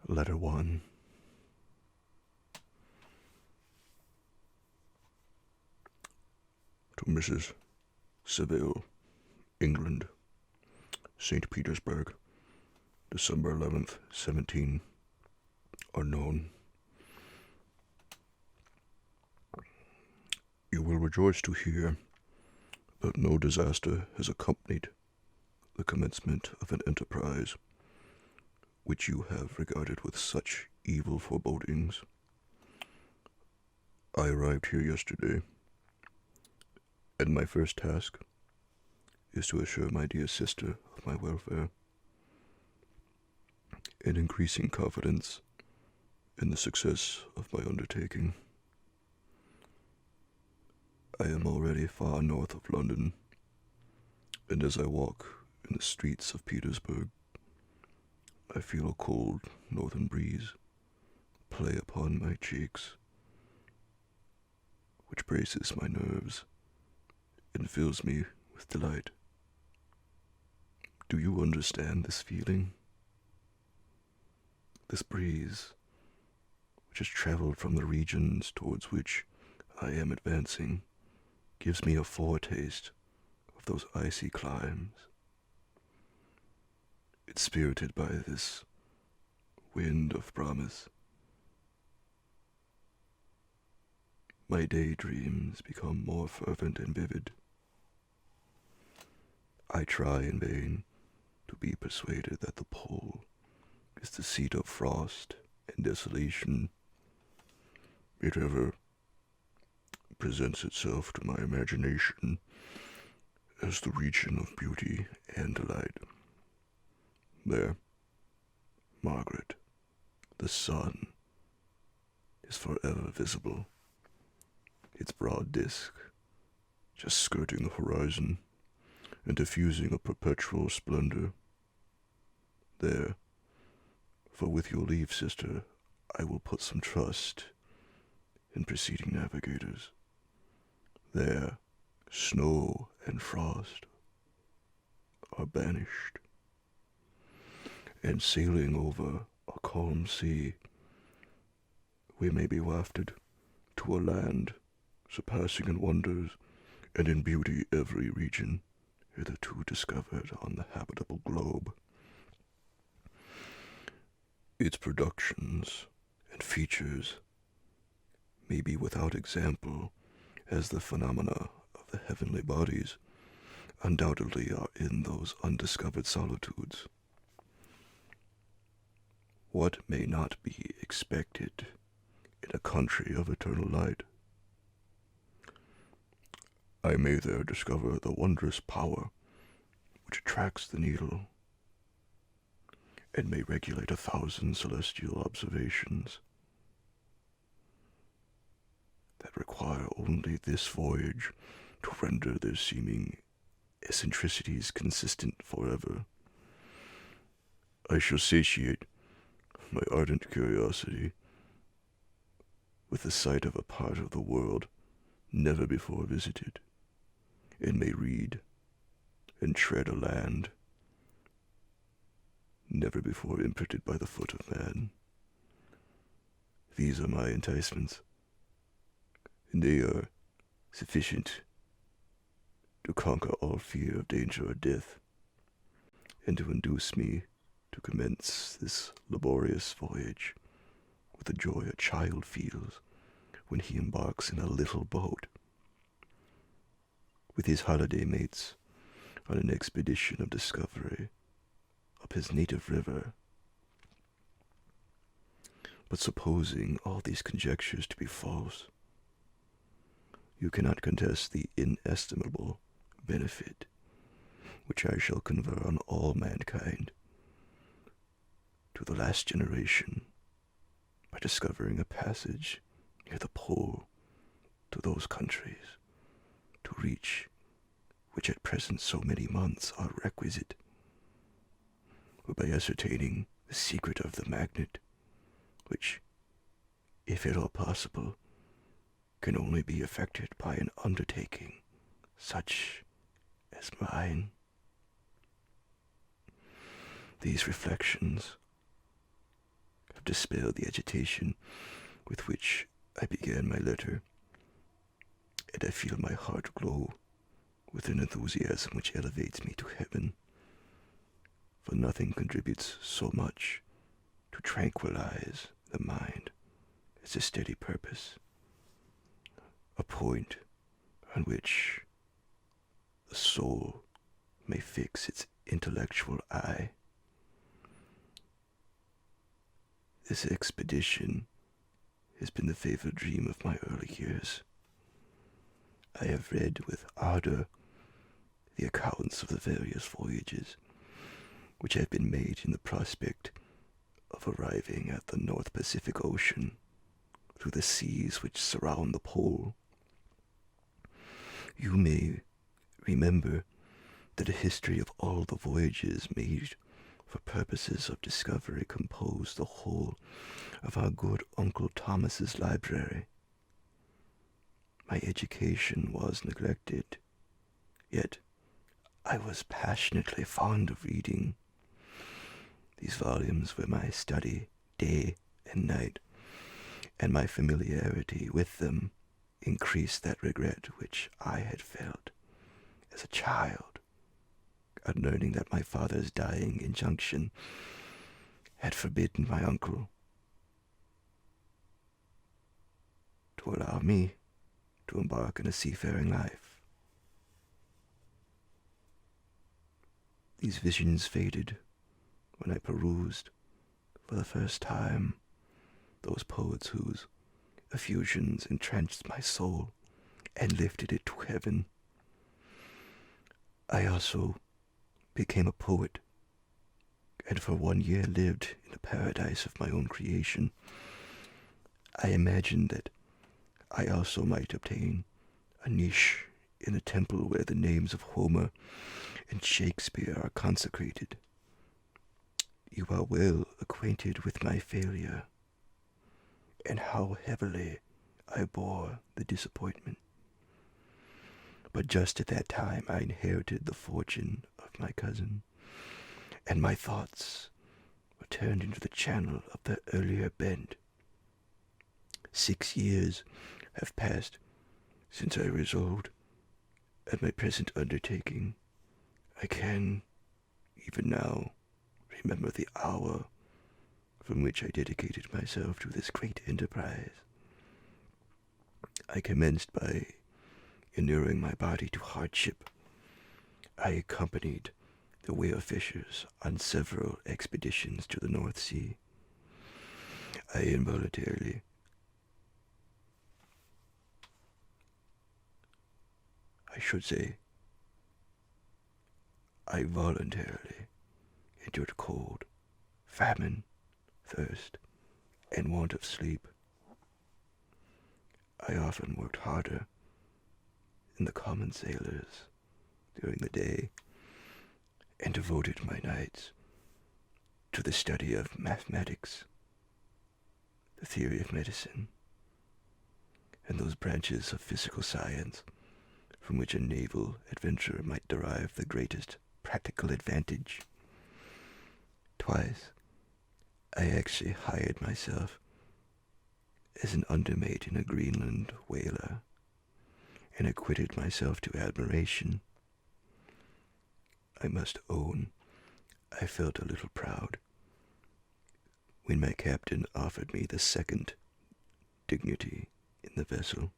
Letter 1. To Mrs. Seville, England, St. Petersburg, December 11th, 17, unknown. You will rejoice to hear that no disaster has accompanied the commencement of an enterprise which you have regarded with such evil forebodings. I arrived here yesterday, and my first task is to assure my dear sister of my welfare and increasing confidence in the success of my undertaking. I am already far north of London, and as I walk in the streets of Petersburg, I feel a cold northern breeze play upon my cheeks, which braces my nerves and fills me with delight. Do you understand this feeling? This breeze, which has traveled from the regions towards which I am advancing, gives me a foretaste of those icy climes. It's spirited by this wind of promise. My daydreams become more fervent and vivid. I try in vain to be persuaded that the pole is the seat of frost and desolation. It ever presents itself to my imagination as the region of beauty and delight. There, Margaret, the sun is forever visible, its broad disk just skirting the horizon and diffusing a perpetual splendor. There, for with your leave, sister, I will put some trust in preceding navigators. There, snow and frost are banished, and sailing over a calm sea, we may be wafted to a land surpassing in wonders and in beauty every region hitherto discovered on the habitable globe. Its productions and features may be without example, as the phenomena of the heavenly bodies undoubtedly are in those undiscovered solitudes. What may not be expected in a country of eternal light? I may there discover the wondrous power which attracts the needle, and may regulate 1,000 celestial observations that require only this voyage to render their seeming eccentricities consistent forever. I shall satiate my ardent curiosity with the sight of a part of the world never before visited, and may read and tread a land never before imprinted by the foot of man. These are my enticements, and they are sufficient to conquer all fear of danger or death, and to induce me to commence this laborious voyage with the joy a child feels when he embarks in a little boat with his holiday mates on an expedition of discovery up his native river. But supposing all these conjectures to be false, you cannot contest the inestimable benefit which I shall confer on all mankind to the last generation by discovering a passage near the pole to those countries, to reach which at present so many months are requisite, or by ascertaining the secret of the magnet, which, if at all possible, can only be effected by an undertaking such as mine. These reflections have dispel the agitation with which I began my letter, and I feel my heart glow with an enthusiasm which elevates me to heaven, for nothing contributes so much to tranquilize the mind as a steady purpose, a point on which the soul may fix its intellectual eye. This expedition has been the favorite dream of my early years. I have read with ardor the accounts of the various voyages which have been made in the prospect of arriving at the North Pacific Ocean through the seas which surround the pole. You may remember that a history of all the voyages made for purposes of discovery composed the whole of our good Uncle Thomas's library. My education was neglected, yet I was passionately fond of reading. These volumes were my study day and night, and my familiarity with them increased that regret which I had felt as a child on learning that my father's dying injunction had forbidden my uncle to allow me to embark on a seafaring life. These visions faded when I perused for the first time those poets whose effusions entranced my soul and lifted it to heaven. I also became a poet, and for 1 year lived in a paradise of my own creation. I imagined that I also might obtain a niche in a temple where the names of Homer and Shakespeare are consecrated. You are well acquainted with my failure, and how heavily I bore the disappointment. But just at that time I inherited the fortune of my cousin, and my thoughts were turned into the channel of their earlier bent. 6 years have passed since I resolved at my present undertaking. I can, even now, remember the hour from which I dedicated myself to this great enterprise. I commenced by inuring my body to hardship. I accompanied the whale fishers on several expeditions to the North Sea. I voluntarily endured cold, famine, thirst, and want of sleep. I often worked harder than the common sailors during the day, and devoted my nights to the study of mathematics, the theory of medicine, and those branches of physical science from which a naval adventurer might derive the greatest practical advantage. Twice, I actually hired myself as an undermate in a Greenland whaler, and acquitted myself to admiration. I must own I felt a little proud when my captain offered me the second dignity in the vessel,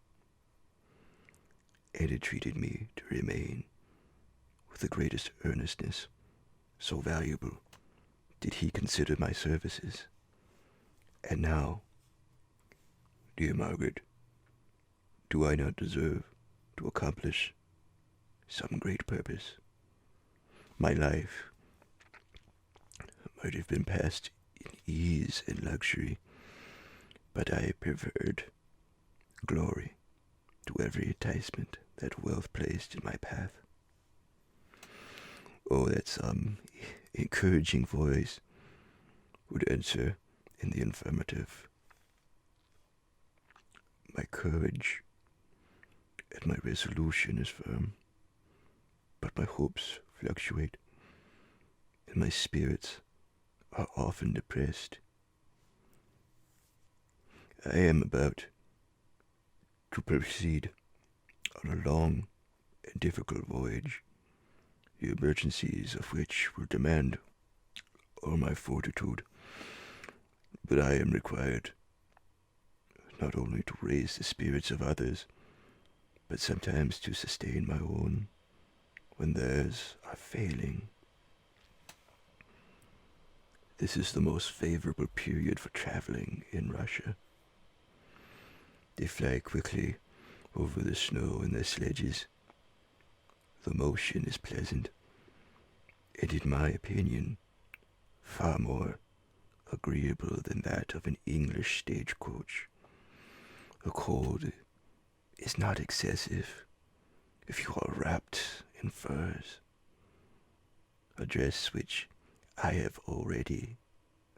and entreated me to remain with the greatest earnestness, so valuable did he consider my services. And now, dear Margaret, do I not deserve to accomplish some great purpose? My life might have been passed in ease and luxury, but I preferred glory to every enticement that wealth placed in my path. Oh, that some encouraging voice would answer in the affirmative. My courage and my resolution is firm, but my hopes fluctuate, and my spirits are often depressed. I am about to proceed on a long and difficult voyage, the emergencies of which will demand all my fortitude. But I am required not only to raise the spirits of others, but sometimes to sustain my own when theirs are failing. This is the most favorable period for traveling in Russia. They fly quickly over the snow in their sledges. The motion is pleasant, and in my opinion, far more agreeable than that of an English stagecoach. The cold is not excessive if you are wrapped in furs, a dress which I have already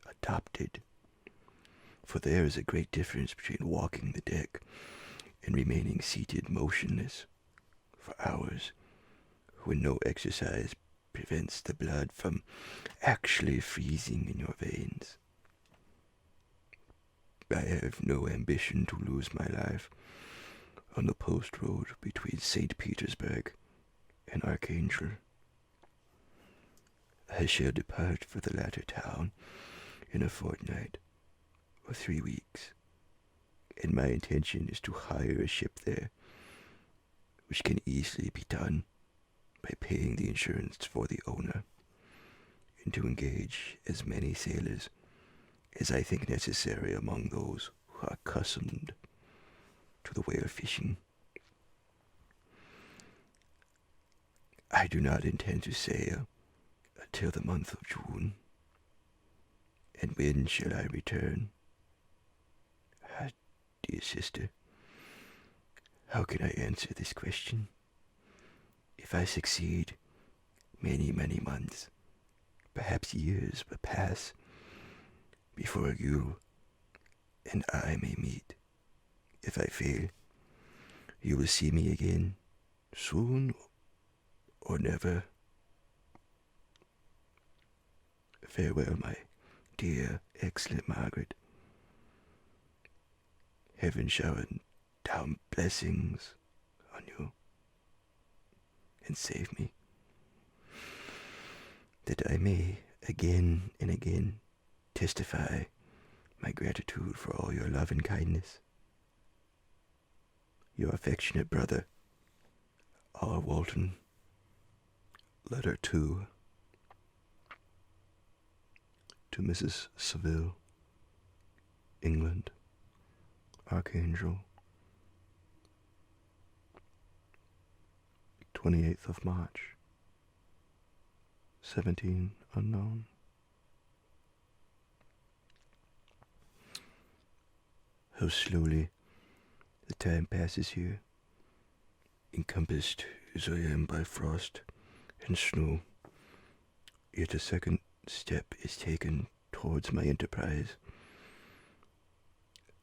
adopted, for there is a great difference between walking the deck and remaining seated motionless for hours when no exercise prevents the blood from actually freezing in your veins. I have no ambition to lose my life on the post road between St. Petersburg and Archangel. I shall depart for the latter town in a fortnight or 3 weeks, and my intention is to hire a ship there, which can easily be done by paying the insurance for the owner, and to engage as many sailors as I think necessary among those who are accustomed to the whale fishing. I do not intend to sail until the month of June. And when shall I return? Dear sister, how can I answer this question? If I succeed, many, many months, perhaps years, will pass before you and I may meet. If I fail, you will see me again, soon or never. Farewell, my dear, excellent Margaret. Heaven shower down blessings on you and save me, that I may again and again testify my gratitude for all your love and kindness. Your affectionate brother, R. Walton. Letter 2 to Mrs. Saville, England, Archangel, 28th of March, 17 unknown. How slowly the time passes here, encompassed as I am by frost and snow. Yet a second step is taken towards my enterprise.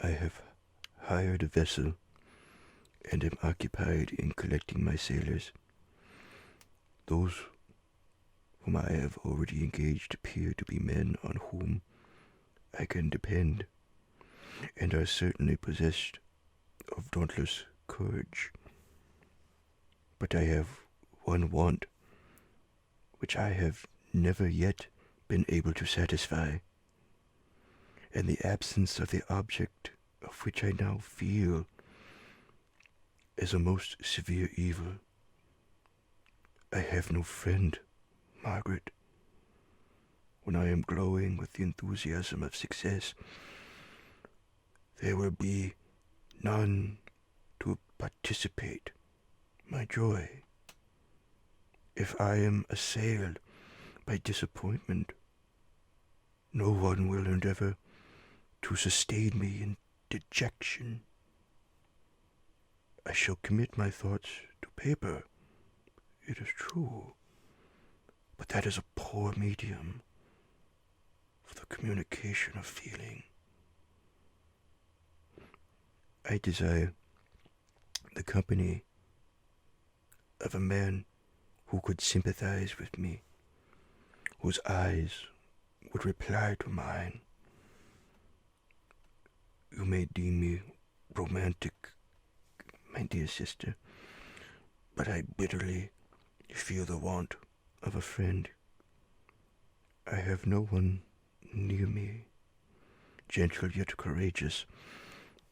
I have hired a vessel and am occupied in collecting my sailors. Those whom I have already engaged appear to be men on whom I can depend, and are certainly possessed of dauntless courage. But I have one want which I have never yet been able to satisfy, and the absence of the object of which I now feel is a most severe evil. I have no friend, Margaret. When I am glowing with the enthusiasm of success, there will be none to participate my joy. If I am assailed by disappointment, no one will endeavor to sustain me in dejection. I shall commit my thoughts to paper, it is true, but that is a poor medium for the communication of feeling. I desire the company of a man who could sympathize with me, whose eyes would reply to mine. You may deem me romantic, my dear sister, but I bitterly feel the want of a friend. I have no one near me, gentle yet courageous,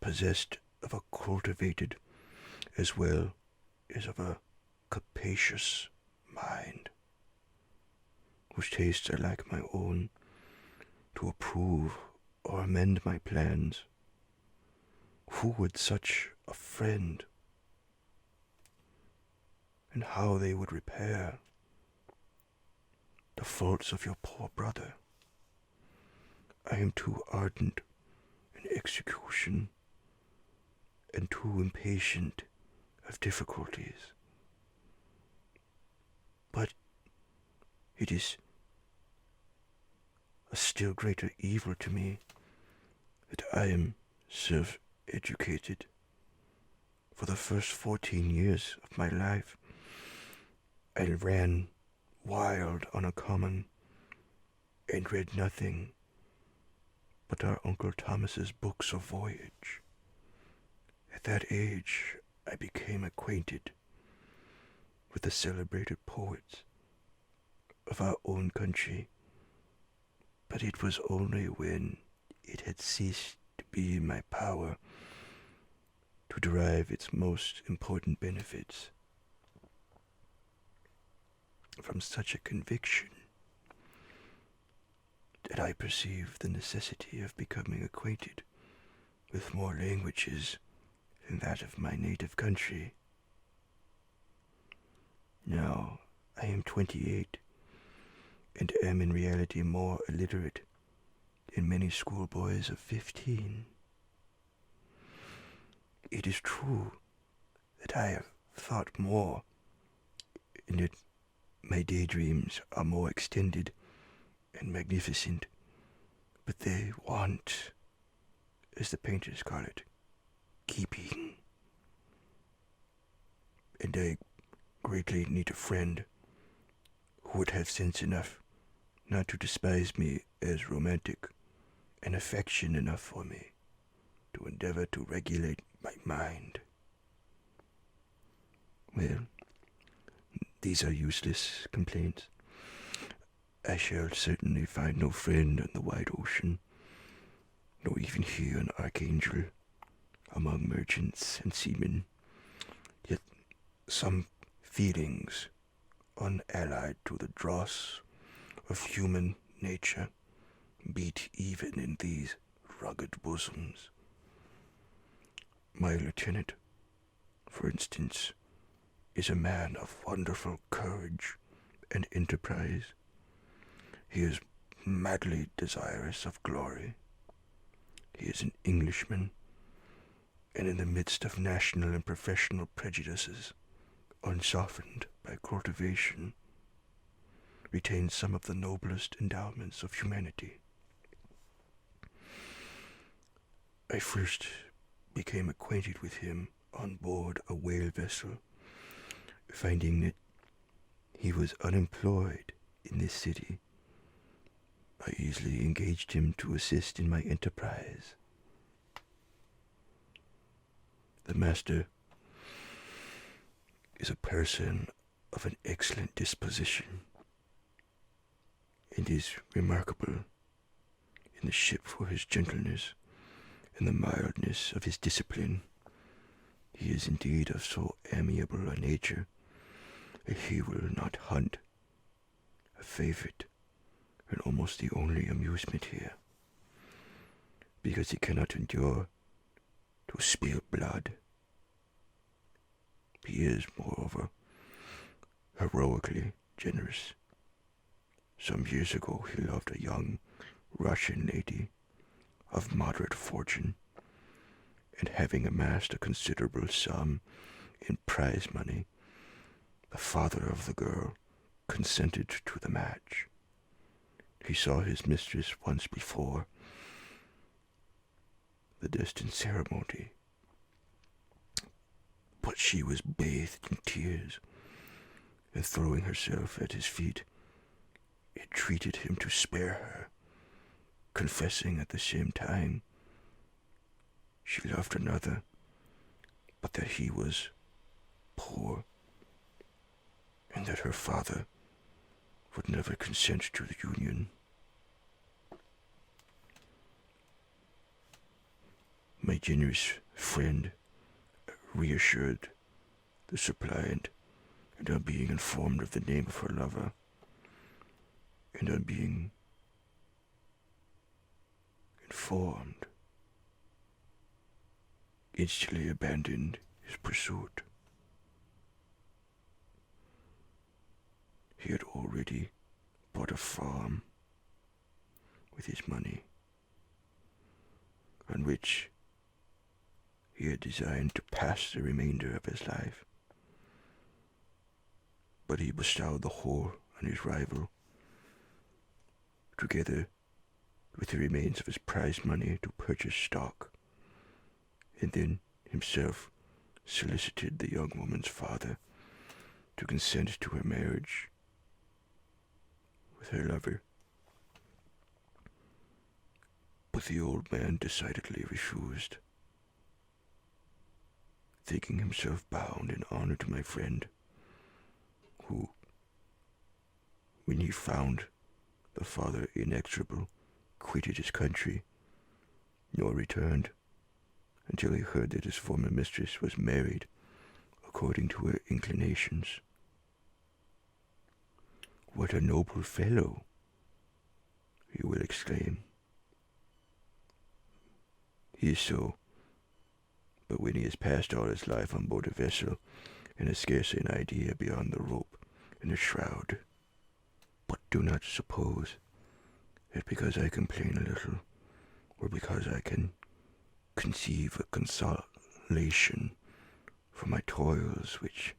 possessed of a cultivated as well as of a capacious mind, whose tastes are like my own, to approve or amend my plans. Who would such a friend, and how they would repair the faults of your poor brother? I am too ardent in execution and too impatient of difficulties. But it is a still greater evil to me that I am self-educated. For the first 14 years of my life, I ran wild on a common and read nothing but our Uncle Thomas's books of voyage. At that age, I became acquainted with the celebrated poets of our own country, but it was only when it had ceased to be in my power to derive its most important benefits from such a conviction that I perceived the necessity of becoming acquainted with more languages than that of my native country. Now I am 28, and am in reality more illiterate than many schoolboys of 15. It is true that I have thought more, and that my daydreams are more extended and magnificent, but they want, as the painters call it, keeping. And I greatly need a friend who would have sense enough not to despise me as romantic, and affection enough for me to endeavor to regulate my mind. Well, these are useless complaints. I shall certainly find no friend on the wide ocean, nor even here an archangel among merchants and seamen. Yet some feelings unallied to the dross of human nature beat even in these rugged bosoms. My lieutenant, for instance, is a man of wonderful courage and enterprise. He is madly desirous of glory. He is an Englishman, and in the midst of national and professional prejudices, unsoftened by cultivation, retains some of the noblest endowments of humanity. I first became acquainted with him on board a whale vessel, finding that he was unemployed in this city. I easily engaged him to assist in my enterprise. The master is a person of an excellent disposition, and is remarkable in the ship for his gentleness and the mildness of his discipline. He is indeed of so amiable a nature that he will not hunt, a favorite and almost the only amusement here, because he cannot endure to spill blood. He is, moreover, heroically generous. Some years ago he loved a young Russian lady of moderate fortune, and having amassed a considerable sum in prize money, the father of the girl consented to the match. He saw his mistress once before the destined ceremony, but she was bathed in tears, and throwing herself at his feet, entreated him to spare her, confessing at the same time she loved another, but that he was poor, and that her father would never consent to the union. My generous friend reassured the suppliant, and on being informed of the name of her lover, and on being informed, instantly abandoned his pursuit. He had already bought a farm with his money, on which he had designed to pass the remainder of his life. But he bestowed the whole on his rival, together with the remains of his prize money to purchase stock, and then himself solicited the young woman's father to consent to her marriage with her lover. But the old man decidedly refused, thinking himself bound in honor to my friend, who, when he found the father inexorable, quitted his country, nor returned until he heard that his former mistress was married according to her inclinations. "What a noble fellow!" you will exclaim. He is so, but when he has passed all his life on board a vessel and has scarcely an idea beyond the rope and the shroud. But do not suppose that because I complain a little, or because I can conceive a consolation for my toils which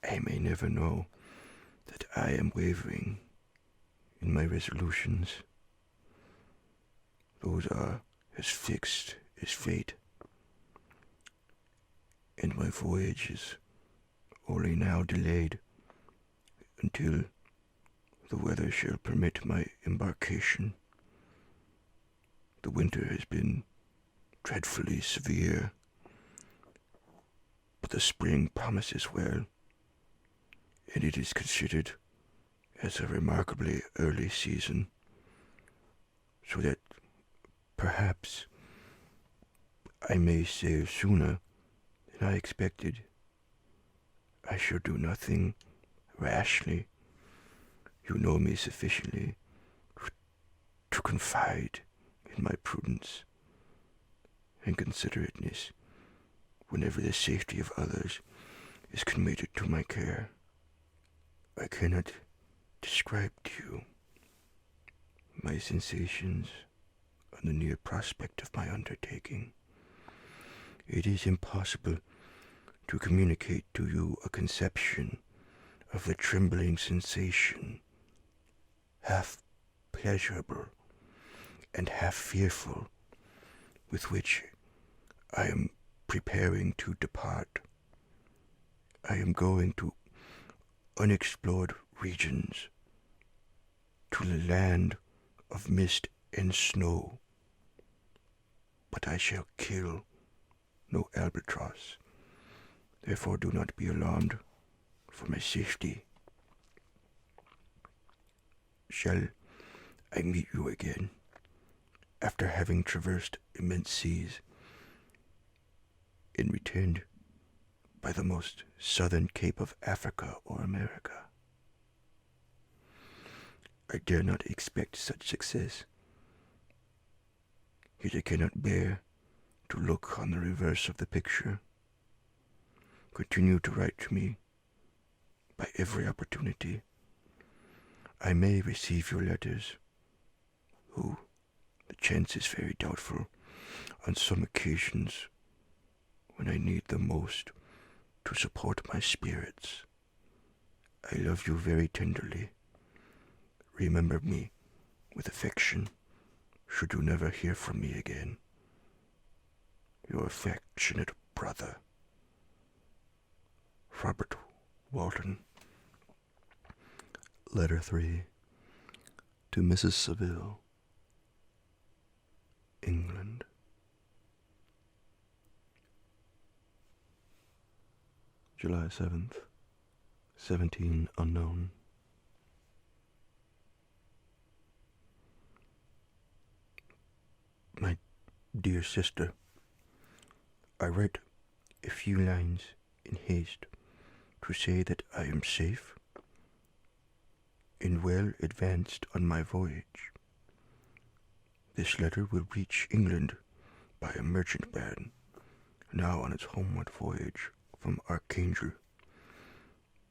I may never know, that I am wavering in my resolutions. Those are as fixed as fate, and my voyage is only now delayed until the weather shall permit my embarkation. The winter has been dreadfully severe, but the spring promises well, and it is considered as a remarkably early season, so that perhaps I may sail sooner than I expected. I shall do nothing rashly. You know me sufficiently to confide in my prudence and considerateness whenever the safety of others is committed to my care. I cannot describe to you my sensations on the near prospect of my undertaking. It is impossible to communicate to you a conception of the trembling sensation, half pleasurable and half fearful, with which I am preparing to depart. I am going to unexplored regions, to the land of mist and snow, but I shall kill no albatross. Therefore do not be alarmed for my safety. Shall I meet you again, after having traversed immense seas, and returned by the most southern cape of Africa or America? I dare not expect such success, yet I cannot bear to look on the reverse of the picture. Continue to write to me by every opportunity. I may receive your letters, who, the chance is very doubtful, on some occasions when I need them most to support my spirits. I love you very tenderly. Remember me with affection, should you never hear from me again. Your affectionate brother, Robert Walton. Letter 3. To Mrs. Saville, England. July 7th, 17 unknown. My dear sister, I write a few lines in haste to say that I am safe and well advanced on my voyage. This letter will reach England by a merchantman now on its homeward voyage from Archangel,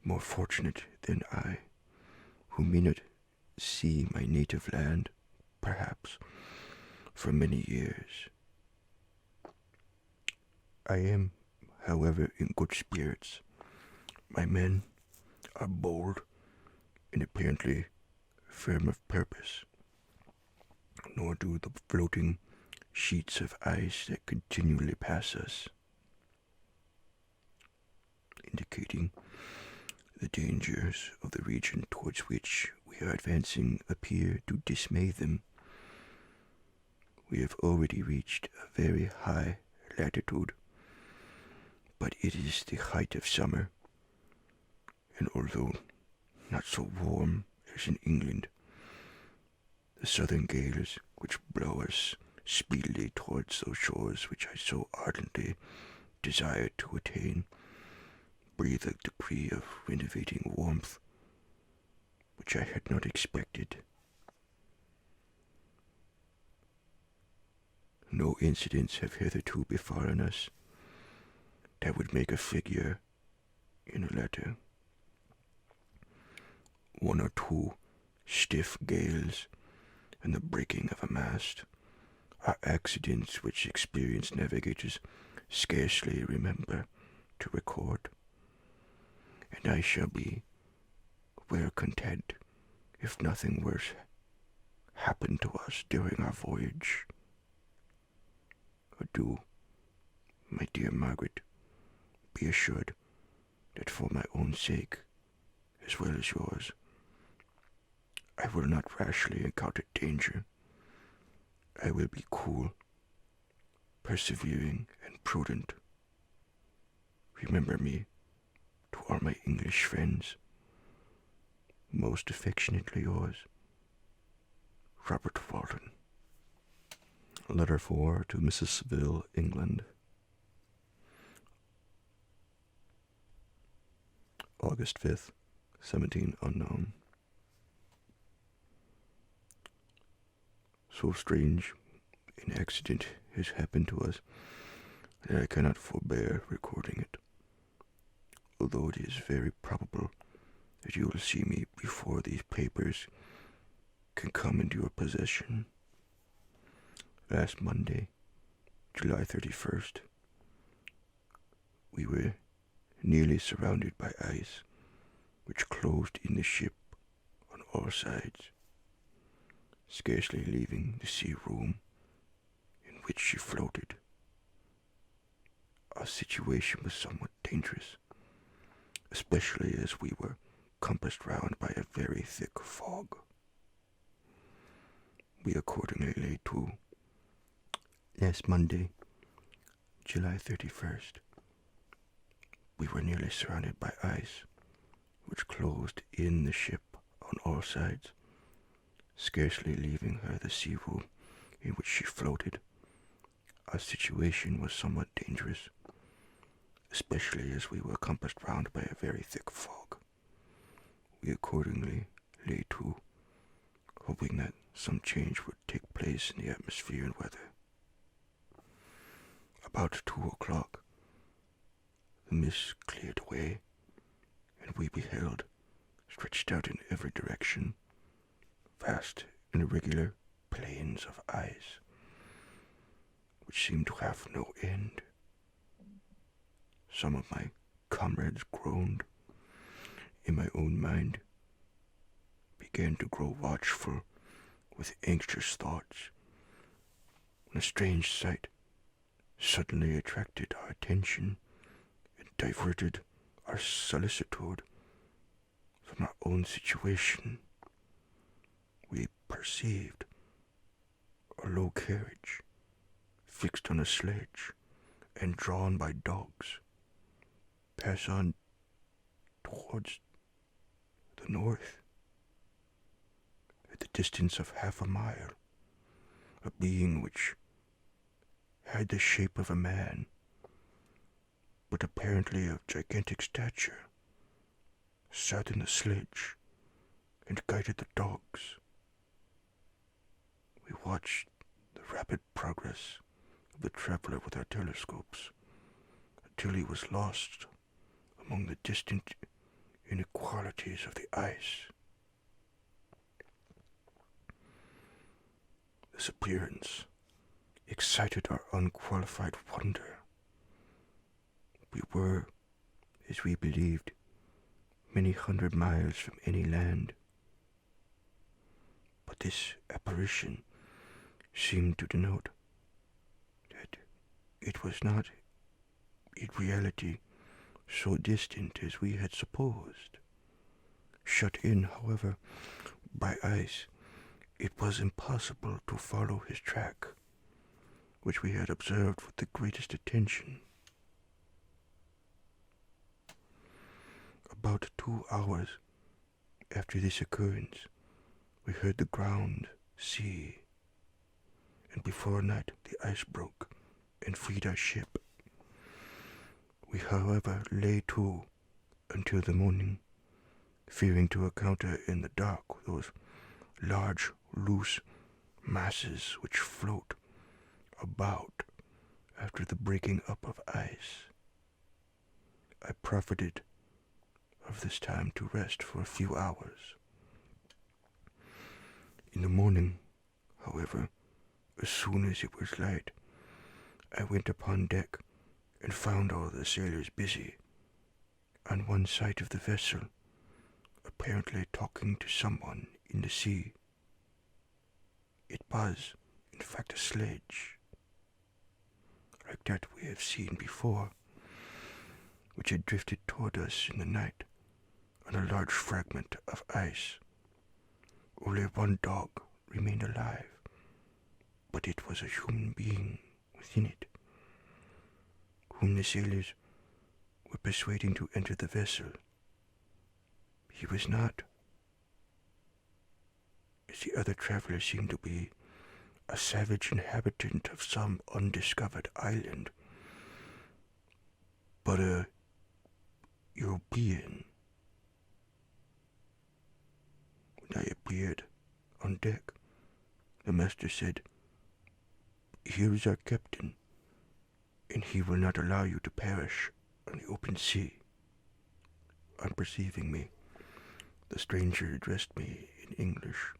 more fortunate than I, who may not see my native land, perhaps, for many years. I am, however, in good spirits. My men are bold and apparently firm of purpose, nor do the floating sheets of ice that continually pass us, indicating the dangers of the region towards which we are advancing, appear to dismay them. We have already reached a very high latitude, but it is the height of summer, and although not so warm as in England, the southern gales which blow us speedily towards those shores which I so ardently desired to attain breathe a degree of renovating warmth which I had not expected. No incidents have hitherto befallen us that would make a figure in a letter. One or two stiff gales and the breaking of a mast are accidents which experienced navigators scarcely remember to record, and I shall be well content if nothing worse happened to us during our voyage. Adieu, my dear Margaret. Be assured that for my own sake, as well as yours, I will not rashly encounter danger. I will be cool, persevering, and prudent. Remember me to all my English friends. Most affectionately yours, Robert Walton. Letter 4 to Mrs. Seville, England. August 5th, 17 unknown. So strange an accident has happened to us that I cannot forbear recording it, although it is very probable that you will see me before these papers can come into your possession. Last Monday, July 31st, we were nearly surrounded by ice, which closed in the ship on all sides, scarcely leaving the sea room in which she floated. Our situation was somewhat dangerous, especially as we were compassed round by a very thick fog. We accordingly lay to. Last Monday, July 31st, we were nearly surrounded by ice, which closed in the ship on all sides, scarcely leaving her the sea room in which she floated. Our situation was somewhat dangerous, especially as we were compassed round by a very thick fog. We accordingly lay to, hoping that some change would take place in the atmosphere and weather. About 2 o'clock, the mist cleared away, and we beheld, stretched out in every direction, vast and irregular plains of ice, which seemed to have no end. Some of my comrades groaned. In my own mind, began to grow watchful with anxious thoughts, when a strange sight suddenly attracted our attention and diverted our solicitude from our own situation. We perceived a low carriage fixed on a sledge and drawn by dogs. pass on towards the north. At the distance of half a mile, a being which had the shape of a man, but apparently of gigantic stature, sat in the sledge and guided the dogs. We watched the rapid progress of the traveler with our telescopes until he was lost among the distant inequalities of the ice. This appearance excited our unqualified wonder. We were, as we believed, many hundred miles from any land. But this apparition seemed to denote that it was not in reality so distant as we had supposed. Shut in, however, by ice, it was impossible to follow his track, which we had observed with the greatest attention. About 2 hours after this occurrence, we heard the ground sea, and before night the ice broke and freed our ship. We, however, lay to until the morning, fearing to encounter in the dark those large, loose masses which float about after the breaking up of ice. I profited of this time to rest for a few hours. In the morning, however, as soon as it was light, I went upon deck and found all the sailors busy on one side of the vessel, apparently talking to someone in the sea. It was, in fact, a sledge, like that we have seen before, which had drifted toward us in the night on a large fragment of ice. Only one dog remained alive, but it was a human being within it, whom the sailors were persuading to enter the vessel. He was not, as the other travelers seemed to be, a savage inhabitant of some undiscovered island, but a European. When I appeared on deck, the master said, "Here is our captain, and he will not allow you to perish on the open sea." On perceiving me, the stranger addressed me in English,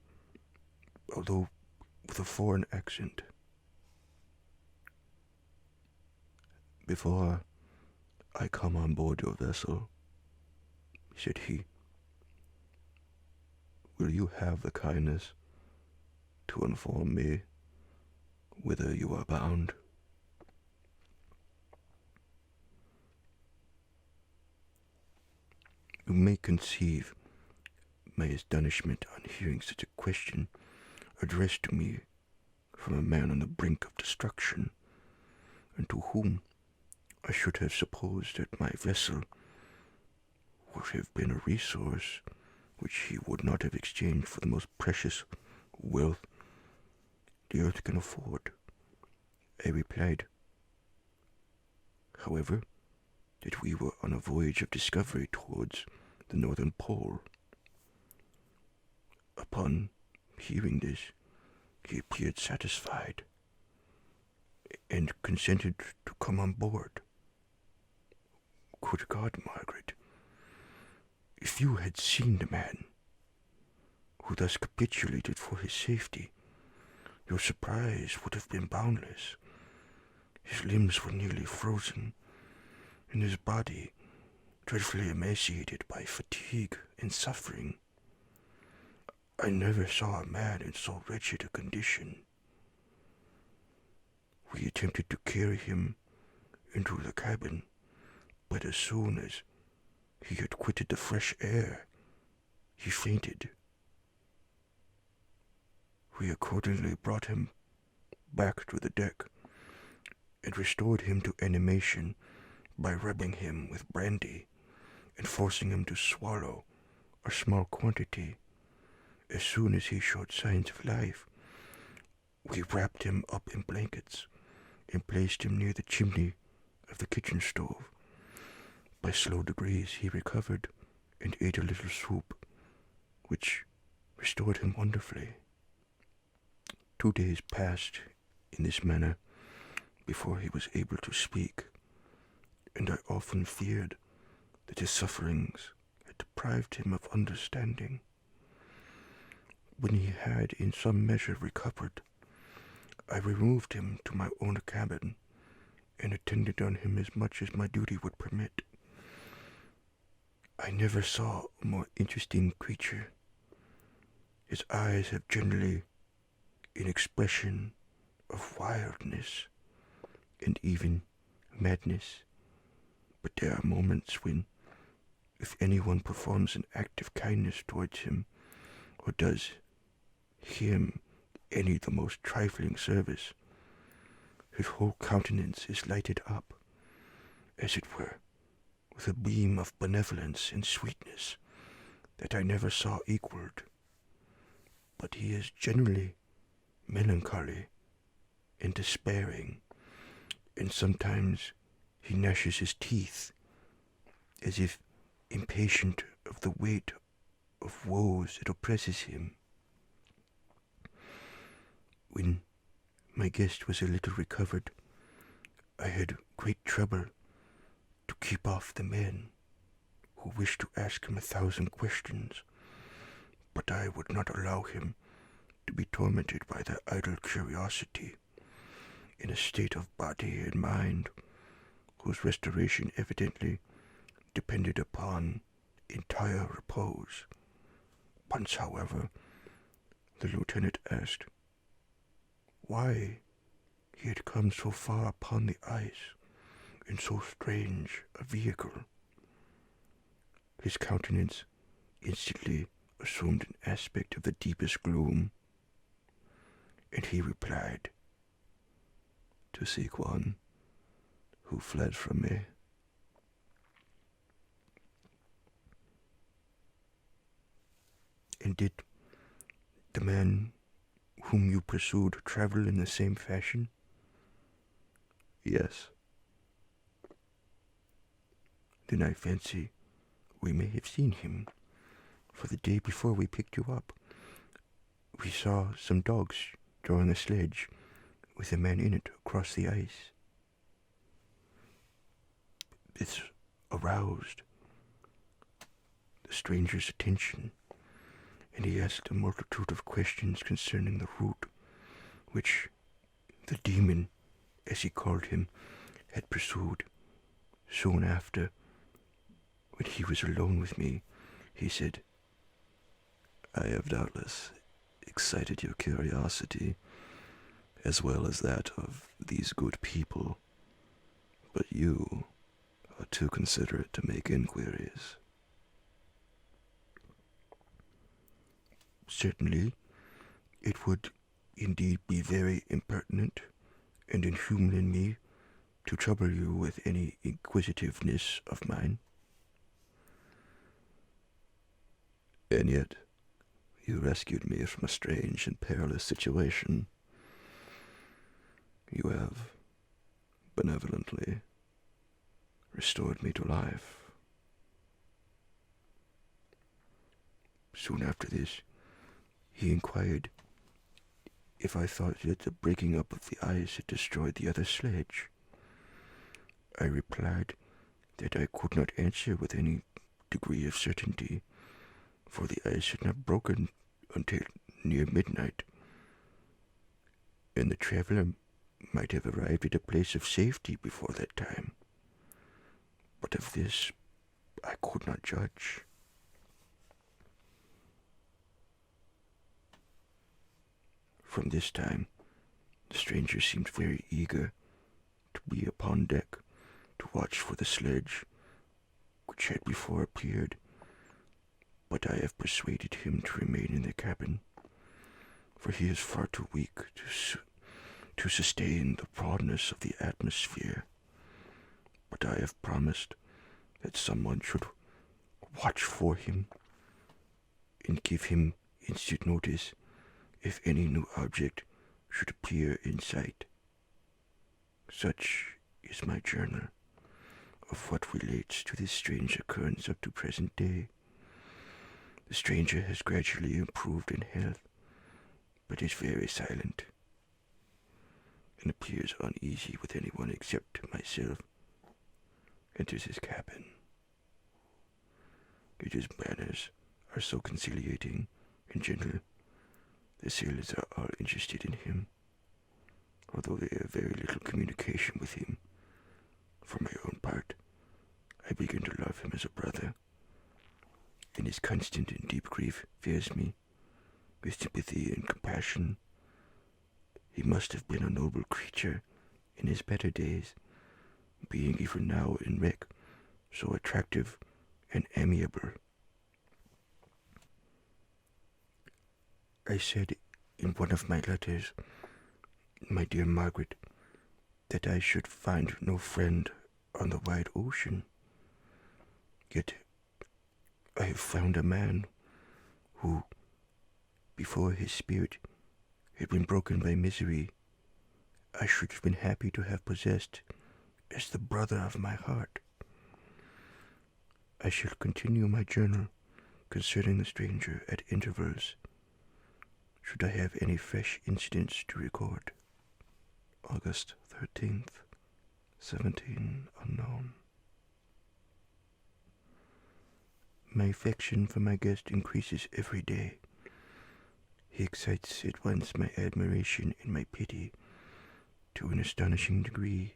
although with a foreign accent. "Before I come on board your vessel," said he, "will you have the kindness to inform me whither you are bound?" You may conceive my astonishment on hearing such a question addressed to me from a man on the brink of destruction, and to whom I should have supposed that my vessel would have been a resource which he would not have exchanged for the most precious wealth the earth can afford. I replied, however, that we were on a voyage of discovery towards the northern pole. Upon hearing this, he appeared satisfied, and consented to come on board. Good God, Margaret, if you had seen the man who thus capitulated for his safety, your surprise would have been boundless. His limbs were nearly frozen, and his body dreadfully emaciated by fatigue and suffering. I never saw a man in so wretched a condition. We attempted to carry him into the cabin, but as soon as he had quitted the fresh air, he fainted. We accordingly brought him back to the deck and restored him to animation by rubbing him with brandy and forcing him to swallow a small quantity. As soon as he showed signs of life, we wrapped him up in blankets and placed him near the chimney of the kitchen stove. By slow degrees he recovered and ate a little soup, which restored him wonderfully. 2 days passed in this manner before he was able to speak, and I often feared that his sufferings had deprived him of understanding. When he had in some measure recovered, I removed him to my own cabin and attended on him as much as my duty would permit. I never saw a more interesting creature. His eyes have generally an expression of wildness and even madness, but there are moments when, if anyone performs an act of kindness towards him, or does him any the most trifling service, his whole countenance is lighted up, as it were, with a beam of benevolence and sweetness that I never saw equaled. But he is generally melancholy and despairing, and sometimes he gnashes his teeth, as if impatient of the weight of woes that oppresses him. When my guest was a little recovered, I had great trouble to keep off the men who wished to ask him 1,000 questions, but I would not allow him to be tormented by their idle curiosity in a state of body and mind whose restoration evidently depended upon entire repose. Once, however, the lieutenant asked why he had come so far upon the ice in so strange a vehicle. His countenance instantly assumed an aspect of the deepest gloom, and he replied, "To seek one who fled from me." And did the man whom you pursued travel in the same fashion? Yes. Then I fancy we may have seen him, for the day before we picked you up, we saw some dogs drawing a sledge with a man in it across the ice. This aroused the stranger's attention, and he asked a multitude of questions concerning the route which the demon, as he called him, had pursued. Soon after, when he was alone with me, he said, "I have doubtless excited your curiosity, as well as that of these good people, but you are too considerate to make inquiries." "Certainly, it would indeed be very impertinent and inhuman in me to trouble you with any inquisitiveness of mine." "And yet, you rescued me from a strange and perilous situation. You have benevolently restored me to life." Soon after this, he inquired if I thought that the breaking up of the ice had destroyed the other sledge. I replied that I could not answer with any degree of certainty, for the ice had not broken until near midnight, and the traveler might have arrived at a place of safety before that time. But of this I could not judge. From this time, the stranger seemed very eager to be upon deck to watch for the sledge which had before appeared, but I have persuaded him to remain in the cabin, for he is far too weak to sustain the broadness of the atmosphere, but I have promised that someone should watch for him and give him instant notice if any new object should appear in sight. Such is my journal of what relates to this strange occurrence up to present day. The stranger has gradually improved in health, but is very silent, and appears uneasy with anyone except myself. Enters his cabin. Yet his manners are so conciliating and gentle, the sailors are all interested in him, although they have very little communication with him. For my own part, I begin to love him as a brother, and his constant and deep grief fills me with sympathy and compassion. He must have been a noble creature in his better days, being even now in wreck so attractive and amiable. I said in one of my letters, my dear Margaret, that I should find no friend on the wide ocean. Yet I have found a man who, before his spirit had been broken by misery, I should have been happy to have possessed as the brother of my heart. I shall continue my journal concerning the stranger at intervals, should I have any fresh incidents to record. August 13th, 17 unknown. My affection for my guest increases every day. He excites at once my admiration and my pity to an astonishing degree.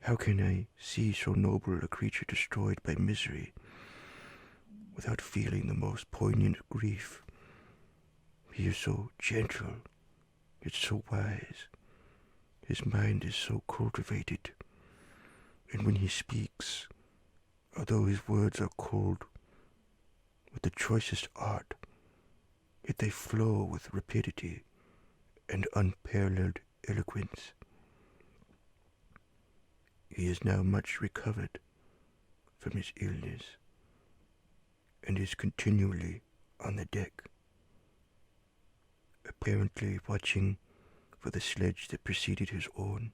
How can I see so noble a creature destroyed by misery without feeling the most poignant grief? He is so gentle, yet so wise. His mind is so cultivated, and when he speaks, although his words are cold with the choicest art, yet they flow with rapidity and unparalleled eloquence. He is now much recovered from his illness, and is continually on the deck, apparently watching for the sledge that preceded his own.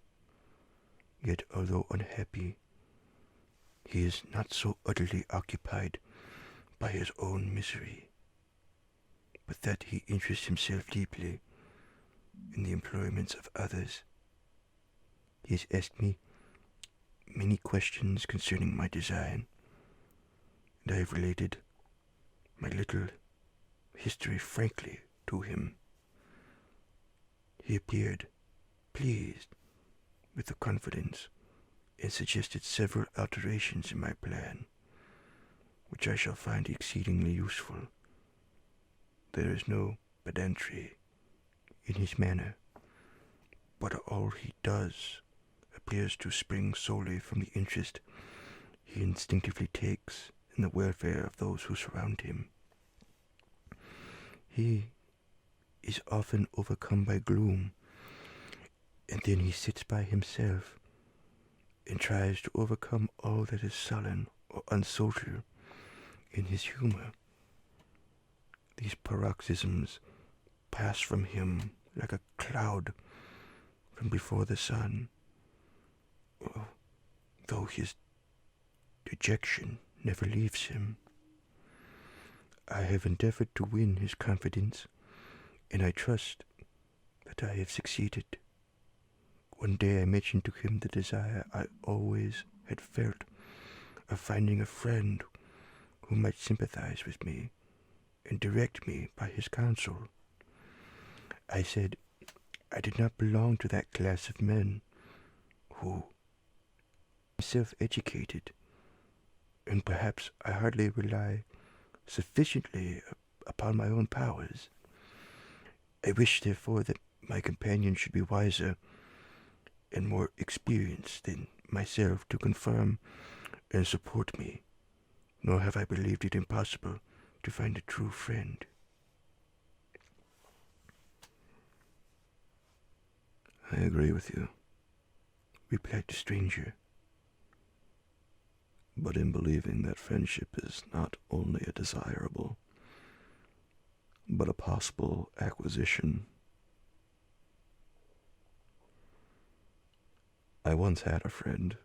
Yet although unhappy, he is not so utterly occupied by his own misery, but that he interests himself deeply in the employments of others. He has asked me many questions concerning my design, and I have related my little history frankly to him. He appeared pleased with the confidence and suggested several alterations in my plan, which I shall find exceedingly useful. There is no pedantry in his manner, but all he does appears to spring solely from the interest he instinctively takes in the welfare of those who surround him. He is often overcome by gloom, and then he sits by himself and tries to overcome all that is sullen or unsocial in his humor. These paroxysms pass from him like a cloud from before the sun, though his dejection never leaves him. I have endeavored to win his confidence, and I trust that I have succeeded. One day I mentioned to him the desire I always had felt of finding a friend who might sympathize with me and direct me by his counsel. I said I did not belong to that class of men who are self-educated, and perhaps I hardly rely sufficiently upon my own powers. I wish, therefore, that my companion should be wiser and more experienced than myself to confirm and support me, nor have I believed it impossible to find a true friend. I agree with you, replied the stranger. but in believing that friendship is not only a desirable, but a possible acquisition. I once had a friend,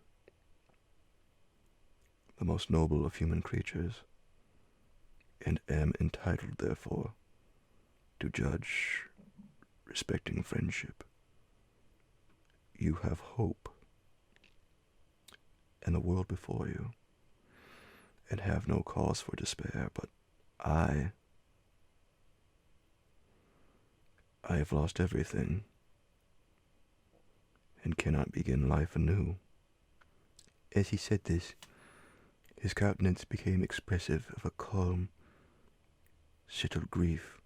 the most noble of human creatures, and am entitled, therefore, to judge respecting friendship. You have hope and the world before you, and have no cause for despair, but I have lost everything, and cannot begin life anew. As he said this, his countenance became expressive of a calm, settled grief.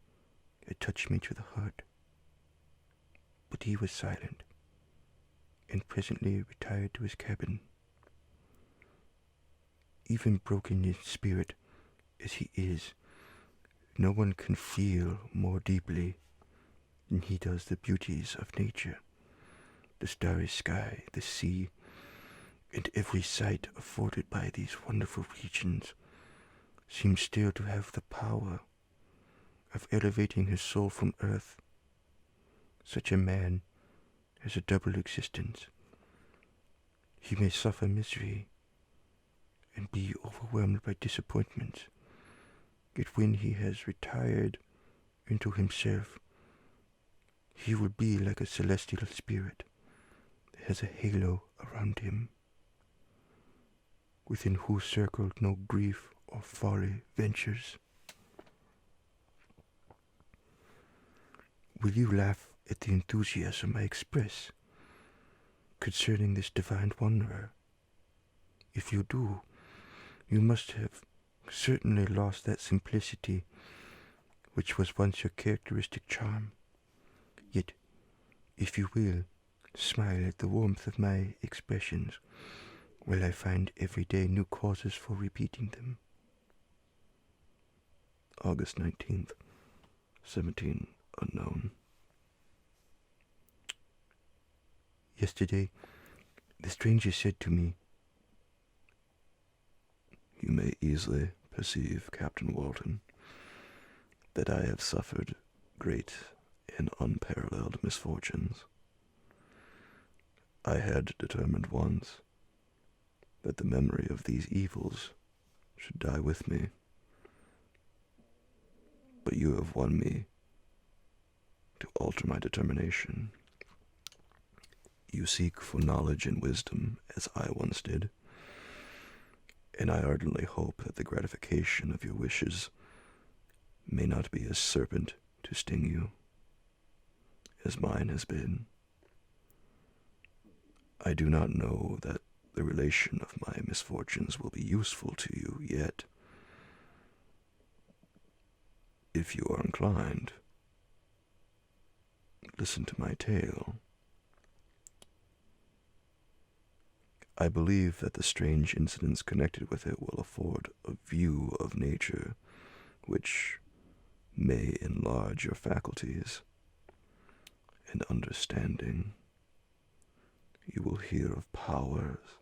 It touched me to the heart. But he was silent, and presently retired to his cabin. Even broken in spirit as he is, no one can feel more deeply than he does the beauties of nature, the starry sky, the sea, and every sight afforded by these wonderful regions seems still to have the power of elevating his soul from earth. Such a man has a double existence. He may suffer misery and be overwhelmed by disappointments, yet when he has retired into himself, he will be like a celestial spirit that has a halo around him, within whose circle no grief or folly ventures. Will you laugh at the enthusiasm I express concerning this divine wanderer? If you do, you must have certainly lost that simplicity which was once your characteristic charm. Yet, if you will, smile at the warmth of my expressions, while I find every day new causes for repeating them. August 19th, 17 unknown. Yesterday, the stranger said to me, "You may easily perceive, Captain Walton, that I have suffered great and unparalleled misfortunes. I had determined once that the memory of these evils should die with me, but you have won me to alter my determination. You seek for knowledge and wisdom, as I once did, and I ardently hope that the gratification of your wishes may not be a serpent to sting you, as mine has been. I do not know that the relation of my misfortunes will be useful to you, yet, if you are inclined, listen to my tale. I believe that the strange incidents connected with it will afford a view of nature which may enlarge your faculties and understanding. You will hear of powers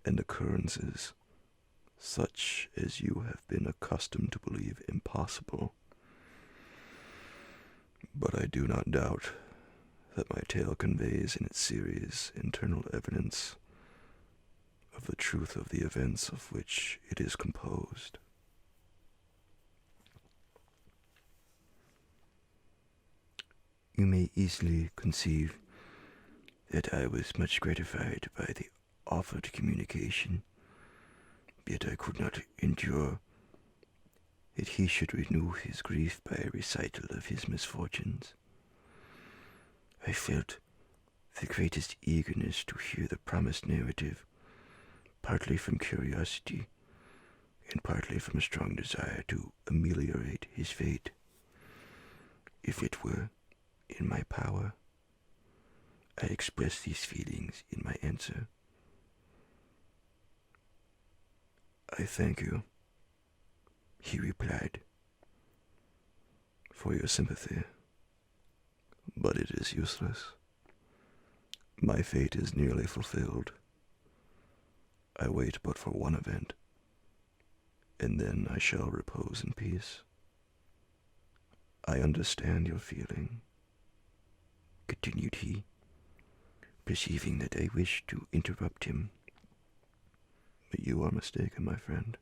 and occurrences such as you have been accustomed to believe impossible. But I do not doubt that my tale conveys in its series internal evidence of the truth of the events of which it is composed. You may easily conceive that I was much gratified by the offered communication, yet I could not endure that he should renew his grief by a recital of his misfortunes. I felt the greatest eagerness to hear the promised narrative, partly from curiosity and partly from a strong desire to ameliorate his fate. If it were in my power, I expressed these feelings in my answer. "I thank you," he replied, "for your sympathy, but it is useless. My fate is nearly fulfilled. I wait but for one event, and then I shall repose in peace. I understand your feeling, continued he, perceiving that I wished to interrupt him. But you are mistaken, my friend.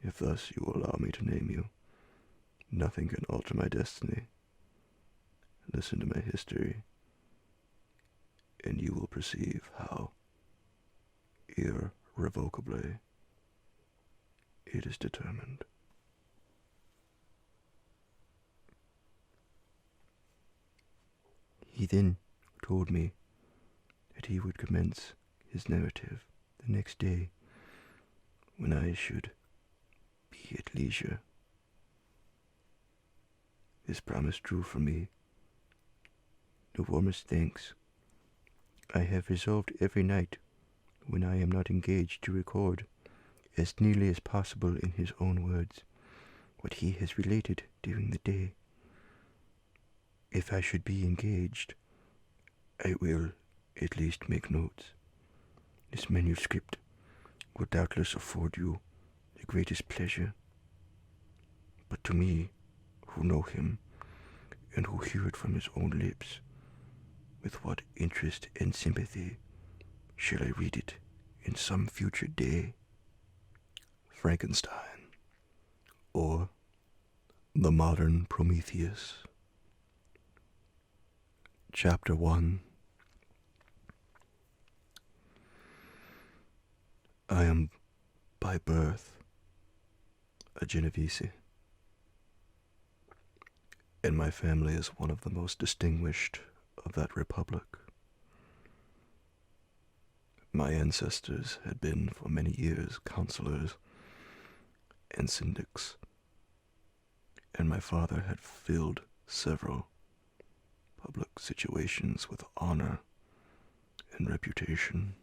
If thus you will allow me to name you, nothing can alter my destiny. Listen to my history, and you will perceive how irrevocably it is determined. He then told me that he would commence his narrative the next day, when I should be at leisure. This promise drew from me the warmest thanks. I have resolved every night, when I am not engaged, to record, as nearly as possible in his own words, what he has related during the day. If I should be engaged, I will at least make notes. This manuscript will doubtless afford you the greatest pleasure. But to me, who know him, and who hear it from his own lips, with what interest and sympathy shall I read it in some future day? Frankenstein, or the Modern Prometheus. Chapter 1. I am by birth a Genovese, and my family is one of the most distinguished of that republic. My ancestors had been for many years counselors and syndics, and my father had filled several public situations with honor and reputation.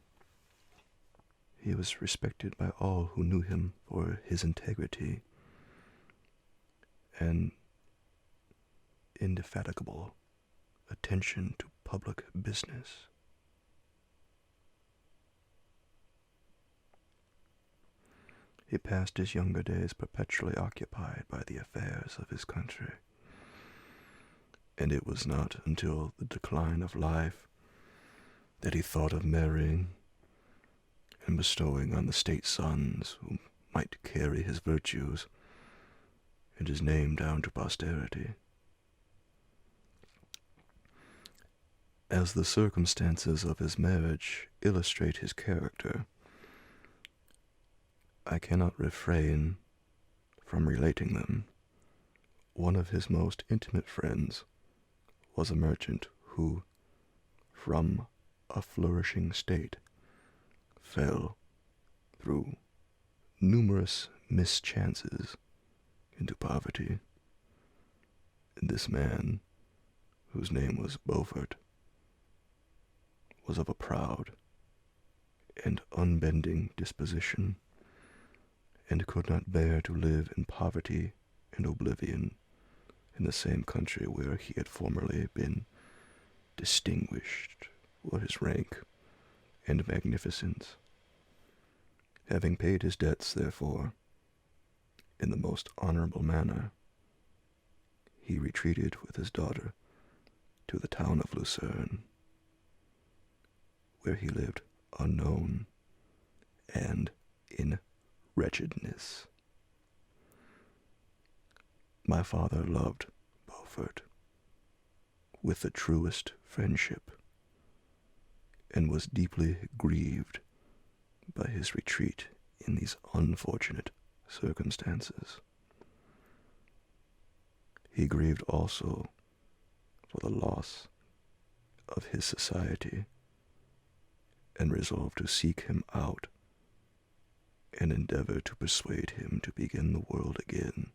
He was respected by all who knew him for his integrity and indefatigable attention to public business. He passed his younger days perpetually occupied by the affairs of his country, and it was not until the decline of life that he thought of marrying and bestowing on the state sons who might carry his virtues and his name down to posterity. As the circumstances of his marriage illustrate his character, I cannot refrain from relating them. One of his most intimate friends was a merchant who, from a flourishing state, fell, through numerous mischances, into poverty. And this man, whose name was Beaufort, was of a proud and unbending disposition, and could not bear to live in poverty and oblivion in the same country where he had formerly been distinguished for his rank and magnificence. Having paid his debts, therefore, in the most honorable manner, he retreated with his daughter to the town of Lucerne, where he lived unknown and in wretchedness. My father loved Beaufort with the truest friendship, and was deeply grieved by his retreat in these unfortunate circumstances. He grieved also for the loss of his society, and resolved to seek him out and endeavor to persuade him to begin the world again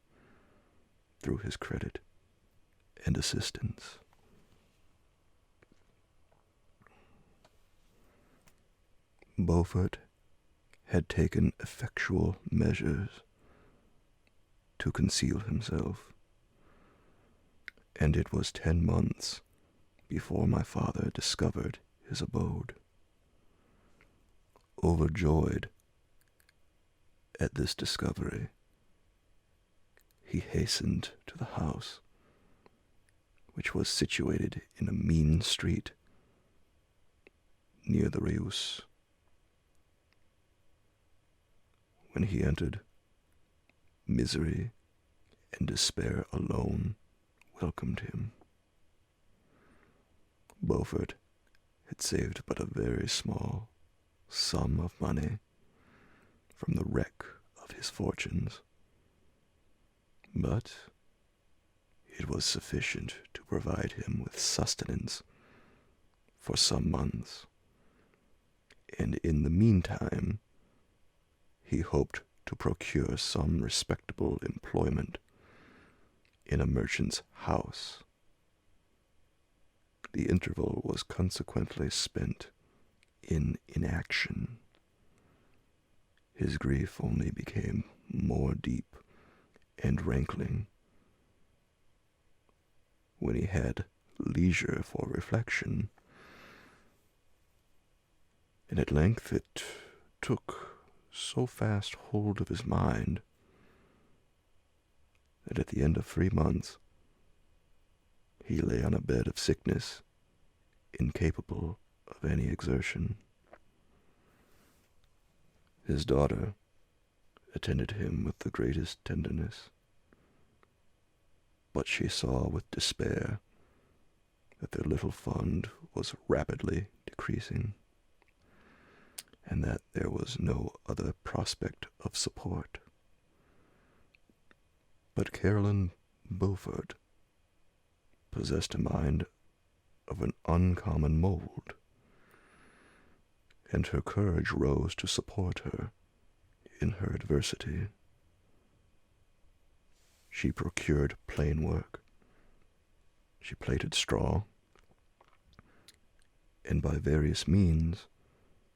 through his credit and assistance. Beaufort had taken effectual measures to conceal himself, and it was 10 months before my father discovered his abode. Overjoyed at this discovery, he hastened to the house, which was situated in a mean street near the Reus. When he entered, misery and despair alone welcomed him. Beaufort had saved but a very small sum of money from the wreck of his fortunes, but it was sufficient to provide him with sustenance for some months, and in the meantime he hoped to procure some respectable employment in a merchant's house. The interval was consequently spent in inaction. His grief only became more deep and rankling when he had leisure for reflection, and at length it took so fast hold of his mind that at the end of 3 months he lay on a bed of sickness, incapable of any exertion. His daughter attended him with the greatest tenderness, but she saw with despair that their little fund was rapidly decreasing, and that there was no other prospect of support. But Caroline Beaufort possessed a mind of an uncommon mold, and her courage rose to support her in her adversity. She procured plain work, she plaited straw, and by various means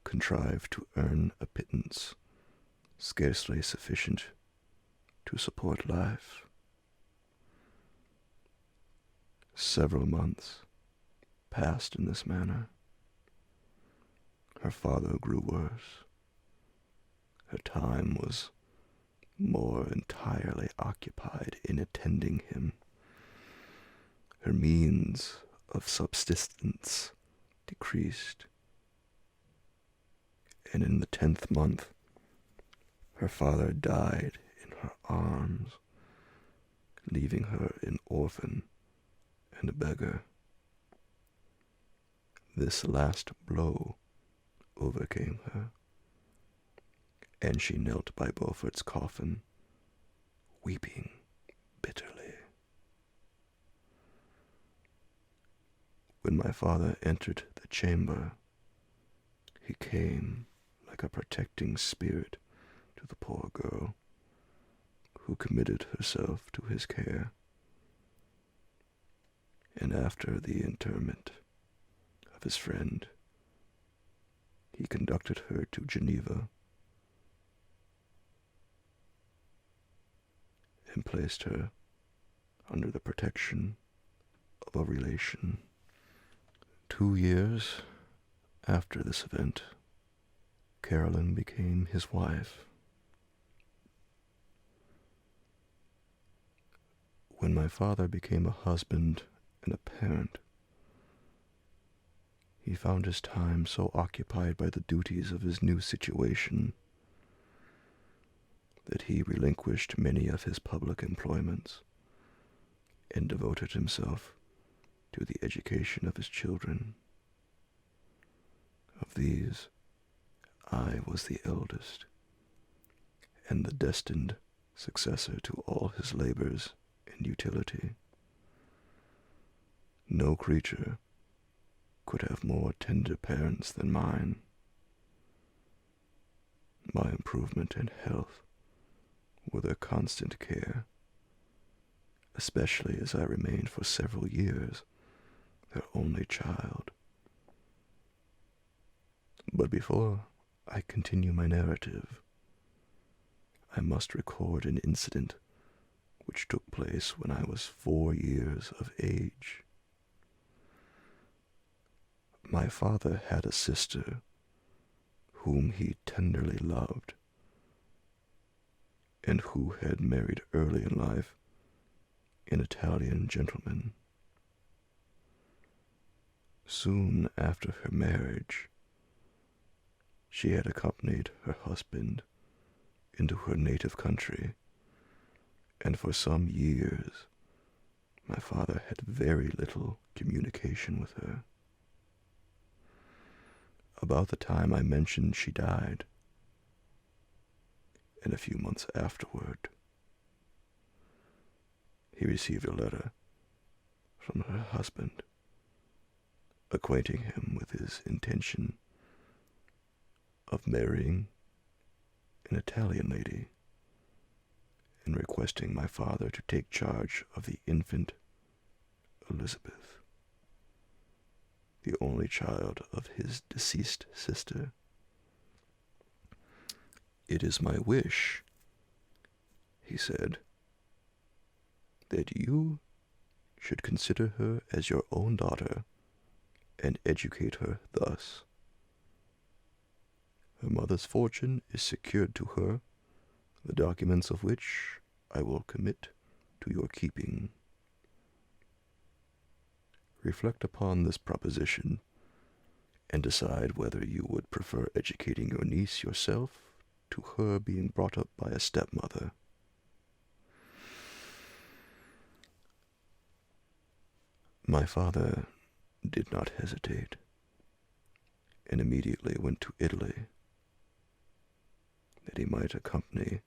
contrived to earn a pittance scarcely sufficient to support life. Several months passed in this manner. Her father grew worse. Her time was more entirely occupied in attending him. Her means of subsistence decreased, and in the 10th month her father died in her arms, leaving her an orphan and a beggar. This last blow overcame her, and she knelt by Beaufort's coffin, weeping bitterly. When my father entered the chamber, he came like a protecting spirit to the poor girl, who committed herself to his care, and after the interment of his friend, he conducted her to Geneva and placed her under the protection of a relation. 2 years after this event, Caroline became his wife. When my father became a husband and a parent, he found his time so occupied by the duties of his new situation that he relinquished many of his public employments and devoted himself to the education of his children. Of these, I was the eldest, and the destined successor to all his labors and utility. No creature could have more tender parents than mine. My improvement and health were their constant care, especially as I remained for several years their only child. But before I continue my narrative, I must record an incident which took place when I was 4 years of age. My father had a sister whom he tenderly loved, and who had married early in life an Italian gentleman. Soon after her marriage, she had accompanied her husband into her native country, and for some years my father had very little communication with her. About the time I mentioned she died, and a few months afterward, he received a letter from her husband acquainting him with his intention of marrying an Italian lady and requesting my father to take charge of the infant Elizabeth, the only child of his deceased sister. "It is my wish," he said, "that you should consider her as your own daughter and educate her thus. Her mother's fortune is secured to her, the documents of which I will commit to your keeping. Reflect upon this proposition and decide whether you would prefer educating your niece yourself to her being brought up by a stepmother." My father did not hesitate, and immediately went to Italy, that he might accompany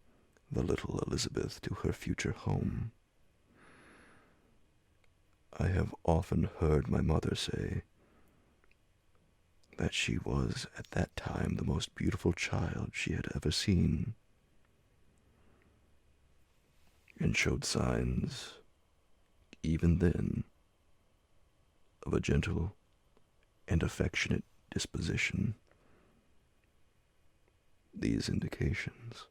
the little Elizabeth to her future home. I have often heard my mother say that she was at that time the most beautiful child she had ever seen, and showed signs, even then, of a gentle and affectionate disposition. These indications,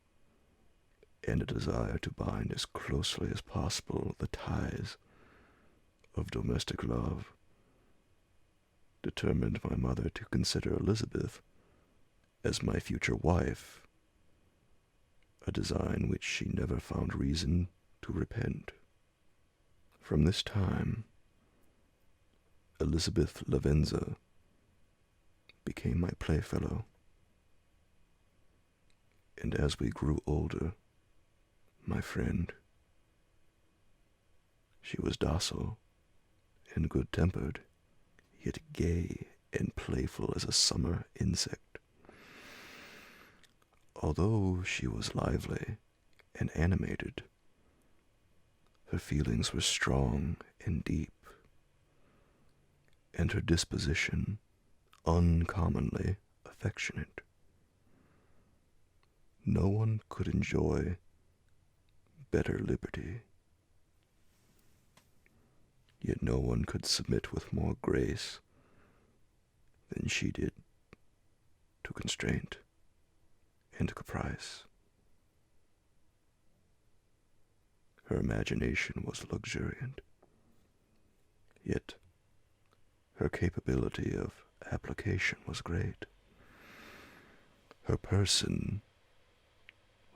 and a desire to bind as closely as possible the ties of domestic love, determined my mother to consider Elizabeth as my future wife, a design which she never found reason to repent. From this time, Elizabeth Lavenza became my playfellow, and as we grew older, my friend. She was docile and good-tempered, yet gay and playful as a summer insect. Although she was lively and animated, her feelings were strong and deep, and her disposition uncommonly affectionate. No one could enjoy better liberty, yet no one could submit with more grace than she did to constraint and caprice. Her imagination was luxuriant, yet her capability of application was great. Her person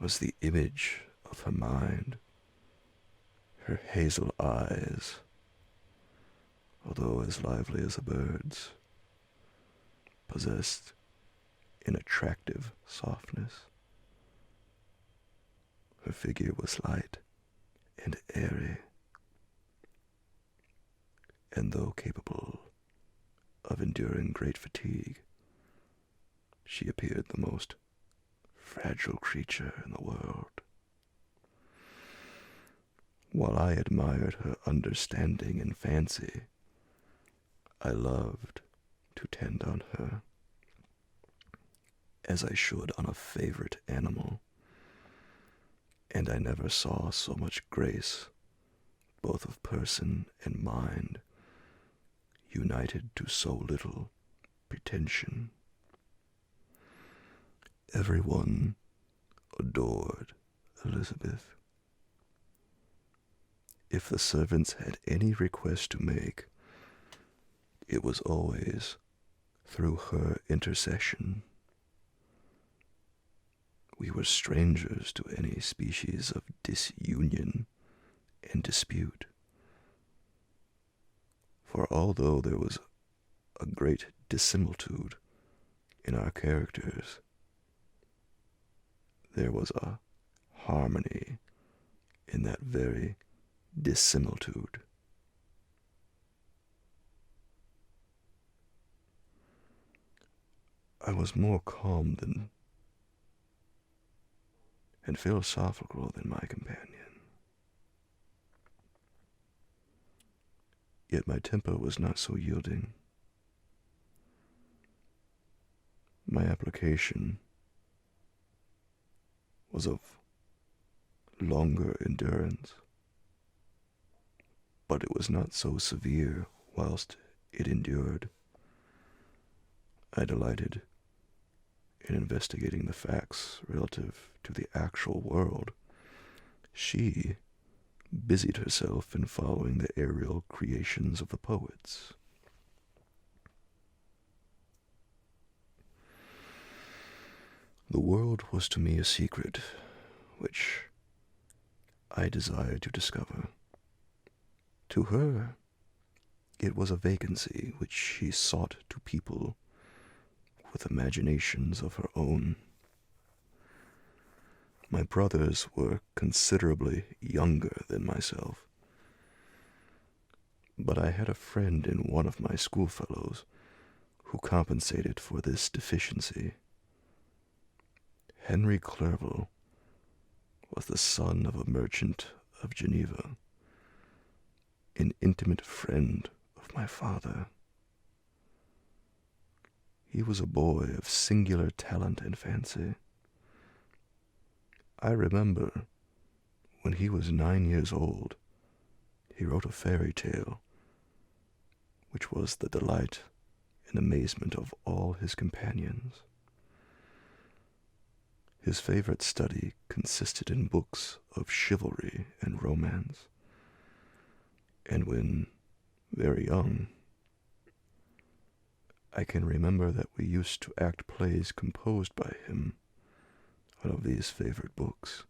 was the image of her mind. Her hazel eyes, although as lively as a bird's, possessed an attractive softness. Her figure was light and airy, and though capable of enduring great fatigue, she appeared the most fragile creature in the world. While I admired her understanding and fancy, I loved to tend on her, as I should on a favorite animal, and I never saw so much grace, both of person and mind, united to so little pretension. Everyone adored Elizabeth. If the servants had any request to make, it was always through her intercession. we were strangers to any species of disunion and dispute. For although there was a great dissimilitude in our characters, there was a harmony in that very dissimilitude. I was more calm than and philosophical than my companion. Yet my temper was not so yielding. My application was of longer endurance, but it was not so severe whilst it endured. I delighted in investigating the facts relative to the actual world. She busied herself in following the aerial creations of the poets. The world was to me a secret which I desired to discover. To her, it was a vacancy which she sought to people with imaginations of her own. My brothers were considerably younger than myself, but I had a friend in one of my schoolfellows who compensated for this deficiency. Henry Clerval was the son of a merchant of Geneva, an intimate friend of my father. He was a boy of singular talent and fancy. I remember when he was 9 years old, he wrote a fairy tale, which was the delight and amazement of all his companions. His favorite study consisted in books of chivalry and romance, and when very young, I can remember that we used to act plays composed by him out of these favorite books,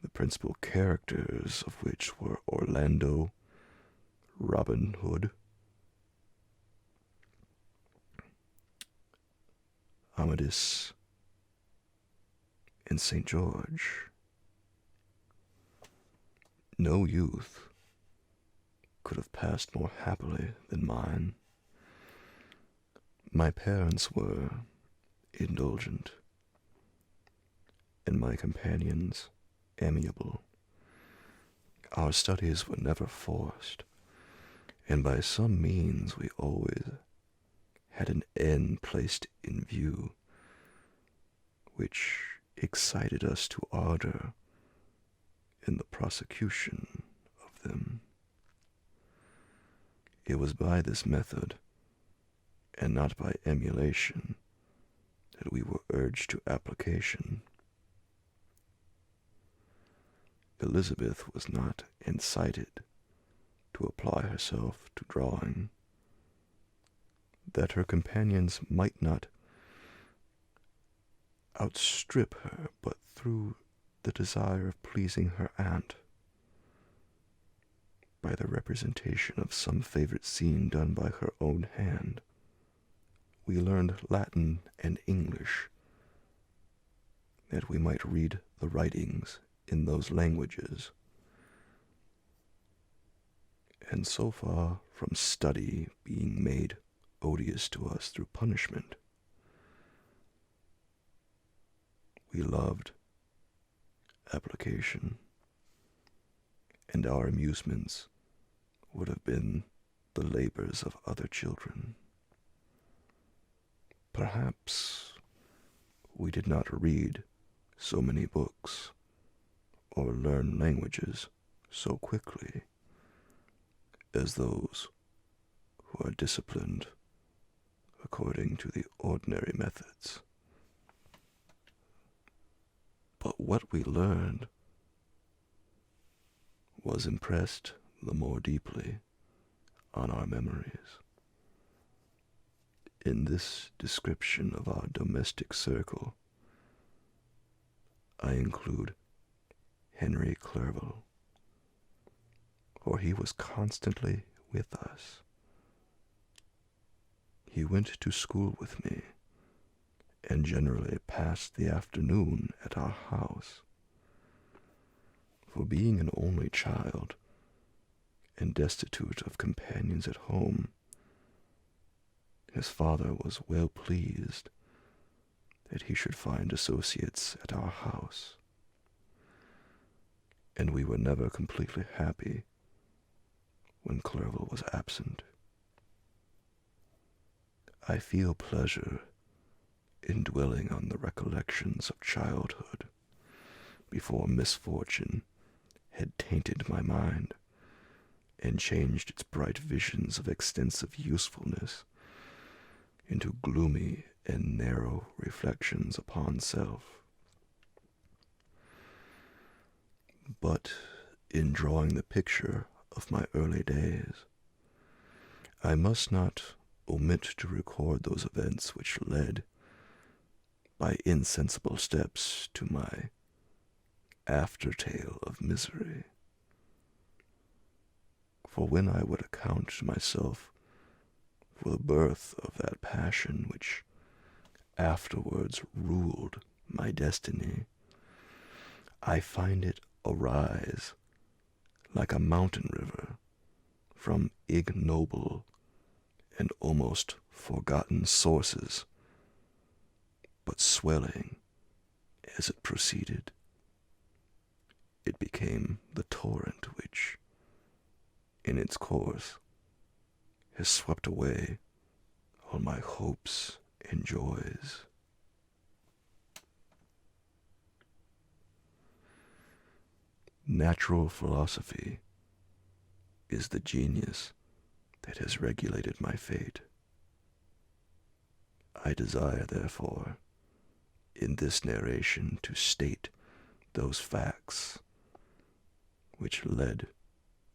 the principal characters of which were Orlando, Robin Hood, Amadis, and St. George. No youth could have passed more happily than mine. My parents were indulgent, and my companions amiable. Our studies were never forced, and by some means we always had an end placed in view, which excited us to ardor in the prosecution of them. It was by this method, and not by emulation, that we were urged to application. Elizabeth was not incited to apply herself to drawing, that her companions might not outstrip her, but through the desire of pleasing her aunt, by the representation of some favorite scene done by her own hand, we learned Latin and English, that we might read the writings in those languages. And so far from study being made odious to us through punishment, we loved application, and our amusements would have been the labors of other children. Perhaps we did not read so many books or learn languages so quickly as those who are disciplined according to the ordinary methods. But what we learned was impressed the more deeply on our memories. In this description of our domestic circle, I include Henry Clerval, for he was constantly with us. He went to school with me, and generally passed the afternoon at our house. For being an only child, and destitute of companions at home, his father was well pleased that he should find associates at our house, and we were never completely happy when Clerval was absent. I feel pleasure in dwelling on the recollections of childhood before misfortune had tainted my mind and changed its bright visions of extensive usefulness into gloomy and narrow reflections upon self. But in drawing the picture of my early days, I must not omit to record those events which led, by insensible steps, to my aftertale of misery. For when I would account to myself for the birth of that passion which afterwards ruled my destiny, I find it arise like a mountain river from ignoble and almost forgotten sources, but swelling as it proceeded. It became the torrent which, in its course, has swept away all my hopes and joys. Natural philosophy is the genius that has regulated my fate. I desire, therefore, in this narration to state those facts which led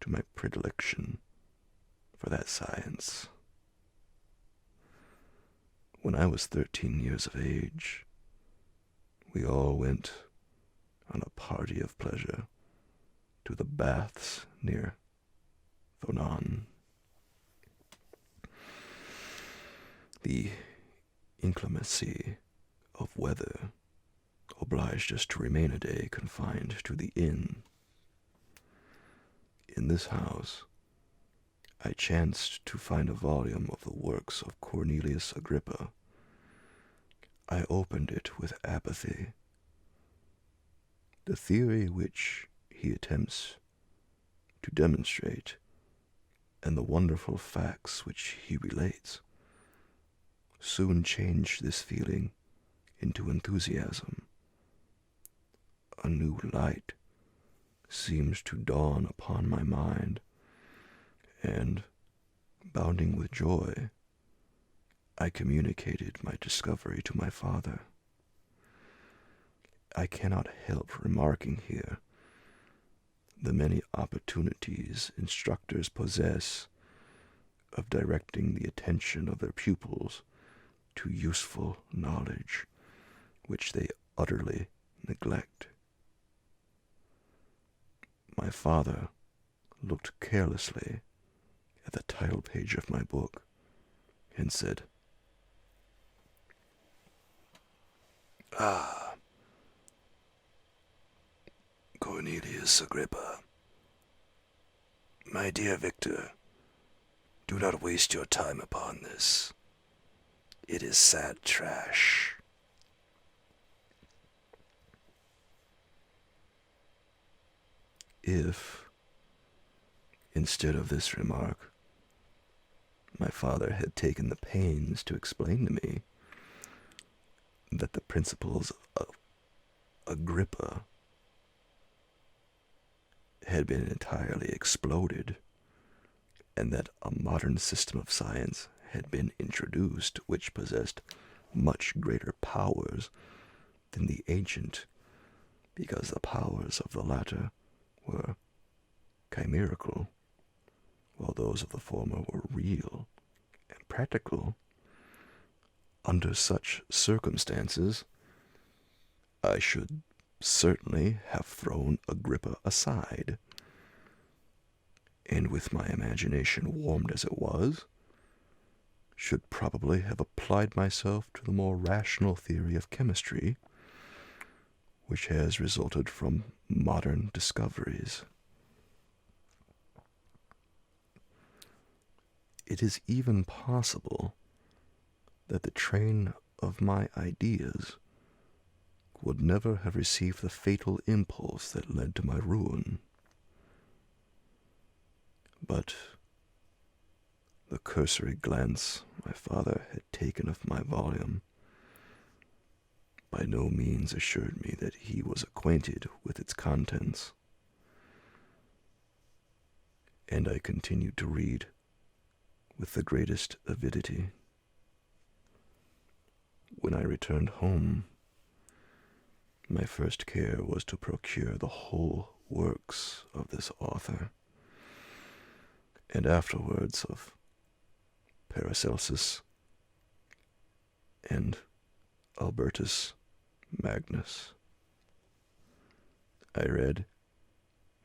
to my predilection for that science. When I was 13 years of age, we all went on a party of pleasure to the baths near Thonon. The inclemency of weather obliged us to remain a day confined to the inn. In this house, I chanced to find a volume of the works of Cornelius Agrippa. I opened it with apathy. The theory which he attempts to demonstrate, and the wonderful facts which he relates, soon changed this feeling into enthusiasm. A new light seemed to dawn upon my mind, and, bounding with joy, I communicated my discovery to my father. I cannot help remarking here the many opportunities instructors possess of directing the attention of their pupils to useful knowledge, which they utterly neglect. My father looked carelessly at the title page of my book and said, "Ah, Cornelius Agrippa. My dear Victor, do not waste your time upon this. It is sad trash." If, instead of this remark, my father had taken the pains to explain to me that the principles of Agrippa had been entirely exploded, and that a modern system of science had been introduced which possessed much greater powers than the ancient, because the powers of the latter were chimerical, while those of the former were real and practical. Under such circumstances, I should certainly have thrown Agrippa aside, and with my imagination warmed as it was, should probably have applied myself to the more rational theory of chemistry, which has resulted from modern discoveries. It is even possible that the train of my ideas would never have received the fatal impulse that led to my ruin. But the cursory glance my father had taken of my volume by no means assured me that he was acquainted with its contents, and I continued to read with the greatest avidity. When I returned home, my first care was to procure the whole works of this author, and afterwards of Paracelsus and Albertus Magnus. I read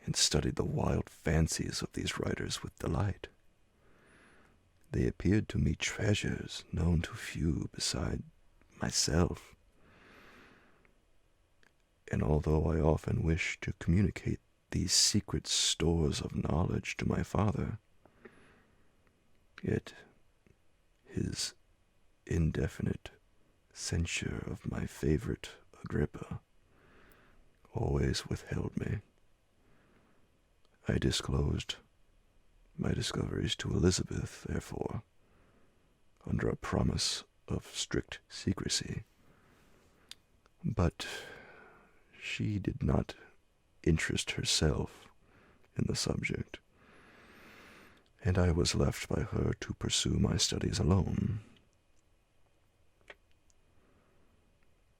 and studied the wild fancies of these writers with delight. They appeared to me treasures known to few beside myself, and although I often wished to communicate these secret stores of knowledge to my father, yet his indefinite censure of my favorite Agrippa always withheld me. I disclosed my discoveries to Elizabeth, therefore, under a promise of strict secrecy. But she did not interest herself in the subject, and I was left by her to pursue my studies alone.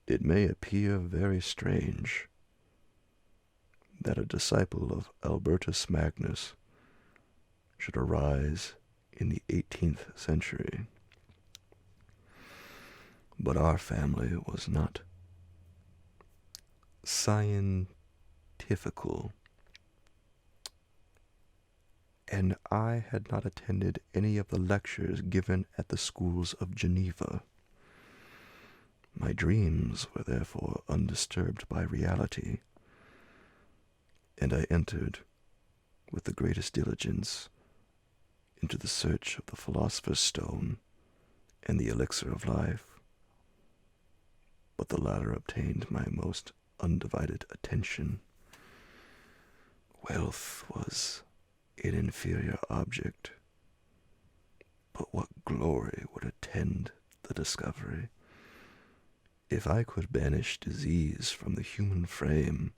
It may appear very strange that a disciple of Albertus Magnus should arise in the 18th century, but our family was not scientifical, and I had not attended any of the lectures given at the schools of Geneva. My dreams were therefore undisturbed by reality, and I entered with the greatest diligence into the search of the philosopher's stone and the elixir of life, but the latter obtained my most undivided attention. Wealth was an inferior object, but what glory would attend the discovery if I could banish disease from the human frame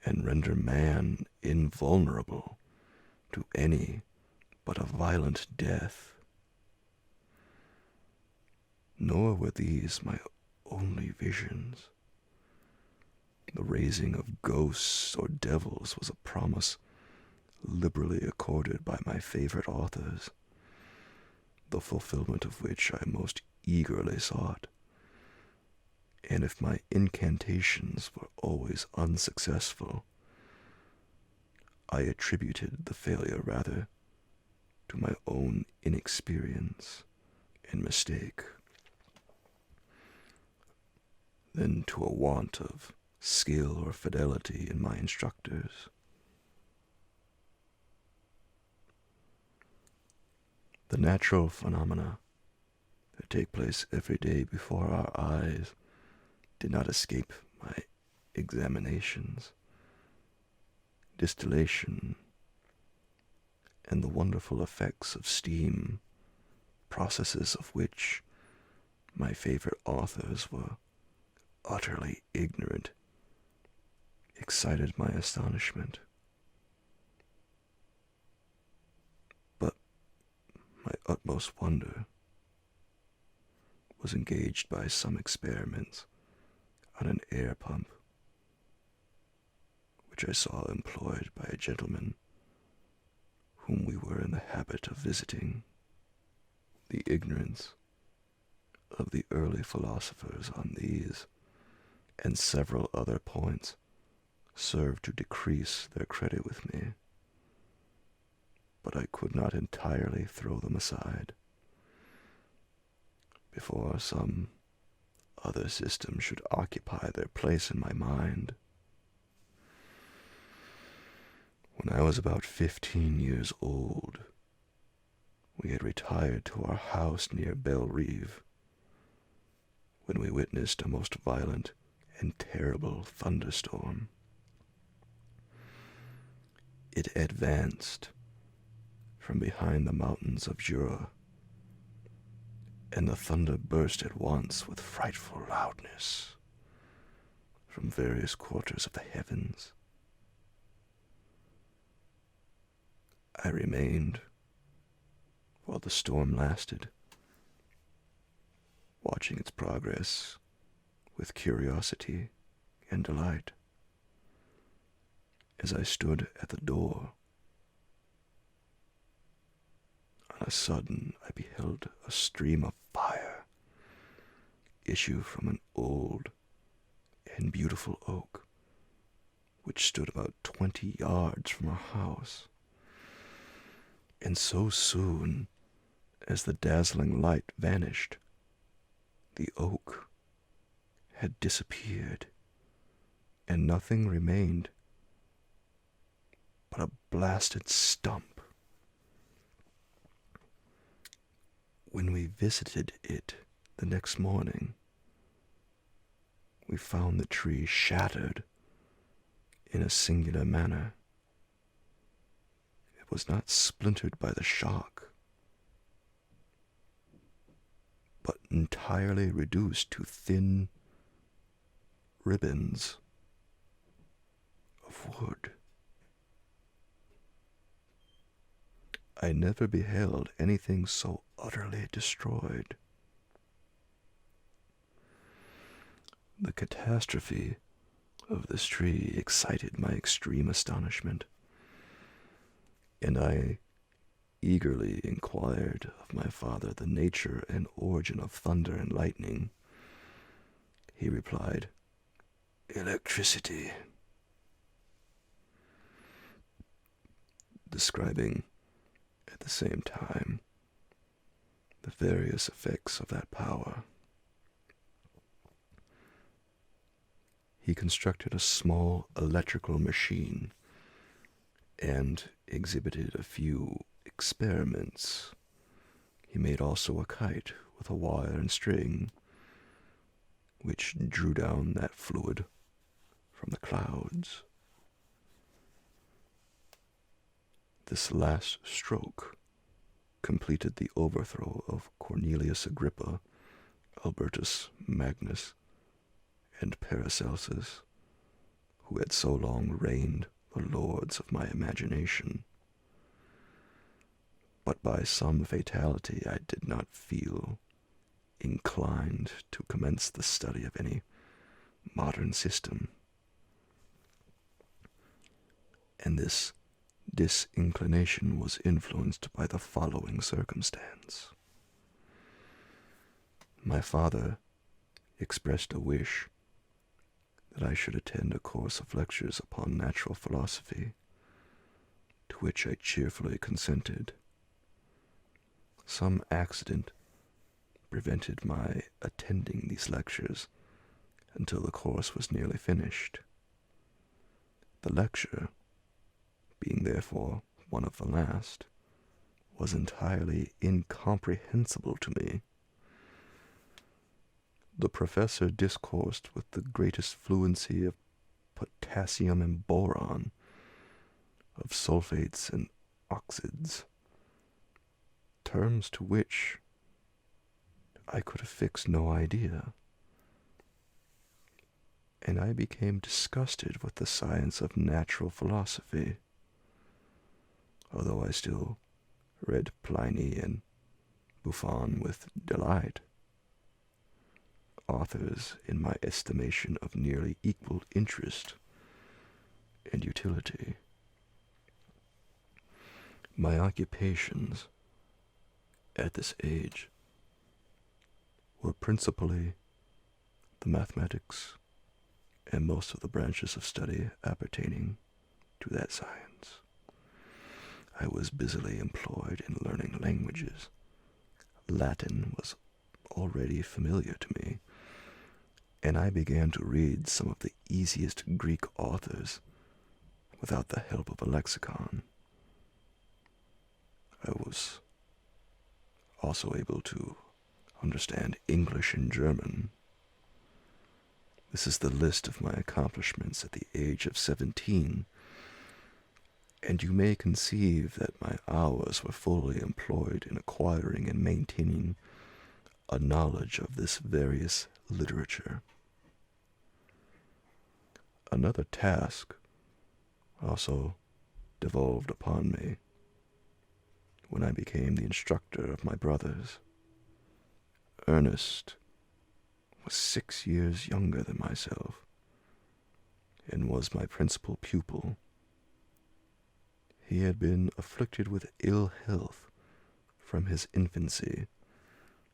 and render man invulnerable to any but a violent death. Nor were these my only visions. The raising of ghosts or devils was a promise liberally accorded by my favorite authors, the fulfillment of which I most eagerly sought. And if my incantations were always unsuccessful, I attributed the failure rather to my own inexperience and mistake than to a want of skill or fidelity in my instructors. The natural phenomena that take place every day before our eyes did not escape my examinations. Distillation and the wonderful effects of steam, processes of which my favorite authors were utterly ignorant, excited my astonishment. But my utmost wonder was engaged by some experiments on an air pump, which I saw employed by a gentleman whom we were in the habit of visiting. The ignorance of the early philosophers on these and several other points served to decrease their credit with me, but I could not entirely throw them aside before some other system should occupy their place in my mind. When I was about 15 years old, we had retired to our house near Belle Rive when we witnessed a most violent and terrible thunderstorm. It advanced from behind the mountains of Jura, and the thunder burst at once with frightful loudness from various quarters of the heavens. I remained while the storm lasted, watching its progress with curiosity and delight. As I stood at the door, on a sudden I beheld a stream of fire issue from an old and beautiful oak, which stood about 20 yards from our house. And so soon as the dazzling light vanished, the oak had disappeared, and nothing remained but a blasted stump. When we visited it the next morning, we found the tree shattered in a singular manner. It was not splintered by the shock, but entirely reduced to thin ribbons of wood. I never beheld anything so utterly destroyed. The catastrophe of this tree excited my extreme astonishment, and I eagerly inquired of my father the nature and origin of thunder and lightning. He replied, "Electricity," describing at the same time the various effects of that power. He constructed a small electrical machine and exhibited a few experiments. He made also a kite with a wire and string, which drew down that fluid from the clouds. This last stroke completed the overthrow of Cornelius Agrippa, Albertus Magnus, and Paracelsus, who had so long reigned the lords of my imagination. But by some fatality I did not feel inclined to commence the study of any modern system, and this disinclination was influenced by the following circumstance. My father expressed a wish that I should attend a course of lectures upon natural philosophy, to which I cheerfully consented. Some accident prevented my attending these lectures until the course was nearly finished. The lecture, being therefore one of the last, was entirely incomprehensible to me. The professor discoursed with the greatest fluency of potassium and boron, of sulfates and oxides, terms to which I could affix no idea, and I became disgusted with the science of natural philosophy, although I still read Pliny and Buffon with delight, authors in my estimation of nearly equal interest and utility. My occupations at this age were principally the mathematics and most of the branches of study appertaining to that science. I was busily employed in learning languages. Latin was already familiar to me, and I began to read some of the easiest Greek authors without the help of a lexicon. I was also able to understand English and German. This is the list of my accomplishments at the age of 17, and you may conceive that my hours were fully employed in acquiring and maintaining a knowledge of this various literature. Another task also devolved upon me when I became the instructor of my brothers. Ernest was 6 years younger than myself and was my principal pupil. He had been afflicted with ill health from his infancy,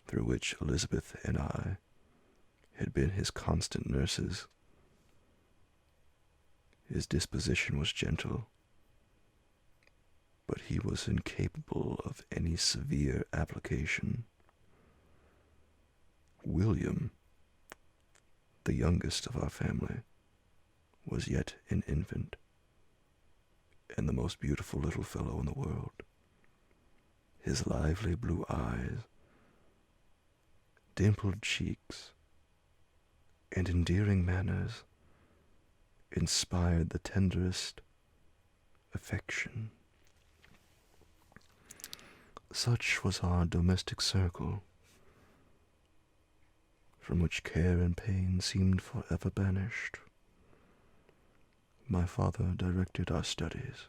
through which Elizabeth and I had been his constant nurses. His disposition was gentle, but he was incapable of any severe application. William, the youngest of our family, was yet an infant, and the most beautiful little fellow in the world. His lively blue eyes, dimpled cheeks, and endearing manners inspired the tenderest affection. Such was our domestic circle, from which care and pain seemed forever banished. My father directed our studies,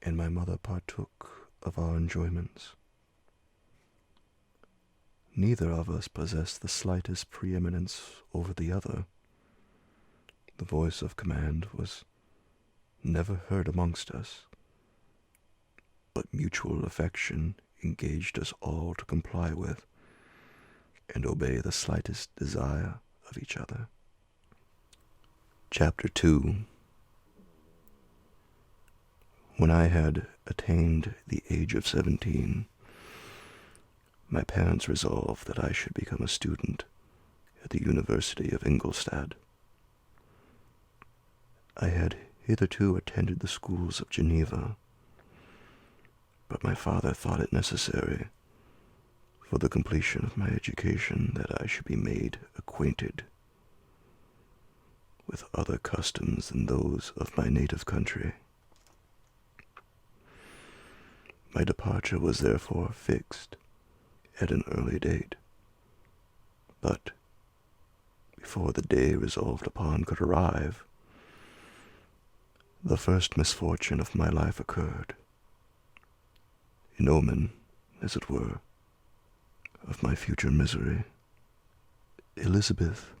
and my mother partook of our enjoyments. Neither of us possessed the slightest preeminence over the other. The voice of command was never heard amongst us, but mutual affection engaged us all to comply with and obey the slightest desire of each other. Chapter 2. When I had attained the age of 17, my parents resolved that I should become a student at the University of Ingolstadt. I had hitherto attended the schools of Geneva, but my father thought it necessary, for the completion of my education, that I should be made acquainted with other customs than those of my native country. My departure was therefore fixed at an early date, but before the day resolved upon could arrive, the first misfortune of my life occurred, an omen, as it were, of my future misery. Elizabeth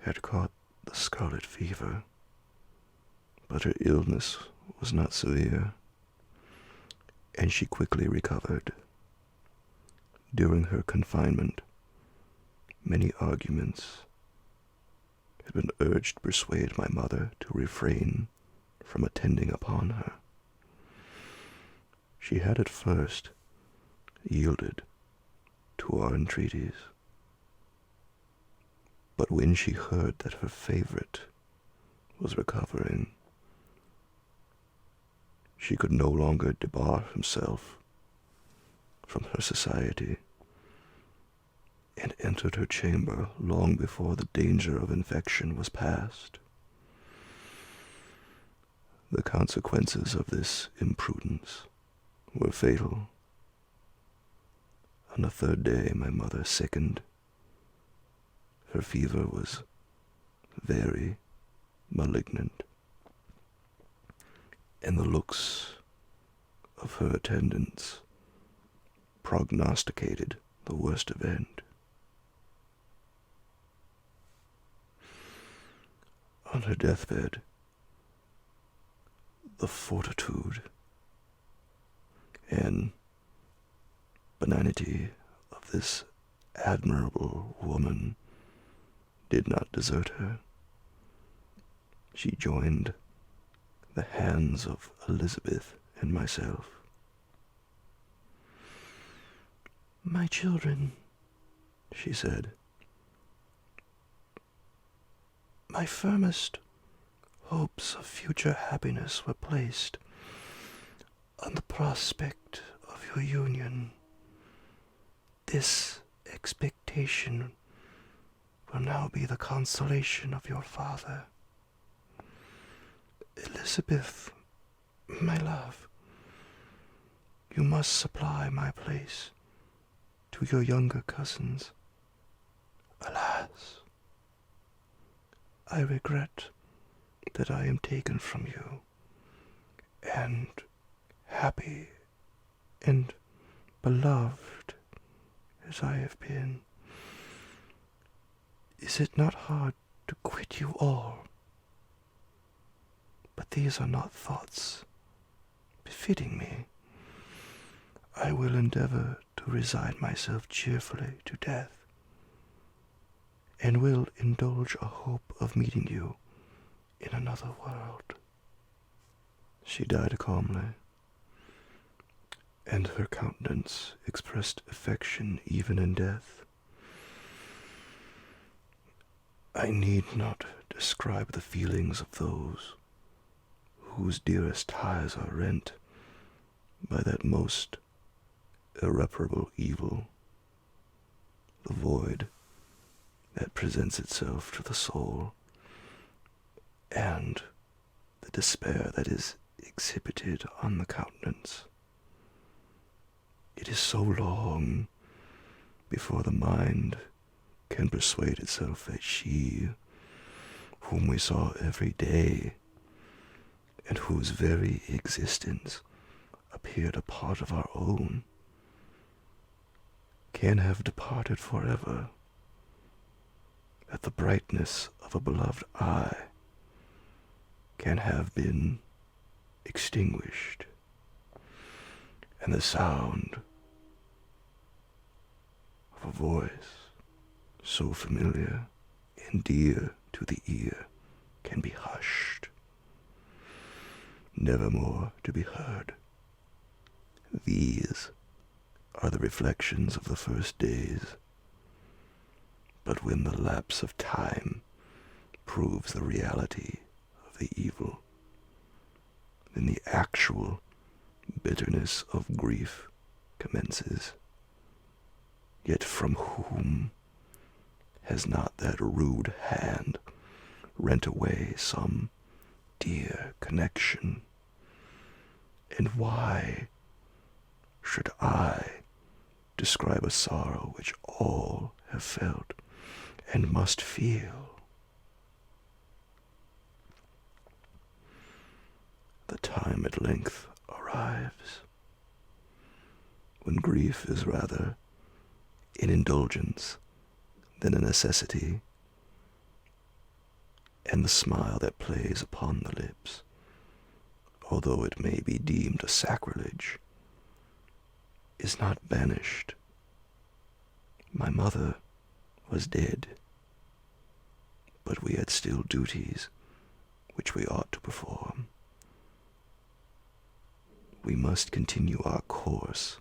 had caught the scarlet fever, but her illness was not severe, and she quickly recovered. During her confinement, many arguments had been urged to persuade my mother to refrain from attending upon her. She had at first yielded to our entreaties, but when she heard that her favorite was recovering, she could no longer debar himself from her society, and entered her chamber long before the danger of infection was past. The consequences of this imprudence were fatal. On the third day my mother sickened. Her fever was very malignant, and the looks of her attendants prognosticated the worst event. On her deathbed, the fortitude and benignity of this admirable woman did not desert her. She joined the hands of Elizabeth and myself. "My children," she said, "my firmest hopes of future happiness were placed on the prospect of your union. This expectation will now be the consolation of your father. Elizabeth, my love, you must supply my place to your younger cousins. Alas, I regret that I am taken from you, and happy and beloved as I have been. Is it not hard to quit you all? But these are not thoughts befitting me. I will endeavor to resign myself cheerfully to death, and will indulge a hope of meeting you in another world." She died calmly, and her countenance expressed affection even in death. I need not describe the feelings of those whose dearest ties are rent by that most irreparable evil, the void that presents itself to the soul, and the despair that is exhibited on the countenance. It is so long before the mind can persuade itself that she, whom we saw every day, and whose very existence appeared a part of our own, can have departed forever, that the brightness of a beloved eye can have been extinguished, and the sound of a voice so familiar and dear to the ear can be hushed, nevermore to be heard. These are the reflections of the first days, but when the lapse of time proves the reality of the evil, then the actual bitterness of grief commences. Yet from whom has not that rude hand rent away some dear connection? And why should I describe a sorrow which all have felt and must feel? The time at length arrives when grief is rather an indulgence than a necessity, and the smile that plays upon the lips, although it may be deemed a sacrilege, is not banished. My mother was dead, but we had still duties which we ought to perform. We must continue our course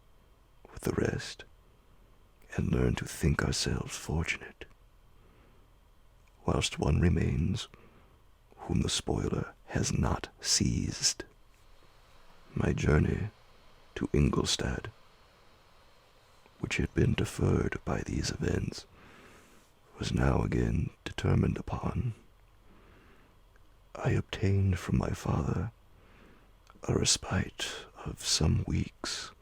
with the rest, and learn to think ourselves fortunate, whilst one remains whom the spoiler has not seized. My journey to Ingolstadt, which had been deferred by these events, was now again determined upon. I obtained from my father a respite of some weeks.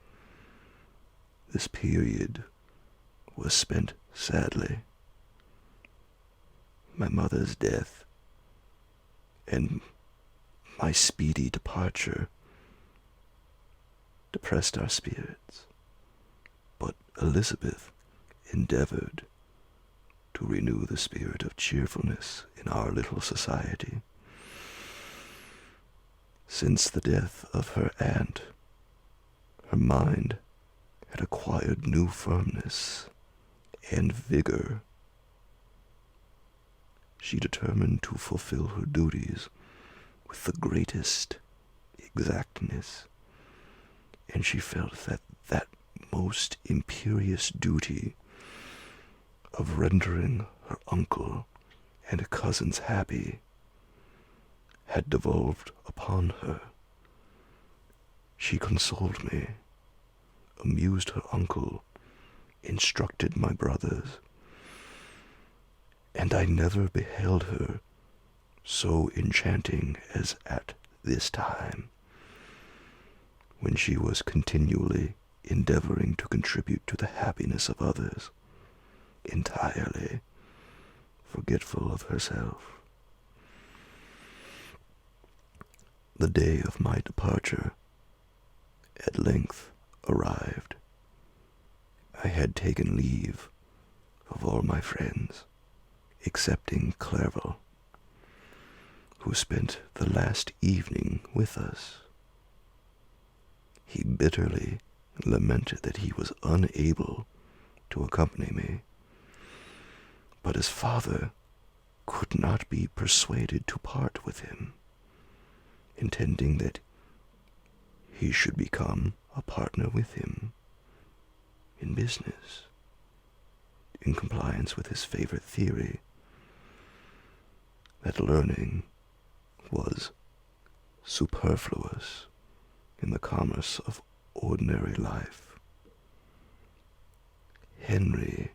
This period was spent sadly. My mother's death and my speedy departure depressed our spirits, but Elizabeth endeavored to renew the spirit of cheerfulness in our little society. Since the death of her aunt, her mind had acquired new firmness and vigor. she determined to fulfill her duties with the greatest exactness, and she felt that that most imperious duty of rendering her uncle and cousins happy had devolved upon her. She consoled me, amused her uncle, instructed my brothers, and I never beheld her so enchanting as at this time, when she was continually endeavoring to contribute to the happiness of others, entirely forgetful of herself. The day of my departure at length arrived. I had taken leave of all my friends, excepting Clerval, who spent the last evening with us. He bitterly lamented that he was unable to accompany me, but his father could not be persuaded to part with him, intending that he should become a partner with him in business, in compliance with his favorite theory that learning was superfluous in the commerce of ordinary life. Henry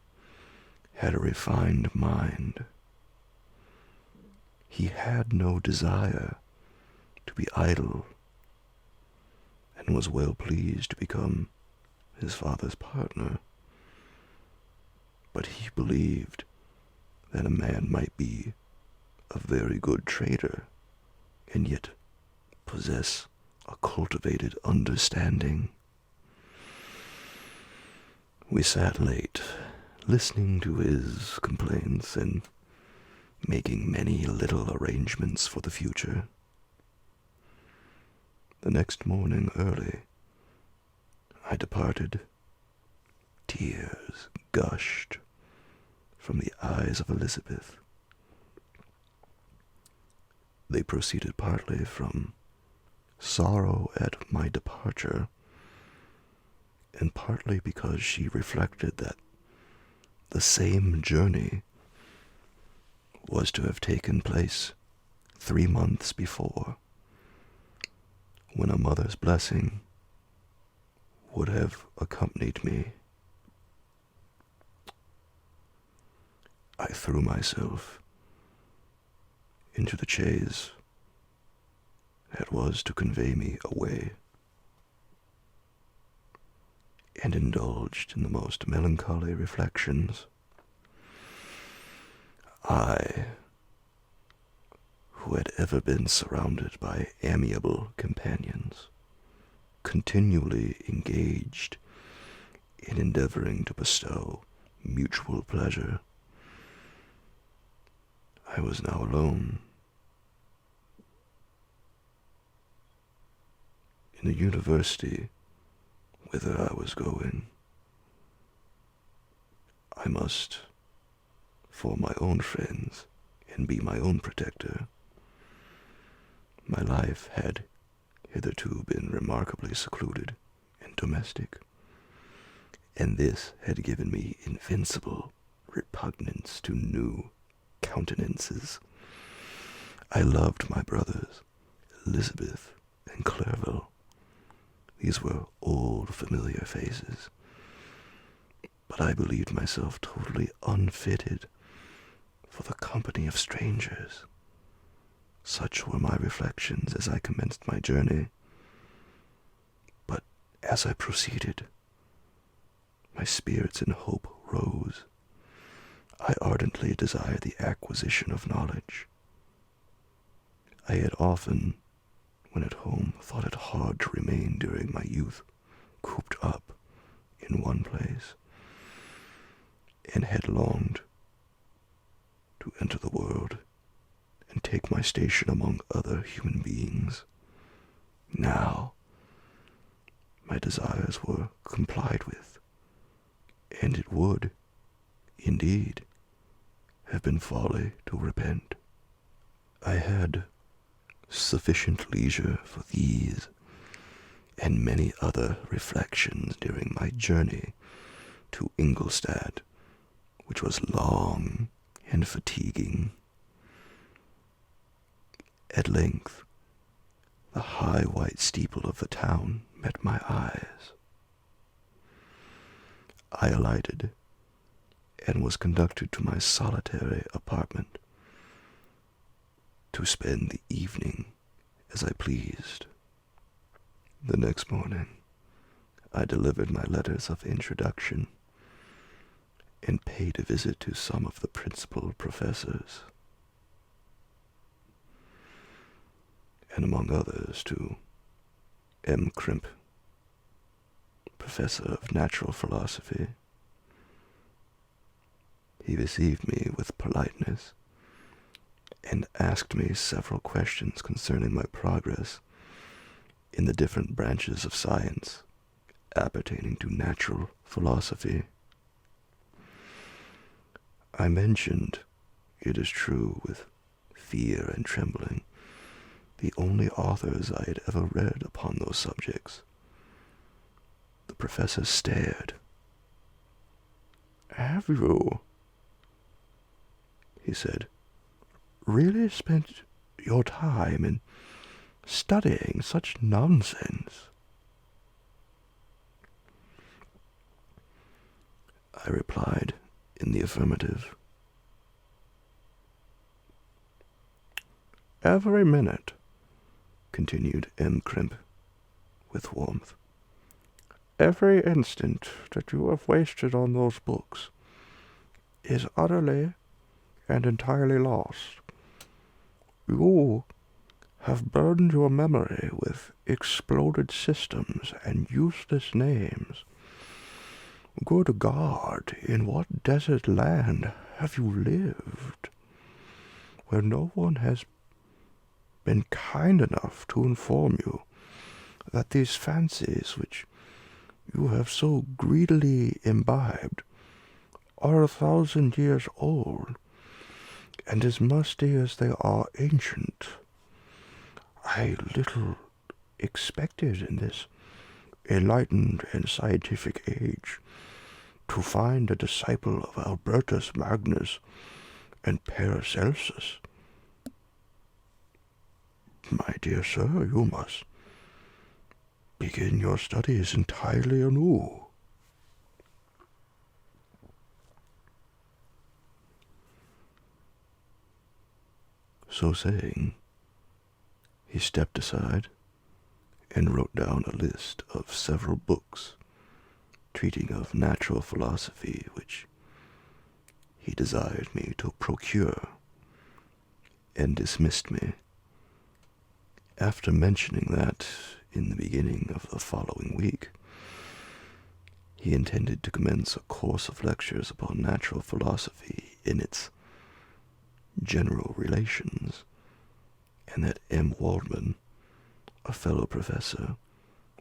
had a refined mind. He had no desire to be idle, and was well pleased to become his father's partner. But he believed that a man might be a very good trader, and yet possess a cultivated understanding. We sat late, listening to his complaints and making many little arrangements for the future. The next morning early, I departed. Tears gushed from the eyes of Elizabeth. They proceeded partly from sorrow at my departure, and partly because she reflected that the same journey was to have taken place 3 months before, when a mother's blessing would have accompanied me. I threw myself into the chaise that was to convey me away, and indulged in the most melancholy reflections. I, who had ever been surrounded by amiable companions, continually engaged in endeavoring to bestow mutual pleasure, I was now alone. In the university whither I was going, I must, for my own friends and be my own protector. My life had hitherto been remarkably secluded and domestic, and this had given me invincible repugnance to new countenances. I loved my brothers, Elizabeth and Clerval. These were old, familiar faces, but I believed myself totally unfitted for the company of strangers. Such were my reflections as I commenced my journey. But as I proceeded, my spirits and hope rose. I ardently desired the acquisition of knowledge. I had often, when at home, thought it hard to remain during my youth cooped up in one place, and had longed to enter the world and take my station among other human beings. Now, my desires were complied with, and it would, indeed, have been folly to repent. I had sufficient leisure for these and many other reflections during my journey to Ingolstadt, which was long and fatiguing. At length, the high white steeple of the town met my eyes. I alighted and was conducted to my solitary apartment to spend the evening as I pleased. The next morning, I delivered my letters of introduction and paid a visit to some of the principal professors, and among others to M. Crimp, professor of natural philosophy. He received me with politeness and asked me several questions concerning my progress in the different branches of science appertaining to natural philosophy. I mentioned, it is true, with fear and trembling, the only authors I had ever read upon those subjects. The professor stared. "Have you," he said, "really spent your time in studying such nonsense?" I replied in the affirmative. "Every minute," continued M. Crimp with warmth, "every instant that you have wasted on those books is utterly and entirely lost. You have burdened your memory with exploded systems and useless names. Good God, in what desert land have you lived, where no one has been kind enough to inform you that these fancies which you have so greedily imbibed are 1,000 years old, and as musty as they are ancient? I little expected in this enlightened and scientific age to find a disciple of Albertus Magnus and Paracelsus. My dear sir, you must begin your studies entirely anew." So saying, he stepped aside and wrote down a list of several books treating of natural philosophy which he desired me to procure, and dismissed me, after mentioning that, in the beginning of the following week, he intended to commence a course of lectures upon natural philosophy in its general relations, and that M. Waldman, a fellow professor,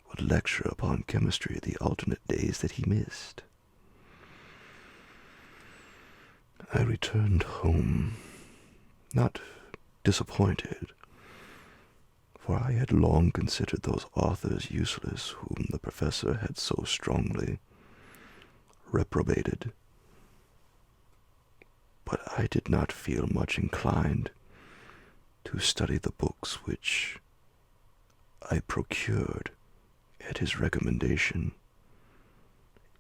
would lecture upon chemistry the alternate days that he missed. I returned home, not disappointed, for I had long considered those authors useless whom the professor had so strongly reprobated. But I did not feel much inclined to study the books which I procured at his recommendation.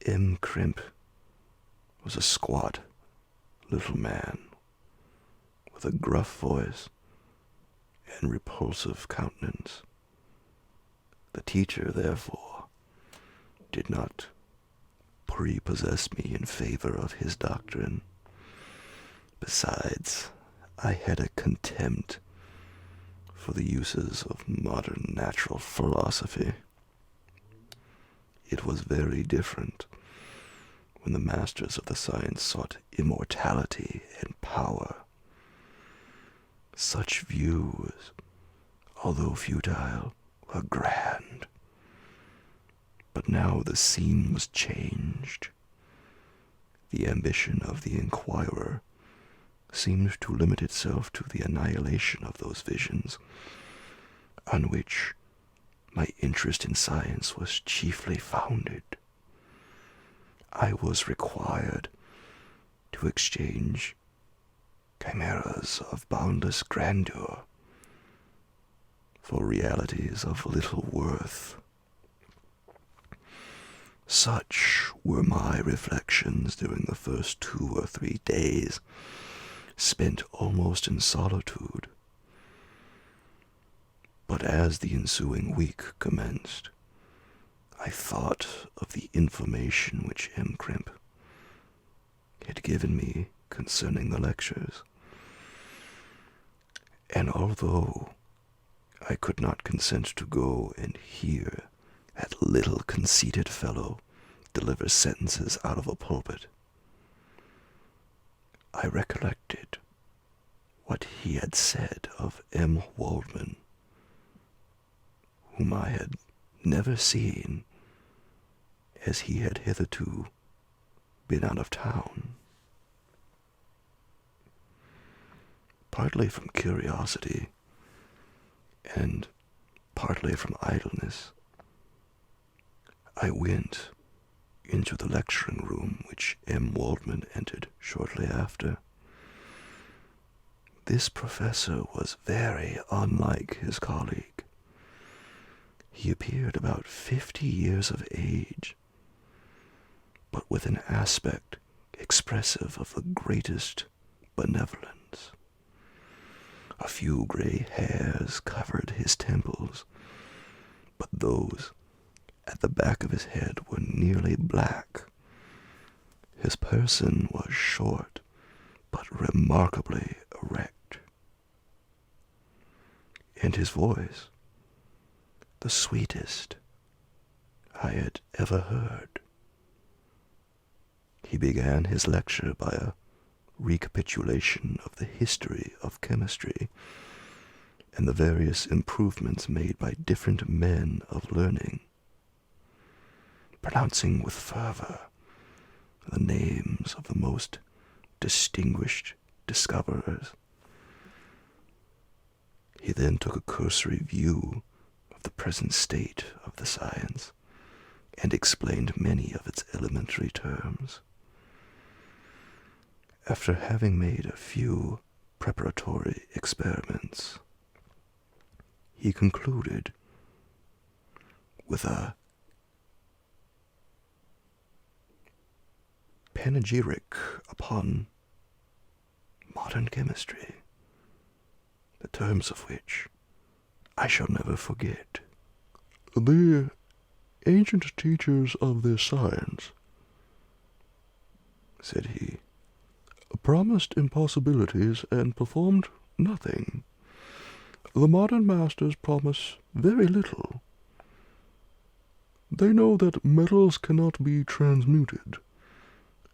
M. Crimp was a squat little man with a gruff voice and repulsive countenance. The teacher, therefore, did not prepossess me in favor of his doctrine. Besides, I had a contempt for the uses of modern natural philosophy. It was very different when the masters of the science sought immortality and power. Such views, although futile, were grand. But now the scene was changed. The ambition of the inquirer seemed to limit itself to the annihilation of those visions, on which my interest in science was chiefly founded. I was required to exchange chimeras of boundless grandeur for realities of little worth. Such were my reflections during the first 2 or 3 days, spent almost in solitude. But as the ensuing week commenced, I thought of the information which M. Crimp had given me concerning the lectures, and although I could not consent to go and hear that little conceited fellow deliver sentences out of a pulpit, I recollected what he had said of M. Waldman, whom I had never seen, as he had hitherto been out of town. Partly from curiosity, and partly from idleness, I went into the lecturing room which M. Waldman entered shortly after. This professor was very unlike his colleague. He appeared about 50 years of age, but with an aspect expressive of the greatest benevolence. A few gray hairs covered his temples, but those at the back of his head were nearly black. His person was short, but remarkably erect, and his voice the sweetest I had ever heard. He began his lecture by a recapitulation of the history of chemistry and the various improvements made by different men of learning, pronouncing with fervor the names of the most distinguished discoverers. He then took a cursory view of the present state of the science and explained many of its elementary terms. After having made a few preparatory experiments, he concluded with a panegyric upon modern chemistry, the terms of which I shall never forget. The ancient teachers of this science, said he, promised impossibilities and performed nothing. The modern masters promise very little. They know that metals cannot be transmuted,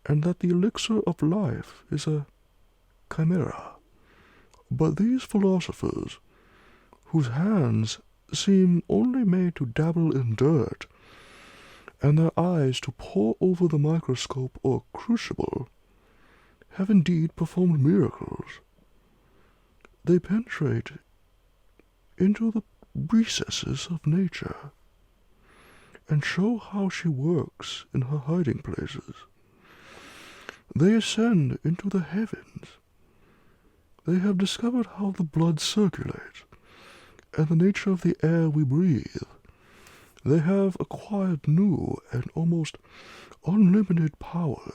and that the elixir of life is a chimera. But these philosophers, whose hands seem only made to dabble in dirt, and their eyes to pore over the microscope or crucible, have indeed performed miracles. They penetrate into the recesses of nature, and show how she works in her hiding places. They ascend into the heavens. They have discovered how the blood circulates, and the nature of the air we breathe. They have acquired new and almost unlimited powers.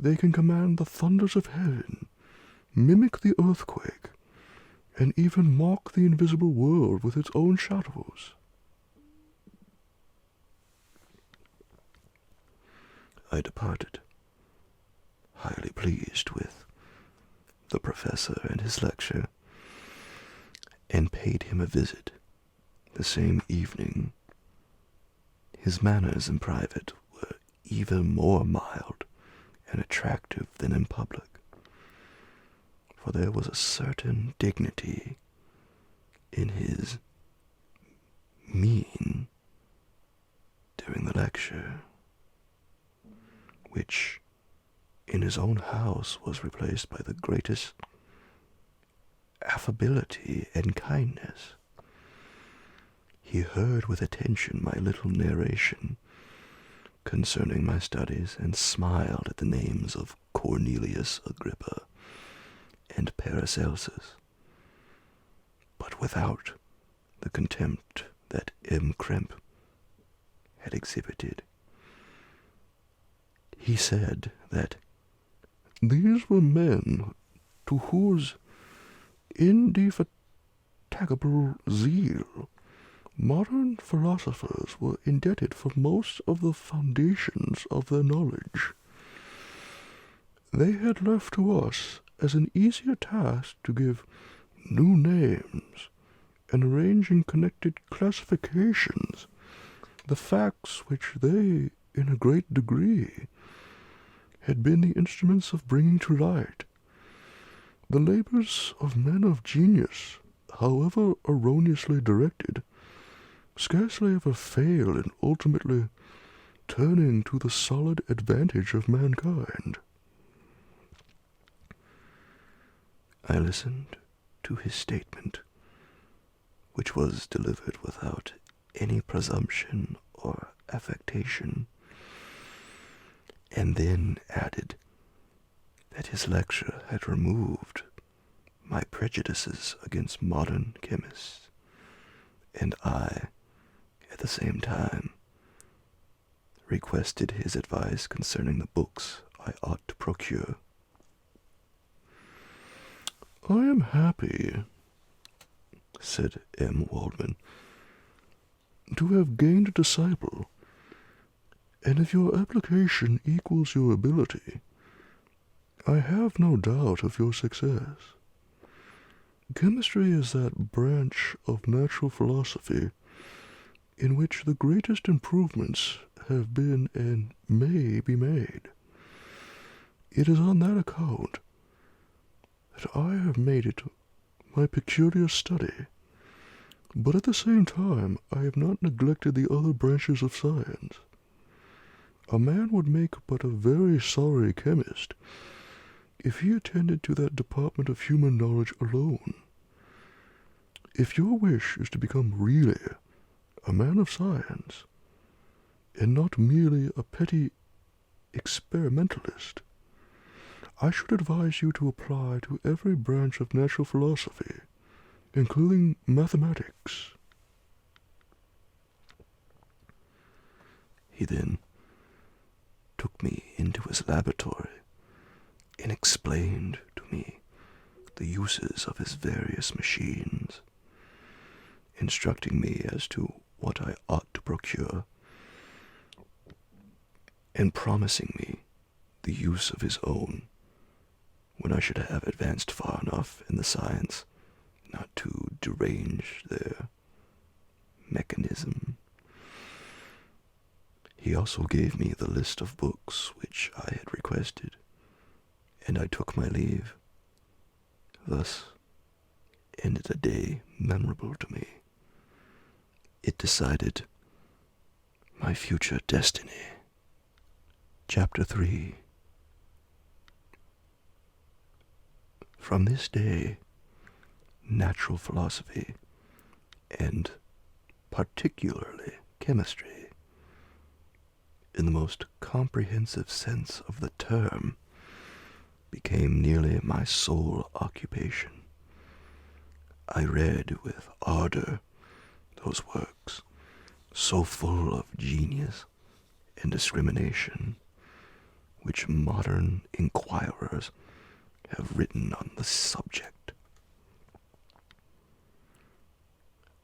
They can command the thunders of heaven, mimic the earthquake, and even mock the invisible world with its own shadows. I departed, highly pleased with the professor and his lecture, and paid him a visit the same evening. His manners in private were even more mild and attractive than in public, for there was a certain dignity in his mien during the lecture, which in his own house was replaced by the greatest affability and kindness. He heard with attention my little narration concerning my studies and smiled at the names of Cornelius Agrippa and Paracelsus, but without the contempt that M. Kremp had exhibited. He said that these were men to whose indefatigable zeal modern philosophers were indebted for most of the foundations of their knowledge. They had left to us as an easier task to give new names and arrange in connected classifications the facts which they, in a great degree, had been the instruments of bringing to light. The labors of men of genius, however erroneously directed, scarcely ever fail in ultimately turning to the solid advantage of mankind. I listened to his statement, which was delivered without any presumption or affectation, and then added that his lecture had removed my prejudices against modern chemists, and I, at the same time, requested his advice concerning the books I ought to procure. "I am happy," said M. Waldman, "to have gained a disciple, and if your application equals your ability, I have no doubt of your success. Chemistry is that branch of natural philosophy in which the greatest improvements have been and may be made. It is on that account that I have made it my peculiar study, but at the same time I have not neglected the other branches of science. A man would make but a very sorry chemist if he attended to that department of human knowledge alone. If your wish is to become really a man of science, and not merely a petty experimentalist, I should advise you to apply to every branch of natural philosophy, including mathematics." He then took me into his laboratory and explained to me the uses of his various machines, instructing me as to what I ought to procure, and promising me the use of his own when I should have advanced far enough in the science not to derange their mechanism. He also gave me the list of books which I had requested, and I took my leave. Thus ended a day memorable to me. It decided my future destiny. Chapter 3. From this day, natural philosophy, and particularly chemistry, in the most comprehensive sense of the term, became nearly my sole occupation. I read with ardor those works, so full of genius and discrimination, which modern inquirers have written on the subject.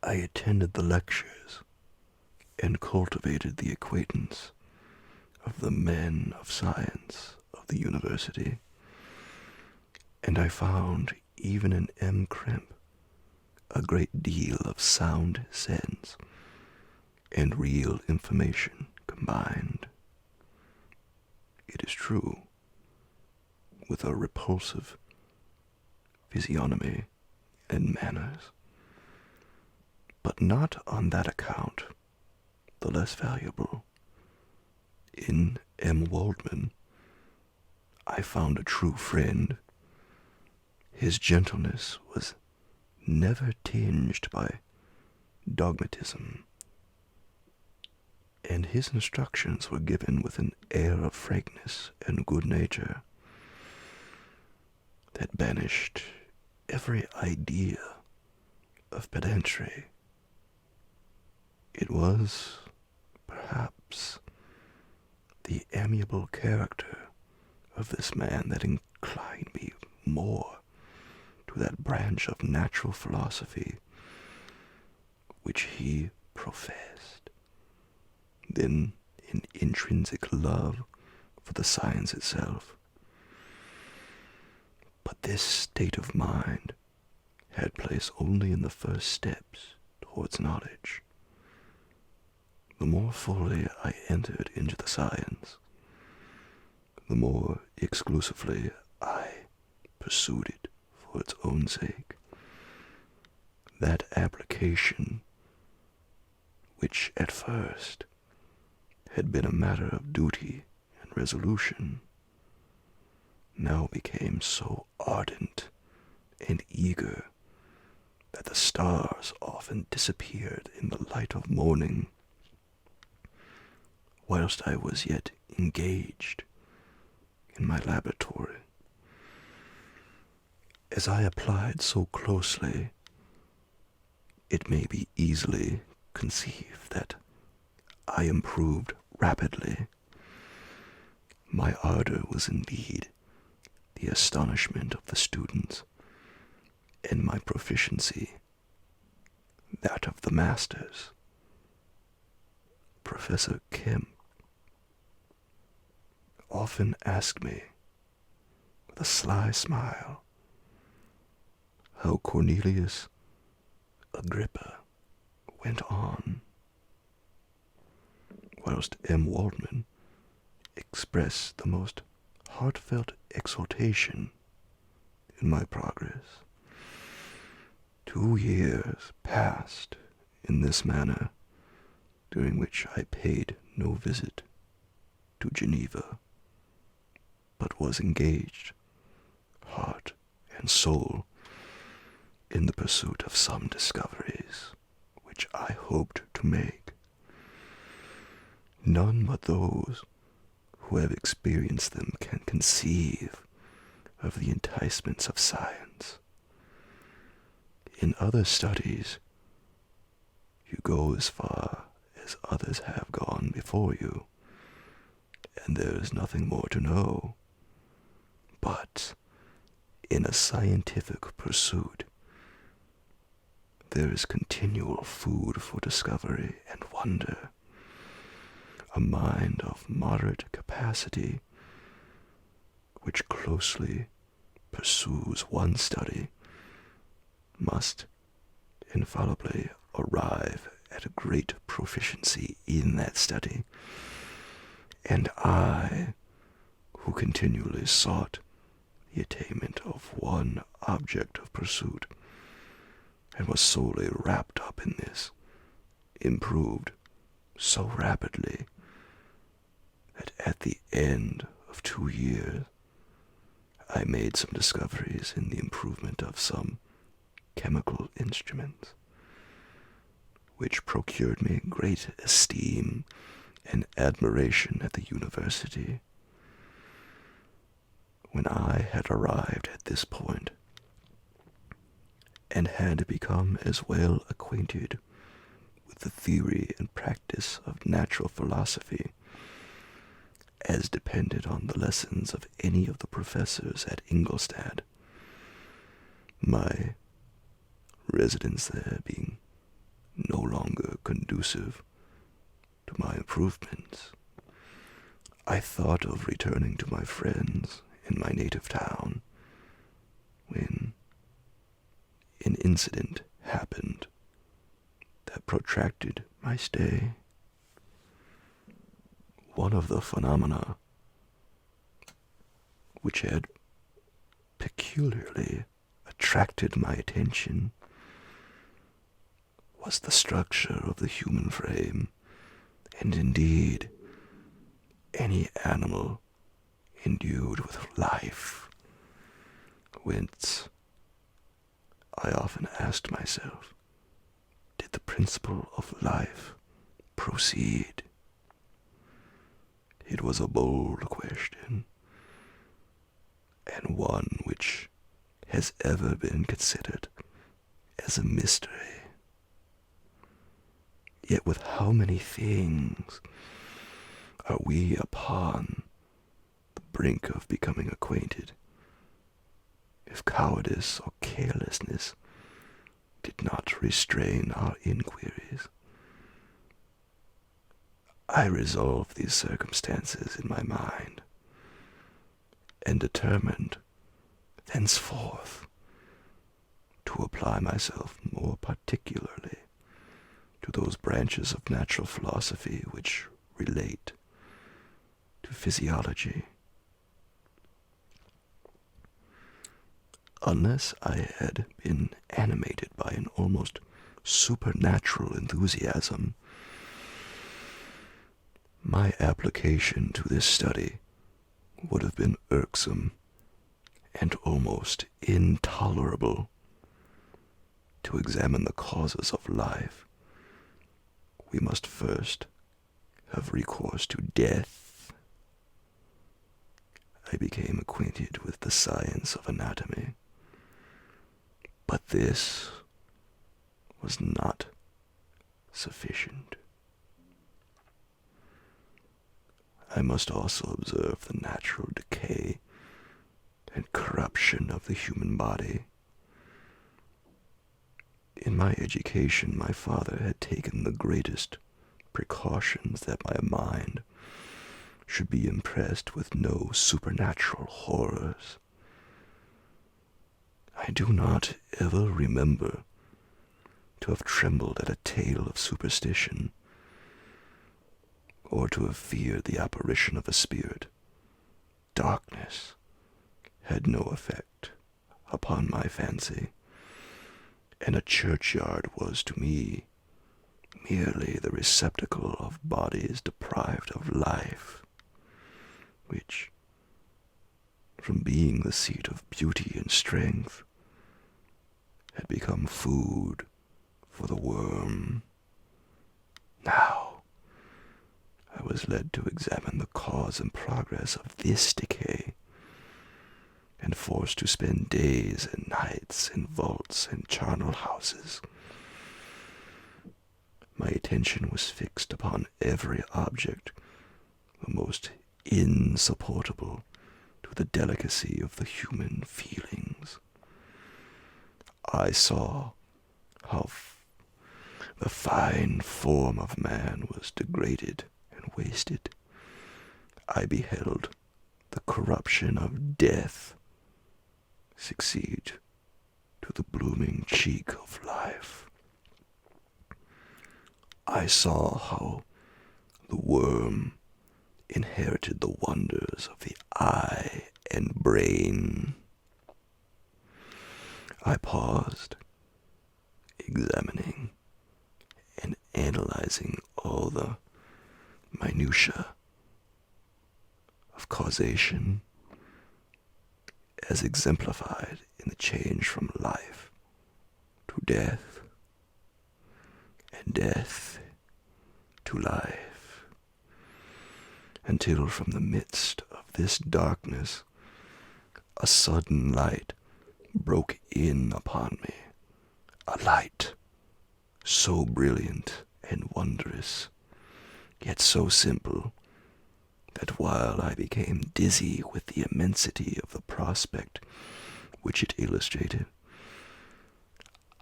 I attended the lectures and cultivated the acquaintance of the men of science of the university, and I found even in M. Kremp a great deal of sound sense and real information combined. It is true, with a repulsive physiognomy and manners, but not on that account the less valuable. In M. Waldman, I found a true friend. His gentleness was never tinged by dogmatism, and his instructions were given with an air of frankness and good nature that banished every idea of pedantry. It was, perhaps, the amiable character of this man that inclined me more to that branch of natural philosophy which he professed than an intrinsic love for the science itself. But this state of mind had place only in the first steps towards knowledge. The more fully I entered into the science, the more exclusively I pursued it for its own sake. That application, which at first had been a matter of duty and resolution, now became so ardent and eager that the stars often disappeared in the light of morning, whilst I was yet engaged in my laboratory. As I applied so closely, it may be easily conceived that I improved rapidly. My ardor was indeed the astonishment of the students, and my proficiency that of the masters. Professor Kemp often asked me, with a sly smile, how Cornelius Agrippa went on, whilst M. Waldman expressed the most heartfelt exultation in my progress. 2 years passed in this manner, during which I paid no visit to Geneva, but was engaged, heart and soul, in the pursuit of some discoveries which I hoped to make. None but those who have experienced them can conceive of the enticements of science. In other studies, you go as far as others have gone before you, and there is nothing more to know. But in a scientific pursuit, there is continual food for discovery and wonder. A mind of moderate capacity, which closely pursues one study, must infallibly arrive at a great proficiency in that study. And I, who continually sought the attainment of one object of pursuit, and was solely wrapped up in this, improved so rapidly that at the end of 2 years I made some discoveries in the improvement of some chemical instruments, which procured me great esteem and admiration at the university. When I had arrived at this point, and had become as well acquainted with the theory and practice of natural philosophy as depended on the lessons of any of the professors at Ingolstadt, my residence there being no longer conducive to my improvements, I thought of returning to my friends in my native town, when an incident happened that protracted my stay. One of the phenomena which had peculiarly attracted my attention was the structure of the human frame, and indeed any animal endued with life, whence I often asked myself, did the principle of life proceed? It was a bold question, and one which has ever been considered as a mystery. Yet with how many things are we upon the brink of becoming acquainted, if cowardice or carelessness did not restrain our inquiries? I resolved these circumstances in my mind, and determined thenceforth to apply myself more particularly to those branches of natural philosophy which relate to physiology. Unless I had been animated by an almost supernatural enthusiasm, my application to this study would have been irksome and almost intolerable. To examine the causes of life, we must first have recourse to death. I became acquainted with the science of anatomy, but this was not sufficient. I must also observe the natural decay and corruption of the human body. In my education, my father had taken the greatest precautions that my mind should be impressed with no supernatural horrors. I do not ever remember to have trembled at a tale of superstition, or to have feared the apparition of a spirit. Darkness had no effect upon my fancy, and a churchyard was to me merely the receptacle of bodies deprived of life, which, from being the seat of beauty and strength, had become food for the worm. Now, I was led to examine the cause and progress of this decay, and forced to spend days and nights in vaults and charnel houses. My attention was fixed upon every object, the most insupportable to the delicacy of the human feelings. I saw how the fine form of man was degraded and wasted. I beheld the corruption of death succeed to the blooming cheek of life. I saw how the worm inherited the wonders of the eye and brain. I paused, examining and analyzing all the minutiae of causation, as exemplified in the change from life to death, and death to life, until from the midst of this darkness a sudden light broke in upon me, a light so brilliant and wondrous, yet so simple, that while I became dizzy with the immensity of the prospect which it illustrated,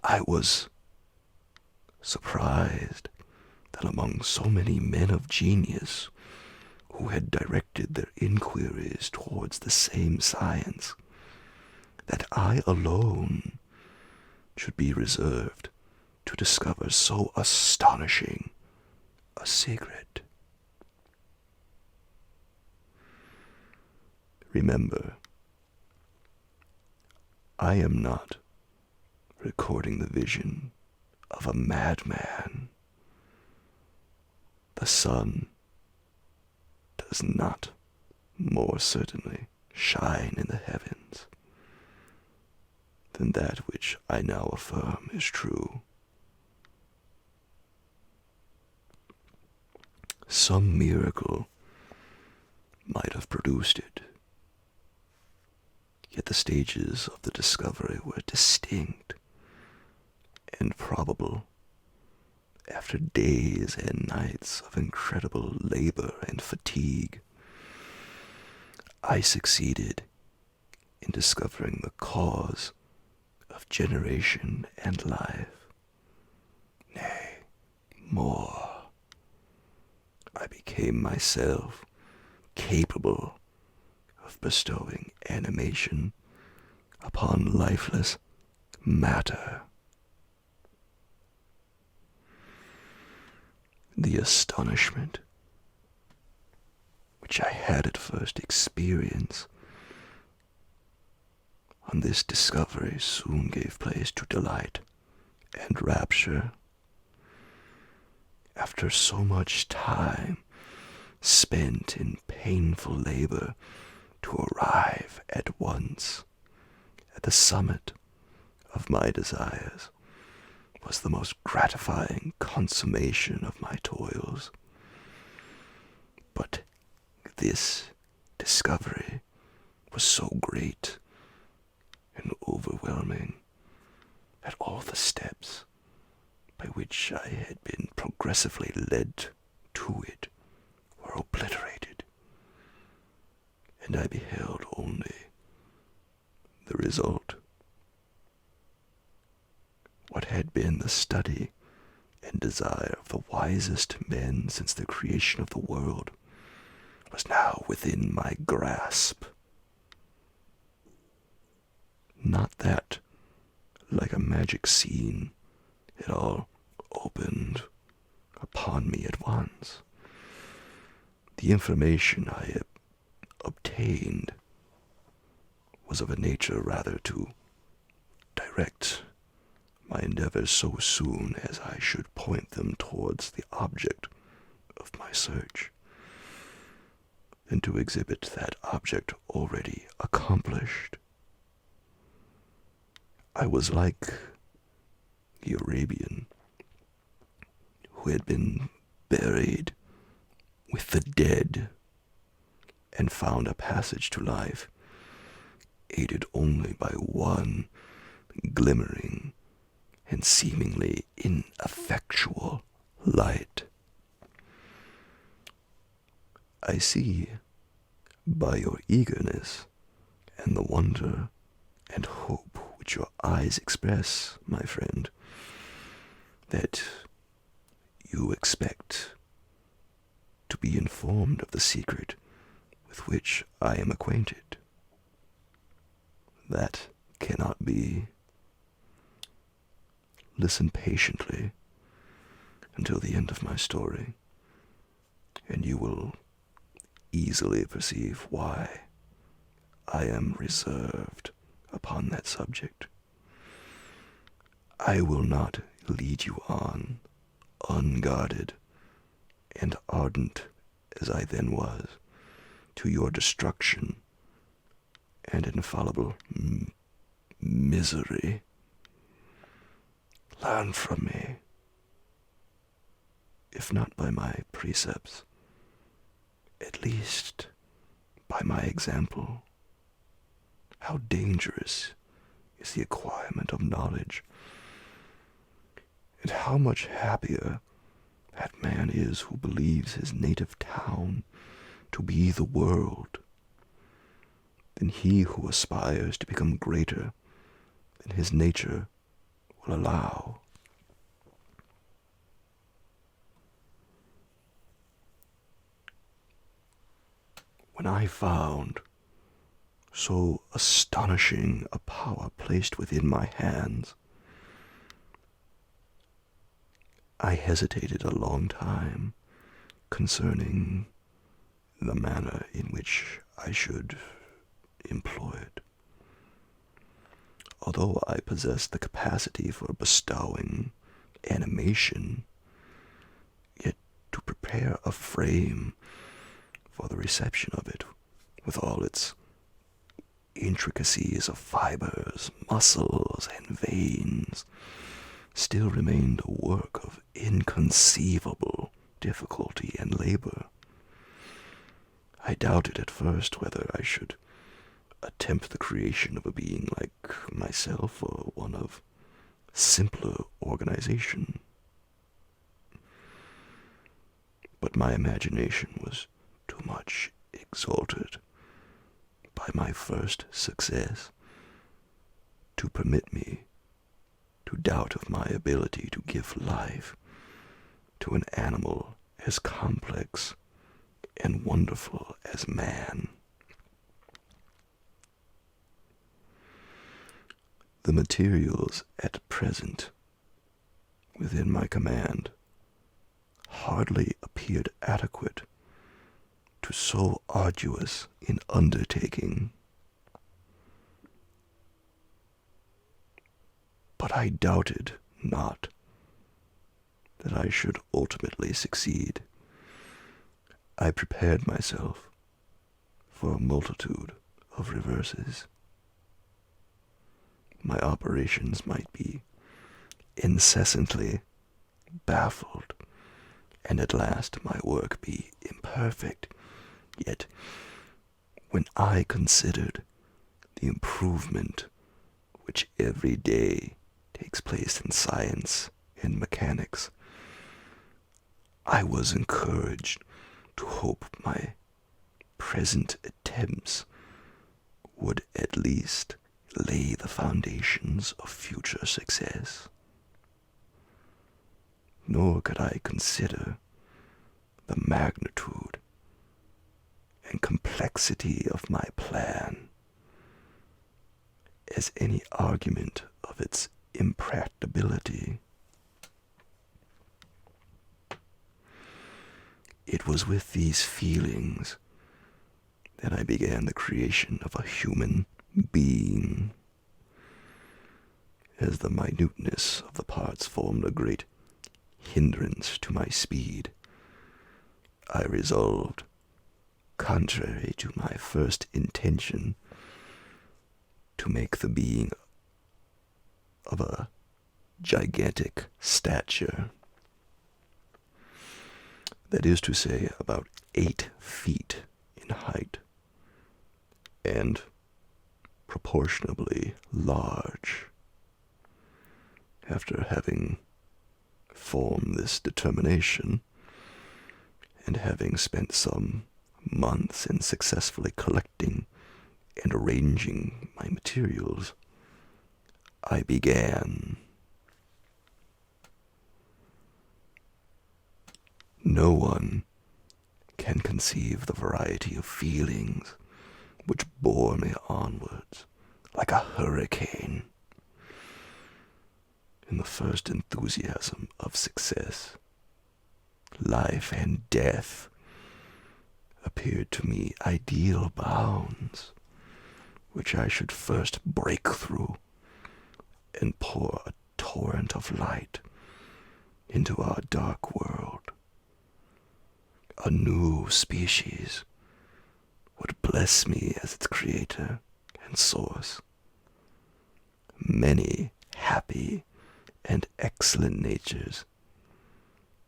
I was surprised that among so many men of genius who had directed their inquiries towards the same science, that I alone should be reserved to discover so astonishing a secret. Remember, I am not recording the vision of a madman. The sun does not more certainly shine in the heavens than that which I now affirm is true. Some miracle might have produced it, yet the stages of the discovery were distinct and probable. After days and nights of incredible labor and fatigue, I succeeded in discovering the cause of generation and life. Nay, more. I became myself capable of bestowing animation upon lifeless matter. The astonishment which I had at first experienced on this discovery soon gave place to delight and rapture. After so much time spent in painful labor to arrive at once at the summit of my desires, was the most gratifying consummation of my toils. But this discovery was so great and overwhelming that all the steps by which I had been progressively led to it were obliterated, and I beheld only the result. What had been the study and desire of the wisest men since the creation of the world was now within my grasp. Not that, like a magic scene, it all opened upon me at once. The information I had obtained was of a nature rather to direct my endeavors so soon as I should point them towards the object of my search, than to exhibit that object already accomplished. I was like the Arabian who had been buried with the dead and found a passage to life, aided only by one glimmering and seemingly ineffectual light. I see by your eagerness and the wonder and hope which your eyes express, my friend, that you expect to be informed of the secret with which I am acquainted. That cannot be. Listen patiently until the end of my story, and you will easily perceive why I am reserved upon that subject. I will not lead you on, unguarded and ardent as I then was, to your destruction and infallible misery. Learn from me, if not by my precepts, at least by my example. How dangerous is the acquirement of knowledge, and how much happier that man is who believes his native town to be the world, than he who aspires to become greater than his nature will allow. When I found so astonishing a power placed within my hands, I hesitated a long time concerning the manner in which I should employ it. Although I possessed the capacity for bestowing animation, yet to prepare a frame for the reception of it with all its intricacies of fibers, muscles, and veins, still remained a work of inconceivable difficulty and labor. I doubted at first whether I should attempt the creation of a being like myself or one of simpler organization. But my imagination was too much exalted by my first success to permit me to doubt of my ability to give life to an animal as complex and wonderful as man. The materials at present within my command hardly appeared adequate to so arduous an undertaking. But I doubted not that I should ultimately succeed. I prepared myself for a multitude of reverses. My operations might be incessantly baffled, and at last my work be imperfect. Yet, when I considered the improvement which every day takes place in science and mechanics, I was encouraged to hope my present attempts would at least lay the foundations of future success. Nor could I consider the magnitude and complexity of my plan as any argument of its impracticability. It was with these feelings that I began the creation of a human being. As the minuteness of the parts formed a great hindrance to my speed, I resolved, contrary to my first intention, to make the being of a gigantic stature. That is to say, about 8 feet in height, and proportionably large. After having formed this determination, and having spent some months in successfully collecting and arranging my materials, I began. No one can conceive the variety of feelings which bore me onwards like a hurricane. In the first enthusiasm of success, life and death appeared to me ideal bounds, which I should first break through and pour a torrent of light into our dark world. A new species would bless me as its creator and source. Many happy and excellent natures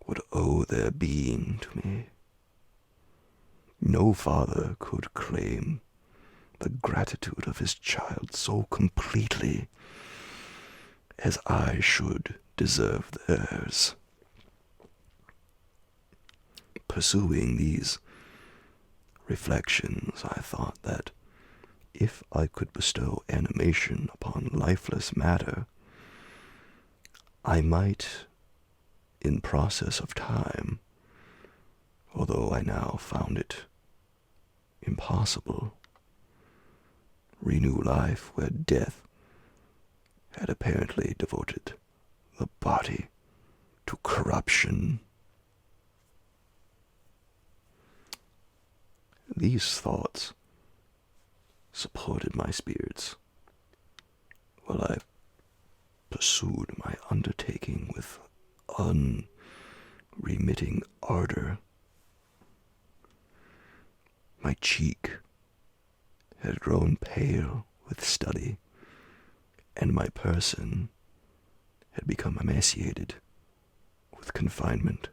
would owe their being to me. No father could claim the gratitude of his child so completely as I should deserve theirs. Pursuing these reflections, I thought that if I could bestow animation upon lifeless matter, I might, in process of time, although I now found it impossible, renew life where death had apparently devoted the body to corruption. These thoughts supported my spirits while I pursued my undertaking with unremitting ardor. My cheek had grown pale with study, and my person had become emaciated with confinement.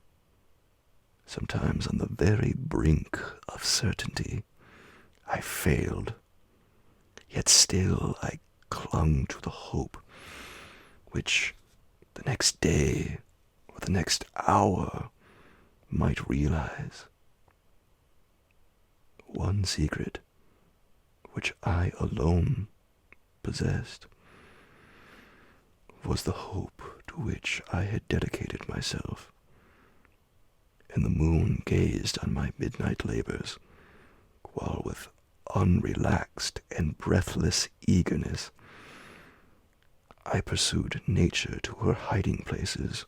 Sometimes on the very brink of certainty, I failed, yet still I clung to the hope which the next day or the next hour might realize. One secret which I alone possessed was the hope to which I had dedicated myself, and the moon gazed on my midnight labors, while with unrelaxed and breathless eagerness I pursued nature to her hiding places.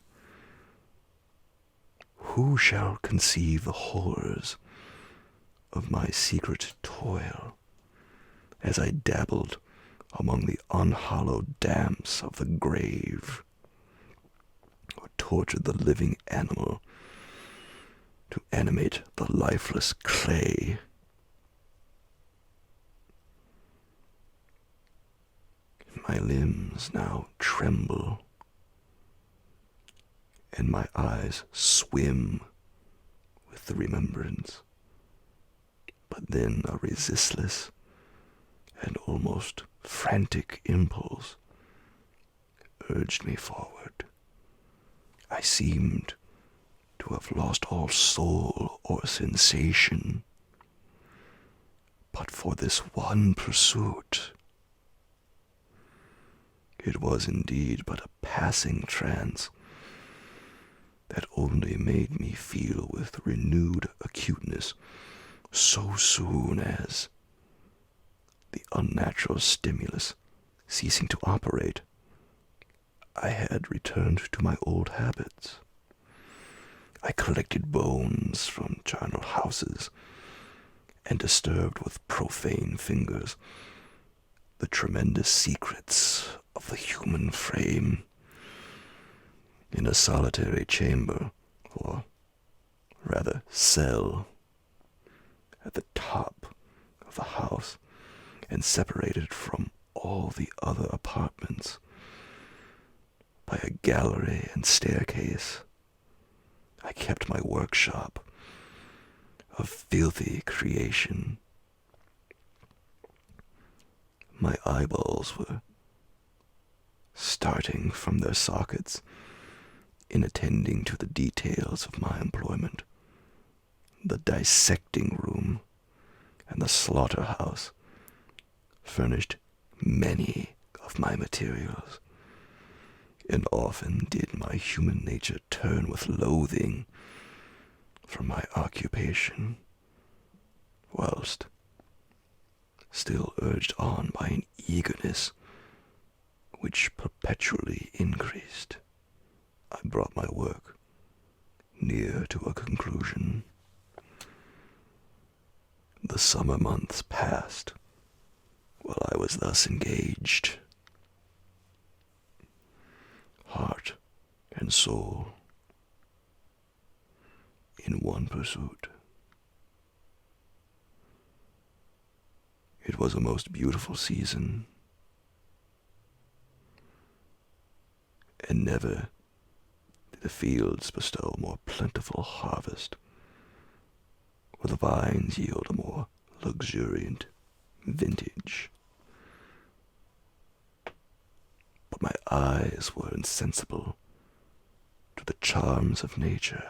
Who shall conceive the horrors of my secret toil as I dabbled among the unhallowed damps of the grave, or tortured the living animal to animate the lifeless clay? My limbs now tremble, and my eyes swim with the remembrance. But then a resistless and almost frantic impulse urged me forward. I seemed to have lost all soul or sensation, but for this one pursuit. It was indeed but a passing trance that only made me feel with renewed acuteness so soon as, the unnatural stimulus ceasing to operate, I had returned to my old habits. I collected bones from charnel houses and disturbed with profane fingers the tremendous secrets of the human frame. In a solitary chamber, or rather cell, at the top of the house, and separated from all the other apartments by a gallery and staircase, I kept my workshop of filthy creation. My eyeballs were starting from their sockets in attending to the details of my employment. The dissecting room and the slaughterhouse furnished many of my materials, and often did my human nature turn with loathing from my occupation, whilst, still urged on by an eagerness which perpetually increased, I brought my work near to a conclusion. The summer months passed while I was thus engaged. Heart and soul in one pursuit. It was a most beautiful season, and never did the fields bestow a more plentiful harvest, or the vines yield a more luxuriant vintage. But my eyes were insensible to the charms of nature,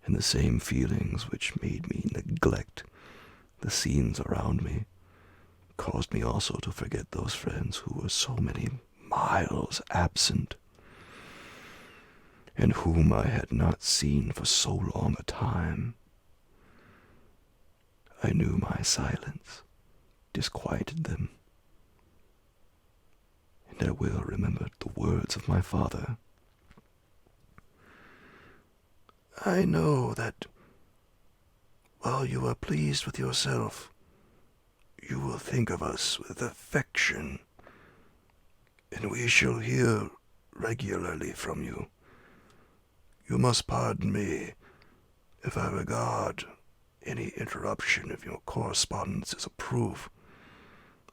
and the same feelings which made me neglect the scenes around me caused me also to forget those friends who were so many miles absent, and whom I had not seen for so long a time. I knew my silence disquieted them, and I well remembered the words of my father. I know that while you are pleased with yourself, you will think of us with affection, and we shall hear regularly from you. You must pardon me if I regard any interruption of your correspondence is a proof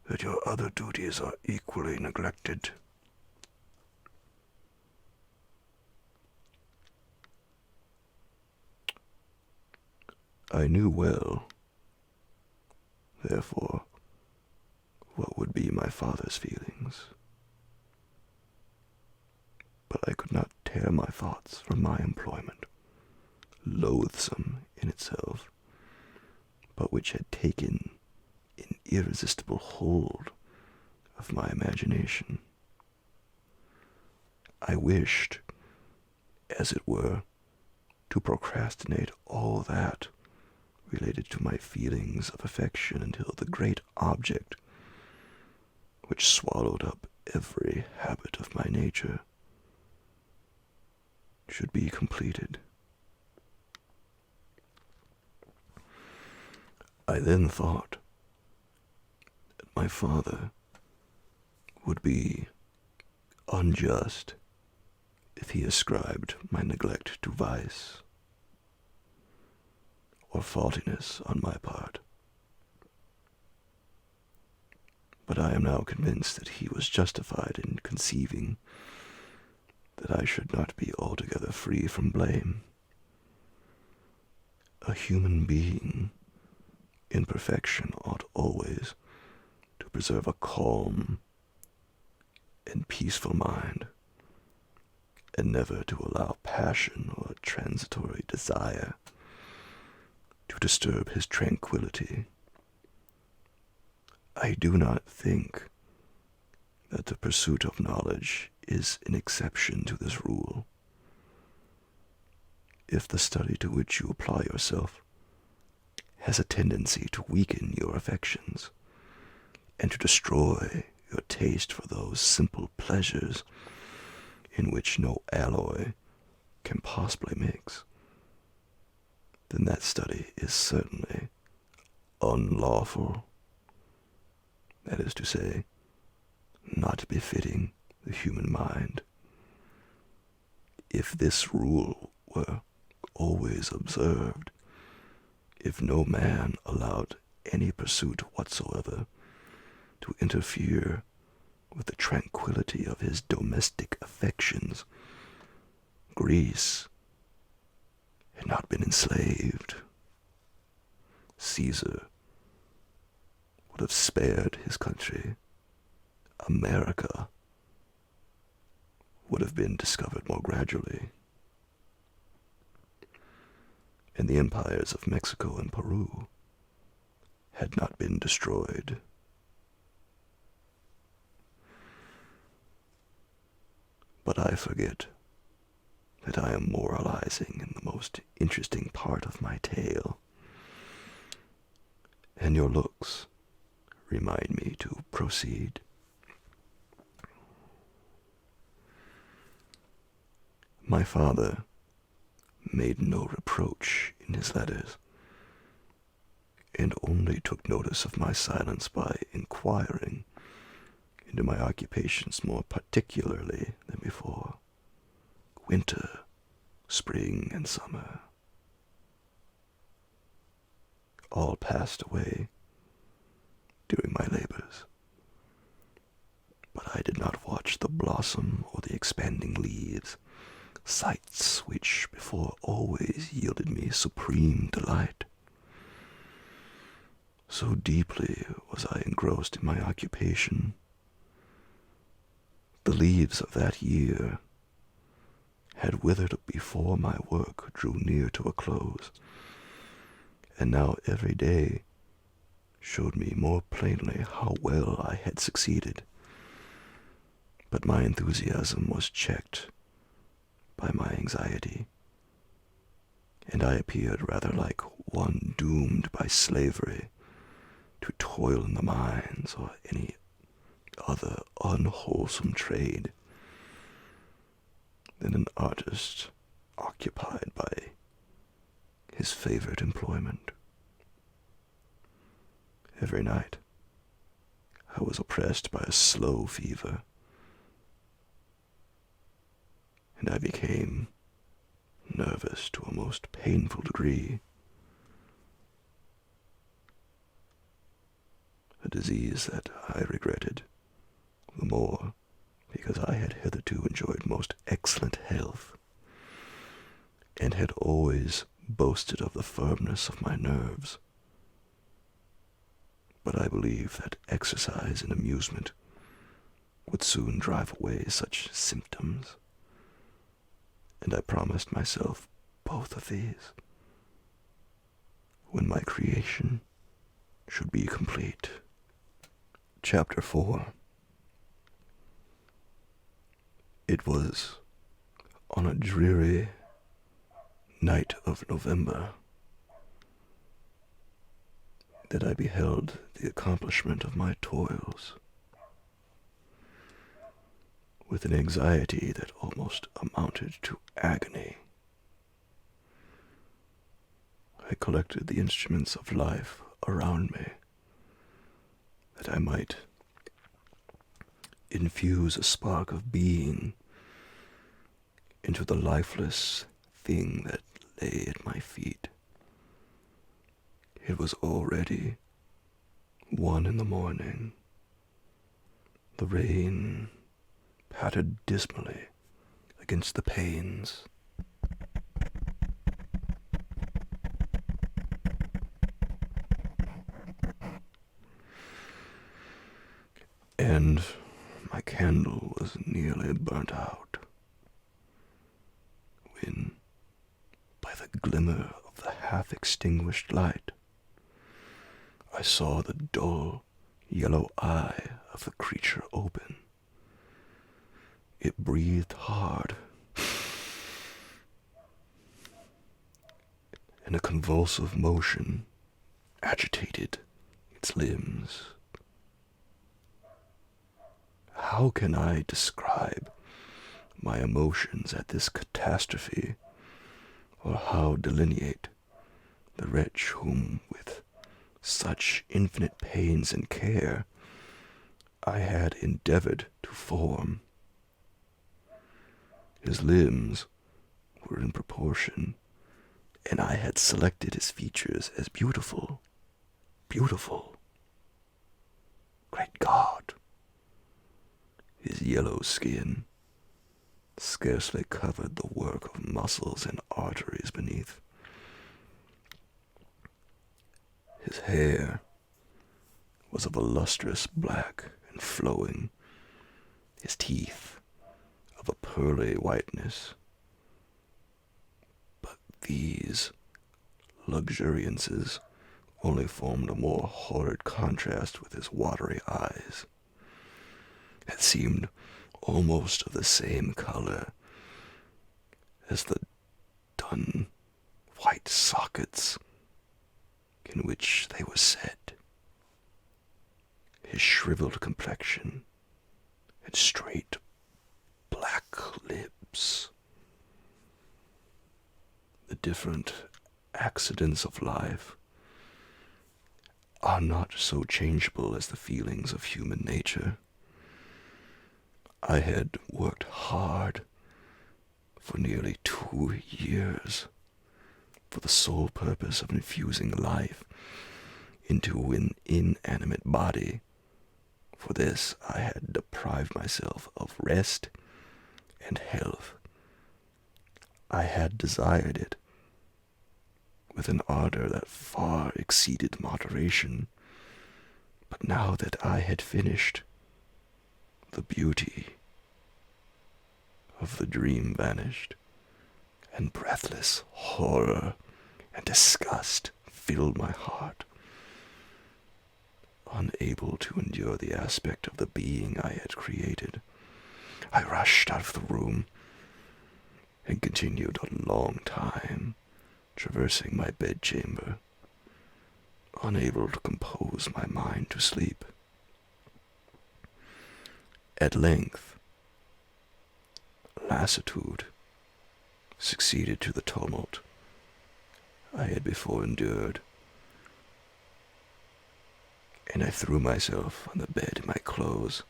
that your other duties are equally neglected. I knew well, therefore, what would be my father's feelings. But I could not tear my thoughts from my employment, loathsome in itself, but which had taken an irresistible hold of my imagination. I wished, as it were, to procrastinate all that related to my feelings of affection until the great object, which swallowed up every habit of my nature, should be completed. I then thought that my father would be unjust if he ascribed my neglect to vice or faultiness on my part. But I am now convinced that he was justified in conceiving that I should not be altogether free from blame. A human being in perfection ought always to preserve a calm and peaceful mind, and never to allow passion or transitory desire to disturb his tranquility. I do not think that the pursuit of knowledge is an exception to this rule. If the study to which you apply yourself has a tendency to weaken your affections and to destroy your taste for those simple pleasures in which no alloy can possibly mix, then that study is certainly unlawful. That is to say, not befitting the human mind. If this rule were always observed, if no man allowed any pursuit whatsoever to interfere with the tranquility of his domestic affections, Greece had not been enslaved. Caesar would have spared his country. America would have been discovered more gradually, and the empires of Mexico and Peru had not been destroyed. But I forget that I am moralizing in the most interesting part of my tale, and your looks remind me to proceed. My father made no reproach in his letters, and only took notice of my silence by inquiring into my occupations more particularly than before. Winter, spring, and summer all passed away during my labors, but I did not watch the blossom or the expanding leaves, sights which before always yielded me supreme delight. So deeply was I engrossed in my occupation. The leaves of that year had withered before my work drew near to a close, and now every day showed me more plainly how well I had succeeded. But my enthusiasm was checked by my anxiety, and I appeared rather like one doomed by slavery to toil in the mines or any other unwholesome trade than an artist occupied by his favorite employment. Every night I was oppressed by a slow fever, and I became nervous to a most painful degree. disease that I regretted the more because I had hitherto enjoyed most excellent health, and had always boasted of the firmness of my nerves. But I believe that exercise and amusement would soon drive away such symptoms, and I promised myself both of these when my creation should be complete. Chapter 4. It was on a dreary night of November that I beheld the accomplishment of my toils. With an anxiety that almost amounted to agony, I collected the instruments of life around me, that I might infuse a spark of being into the lifeless thing that lay at my feet. It was already 1 a.m. The rain pattered dismally against the panes. And my candle was nearly burnt out, when, by the glimmer of the half-extinguished light, I saw the dull yellow eye of the creature open. It breathed hard, and a convulsive motion agitated its limbs. How can I describe my emotions at this catastrophe, or how delineate the wretch whom, with such infinite pains and care, I had endeavored to form? His limbs were in proportion, and I had selected his features as beautiful. Beautiful. Great God! His yellow skin scarcely covered the work of muscles and arteries beneath. His hair was of a lustrous black and flowing, his teeth of a pearly whiteness. But these luxuriances only formed a more horrid contrast with his watery eyes, that seemed almost of the same color as the dun white sockets in which they were set. His shriveled complexion and straight black lips. The different accidents of life are not so changeable as the feelings of human nature. I had worked hard for nearly 2 years for the sole purpose of infusing life into an inanimate body. For this I had deprived myself of rest and health. I had desired it with an ardor that far exceeded moderation. But now that I had finished, the beauty of the dream vanished, and breathless horror and disgust filled my heart. Unable to endure the aspect of the being I had created, I rushed out of the room and continued a long time traversing my bedchamber, unable to compose my mind to sleep. At length, lassitude succeeded to the tumult I had before endured, and I threw myself on the bed in my clothes,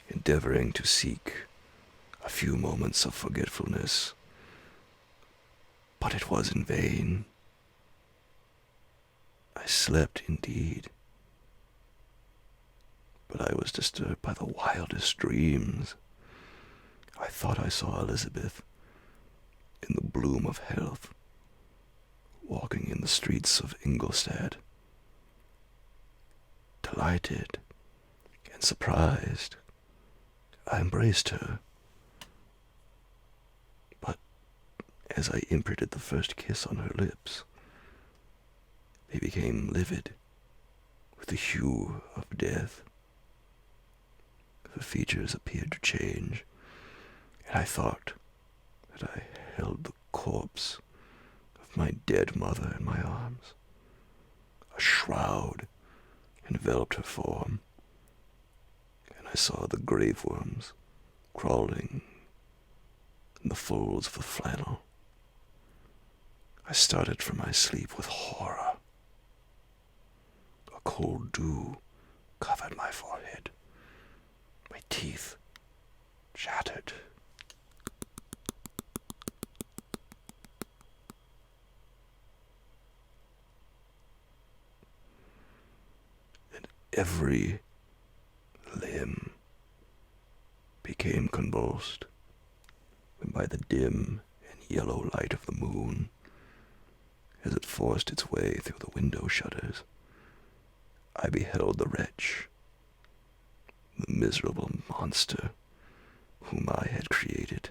endeavoring to seek a few moments of forgetfulness. But it was in vain. I slept indeed, but I was disturbed by the wildest dreams. I thought I saw Elizabeth, in the bloom of health, walking in the streets of Ingolstadt. Delighted and surprised, I embraced her. But as I imprinted the first kiss on her lips, they became livid with the hue of death. Her features appeared to change, and I thought that I held the corpse of my dead mother in my arms. A shroud enveloped her form, and I saw the grave worms crawling in the folds of the flannel. I started from my sleep with horror. A cold dew covered my forehead. My teeth chattered. And every limb became convulsed when by the dim and yellow light of the moon, as it forced its way through the window shutters, I beheld the wretch, the miserable monster whom I had created.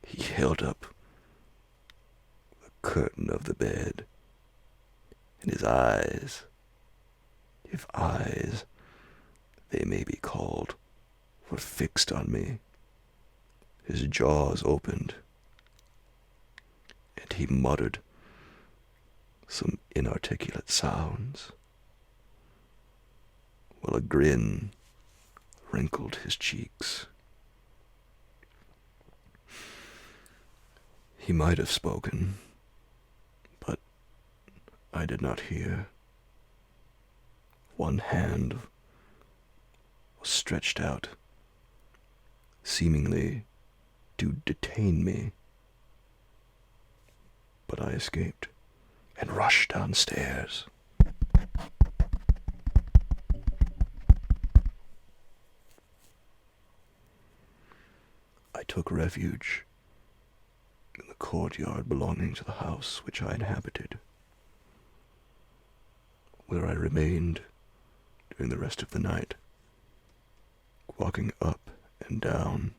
He held up the curtain of the bed, and his eyes, if eyes they may be called, were fixed on me. His jaws opened, and he muttered some inarticulate sounds, while a grin wrinkled his cheeks. He might have spoken, but I did not hear. One hand was stretched out, seemingly to detain me, but I escaped and rushed downstairs. I took refuge in the courtyard belonging to the house which I inhabited, where I remained during the rest of the night, walking up and down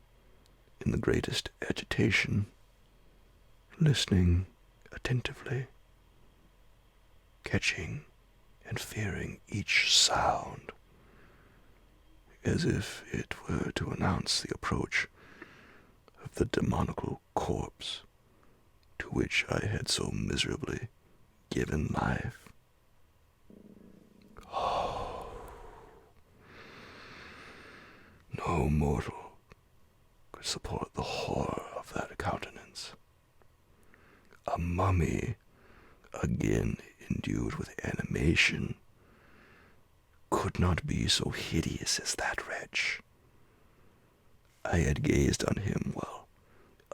in the greatest agitation, listening attentively, catching and fearing each sound, as if it were to announce the approach of the demoniacal corpse to which I had so miserably given life. Oh, no mortal could support the horror of that countenance. A mummy, again endued with animation, could not be so hideous as that wretch. I had gazed on him while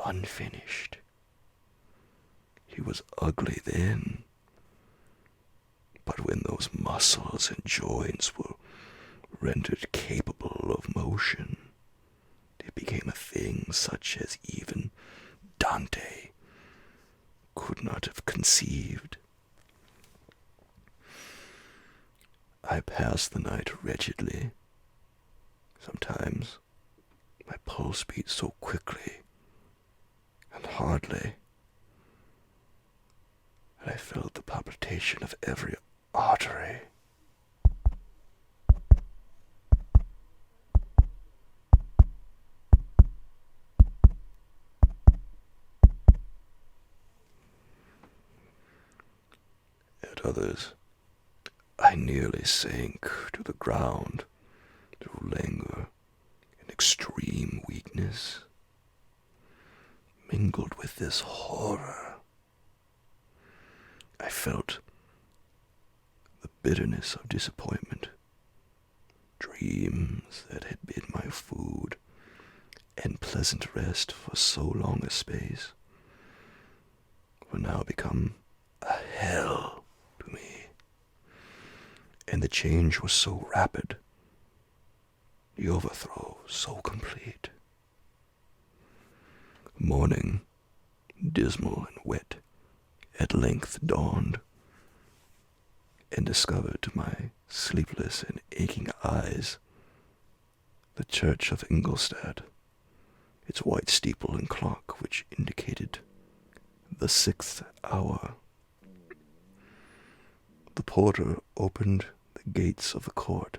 unfinished. He was ugly then, but when those muscles and joints were rendered capable of motion, it became a thing such as even Dante could not have conceived. I passed the night wretchedly. Sometimes my pulse beat so quickly and hardly that I felt the palpitation of every artery. At others, I nearly sank to the ground through languor and extreme weakness. Mingled with this horror, I felt the bitterness of disappointment. Dreams that had been my food and pleasant rest for so long a space were now become a hell to me. And the change was so rapid the overthrow so complete. Morning, dismal and wet, at length dawned, and discovered to my sleepless and aching eyes the church of Ingolstadt, its white steeple and clock which indicated the 6th hour. The porter opened the gates of the court,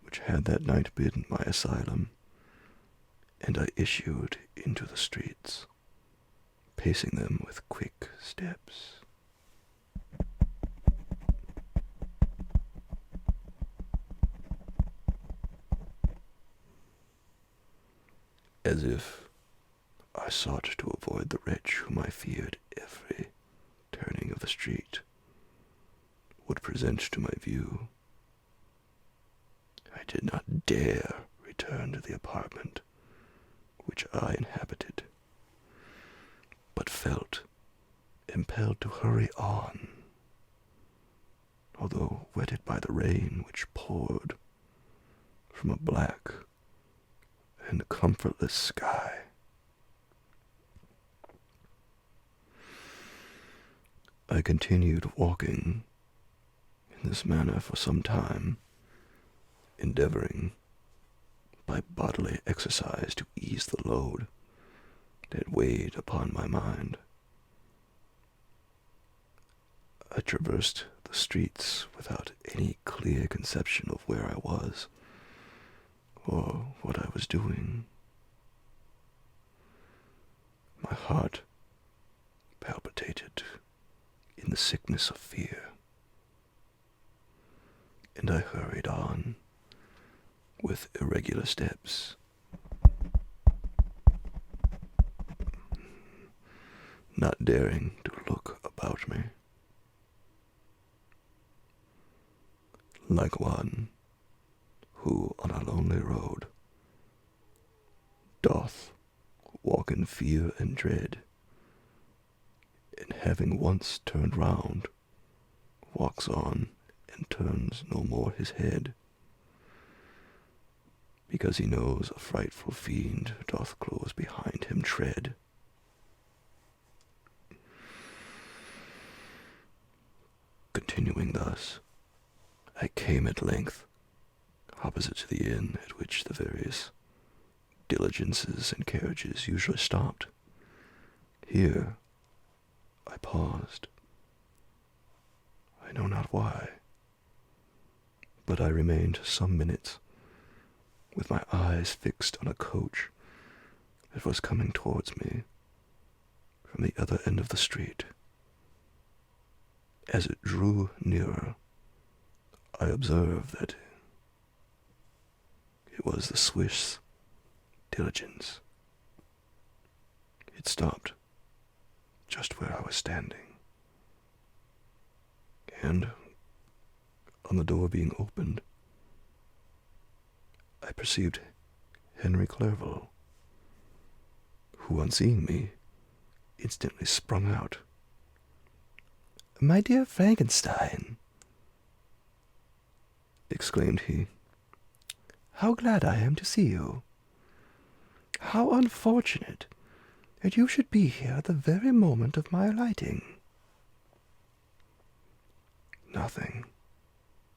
which had that night been my asylum, and I issued into the streets, pacing them with quick steps. As if I sought to avoid the wretch whom I feared every turning of the street would present to my view, I did not dare return to the apartment which I inhabited, but felt impelled to hurry on, although wetted by the rain which poured from a black and comfortless sky. I continued walking in this manner for some time, endeavoring by bodily exercise to ease the load that weighed upon my mind. I traversed the streets without any clear conception of where I was or what I was doing. My heart palpitated in the sickness of fear, and I hurried on with irregular steps, not daring to look about me, like one who on a lonely road doth walk in fear and dread, and having once turned round, walks on and turns no more his head, because he knows a frightful fiend doth close behind him tread. Continuing thus, I came at length opposite to the inn at which the various diligences and carriages usually stopped. Here I paused. I know not why, but I remained some minutes with my eyes fixed on a coach that was coming towards me from the other end of the street. As it drew nearer, I observed that it was the Swiss diligence. It stopped just where I was standing, and on the door being opened, I perceived Henry Clerval, who, on seeing me, instantly sprung out. "My dear Frankenstein," exclaimed he, "how glad I am to see you! How unfortunate that you should be here at the very moment of my alighting." Nothing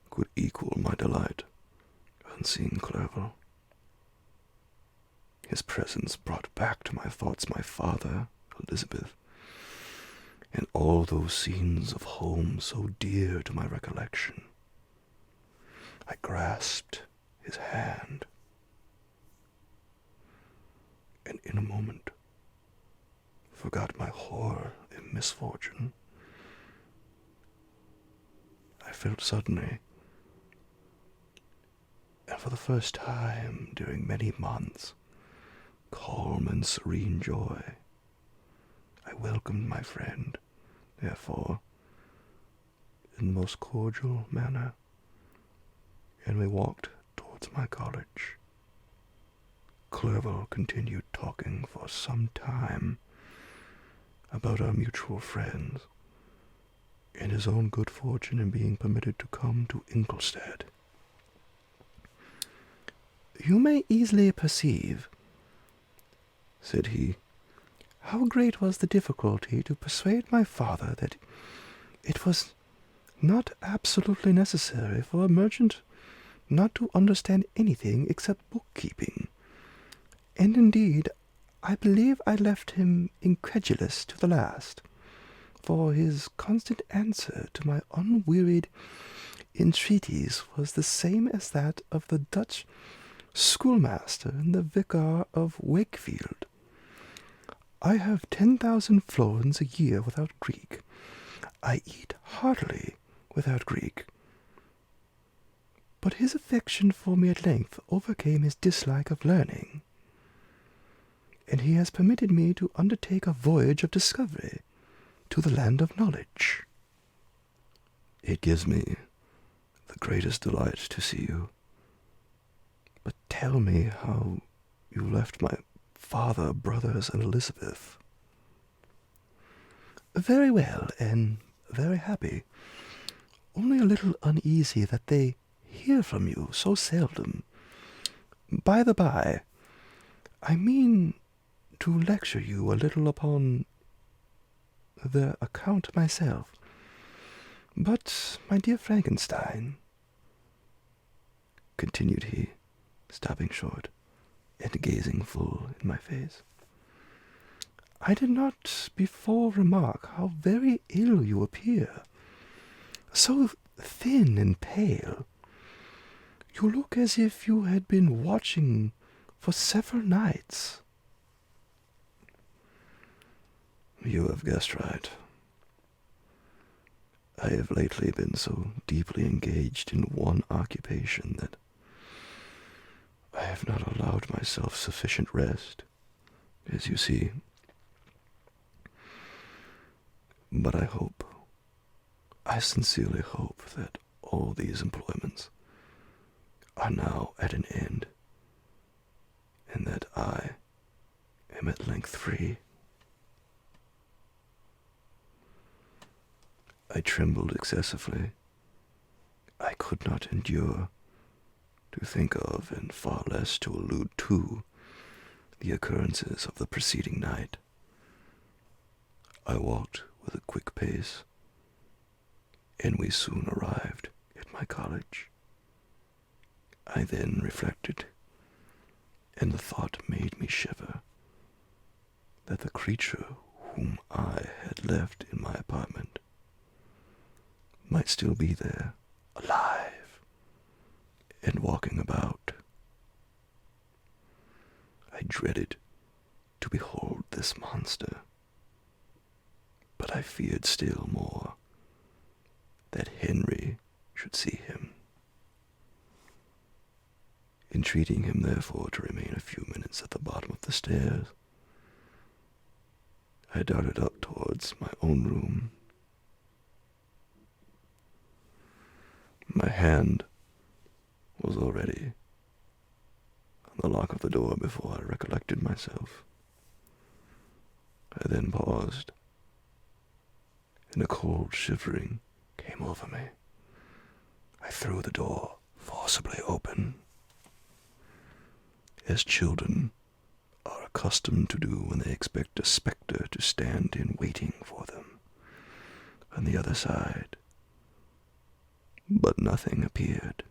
could equal my delight on seeing Clerval. His presence brought back to my thoughts my father, Elizabeth, and all those scenes of home so dear to my recollection. I grasped his hand, and in a moment forgot my horror and misfortune. I felt suddenly, and for the first time during many months, calm and serene joy. I welcomed my friend, therefore, in the most cordial manner, and we walked towards my college. Clerval continued talking for some time about our mutual friends and his own good fortune in being permitted to come to Ingolstadt. You may easily perceive, said he, how great was the difficulty to persuade my father that it was not absolutely necessary for a merchant not to understand anything except bookkeeping. And indeed, I believe I left him incredulous to the last, for his constant answer to my unwearied entreaties was the same as that of the Dutch schoolmaster and the vicar of Wakefield. I have 10,000 florins a year without Greek. I eat heartily without Greek. But his affection for me at length overcame his dislike of learning, and he has permitted me to undertake a voyage of discovery to the land of knowledge. It gives me the greatest delight to see you. But tell me how you left my father, brothers, and Elizabeth. Very well, and very happy. Only a little uneasy that they hear from you so seldom. By the by, I mean to lecture you a little upon the account myself. But, my dear Frankenstein, continued he, stopping short and gazing full in my face, I did not before remark how very ill you appear, so thin and pale. You look as if you had been watching for several nights. You have guessed right. I have lately been so deeply engaged in one occupation that I have not allowed myself sufficient rest, as you see. But I sincerely hope that all these employments are now at an end, and that I am at length free. I trembled excessively. I could not endure to think of, and far less to allude to, the occurrences of the preceding night. I walked with a quick pace, and we soon arrived at my cottage. I then reflected, and the thought made me shiver, that the creature whom I had left in my apartment might still be there, alive, and walking about. I dreaded to behold this monster, but I feared still more that Henry should see him. Entreating him, therefore, to remain a few minutes at the bottom of the stairs, I darted up towards my own room. My hand was already on the lock of the door before I recollected myself. I then paused, and a cold shivering came over me. I threw the door forcibly open, as children are accustomed to do when they expect a spectre to stand in waiting for them on the other side. But nothing appeared.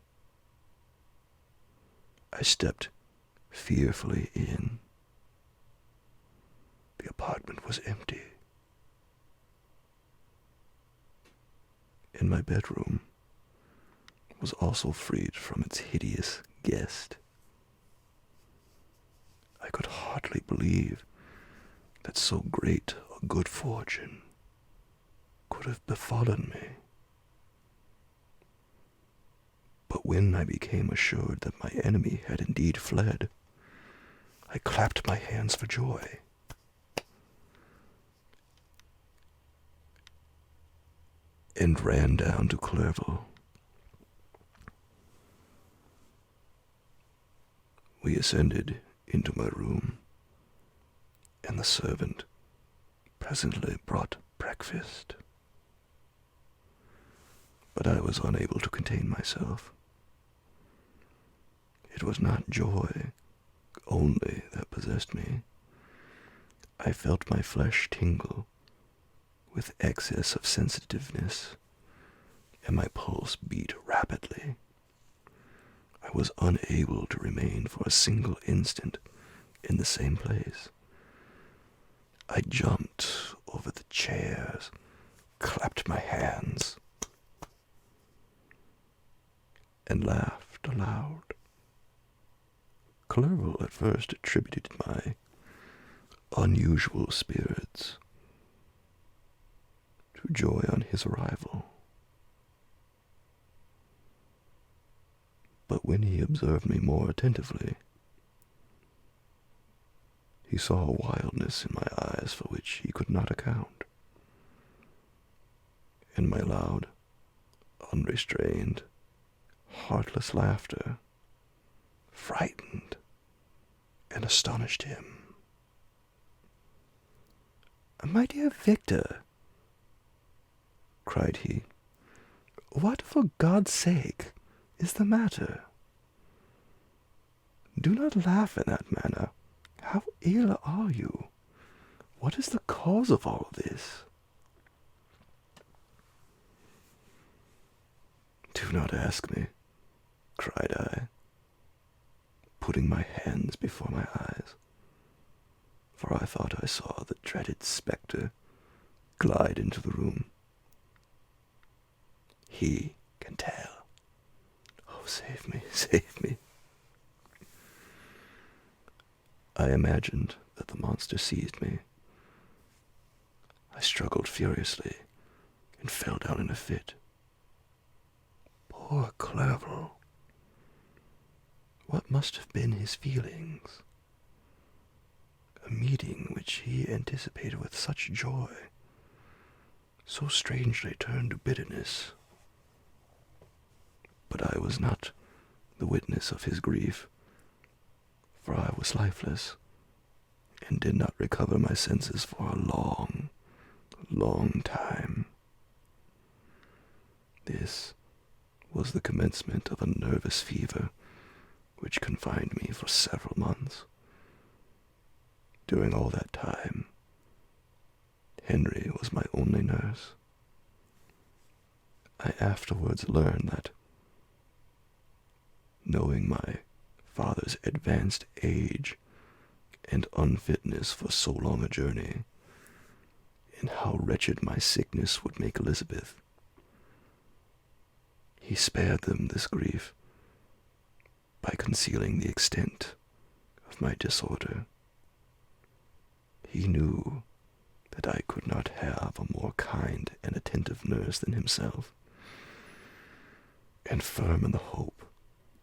I stepped fearfully in. The apartment was empty, and my bedroom was also freed from its hideous guest. I could hardly believe that so great a good fortune could have befallen me. But when I became assured that my enemy had indeed fled, I clapped my hands for joy. And ran down to Clerval. We ascended into my room, and the servant presently brought breakfast. But I was unable to contain myself, It was not joy only that possessed me. I felt my flesh tingle with excess of sensitiveness, and my pulse beat rapidly. I was unable to remain for a single instant in the same place. I jumped over the chairs, clapped my hands, and laughed aloud. Clerval at first attributed my unusual spirits to joy on his arrival. But when he observed me more attentively, he saw a wildness in my eyes for which he could not account, and my loud, unrestrained, heartless laughter frightened and astonished him. "My dear Victor," cried he, "what for God's sake is the matter? Do not laugh in that manner. How ill are you? What is the cause of all this?" "Do not ask me," cried I, putting my hands before my eyes, for I thought I saw the dreaded spectre glide into the room. "He can tell. Oh, save me, save me." I imagined that the monster seized me. I struggled furiously and fell down in a fit. Poor Clerval! What must have been his feelings? A meeting which he anticipated with such joy, so strangely turned to bitterness. But I was not the witness of his grief, for I was lifeless, and did not recover my senses for a long, long time. This was the commencement of a nervous fever which confined me for several months. During all that time, Henry was my only nurse. I afterwards learned that, knowing my father's advanced age and unfitness for so long a journey, and how wretched my sickness would make Elizabeth, he spared them this grief by concealing the extent of my disorder. He knew that I could not have a more kind and attentive nurse than himself, and firm in the hope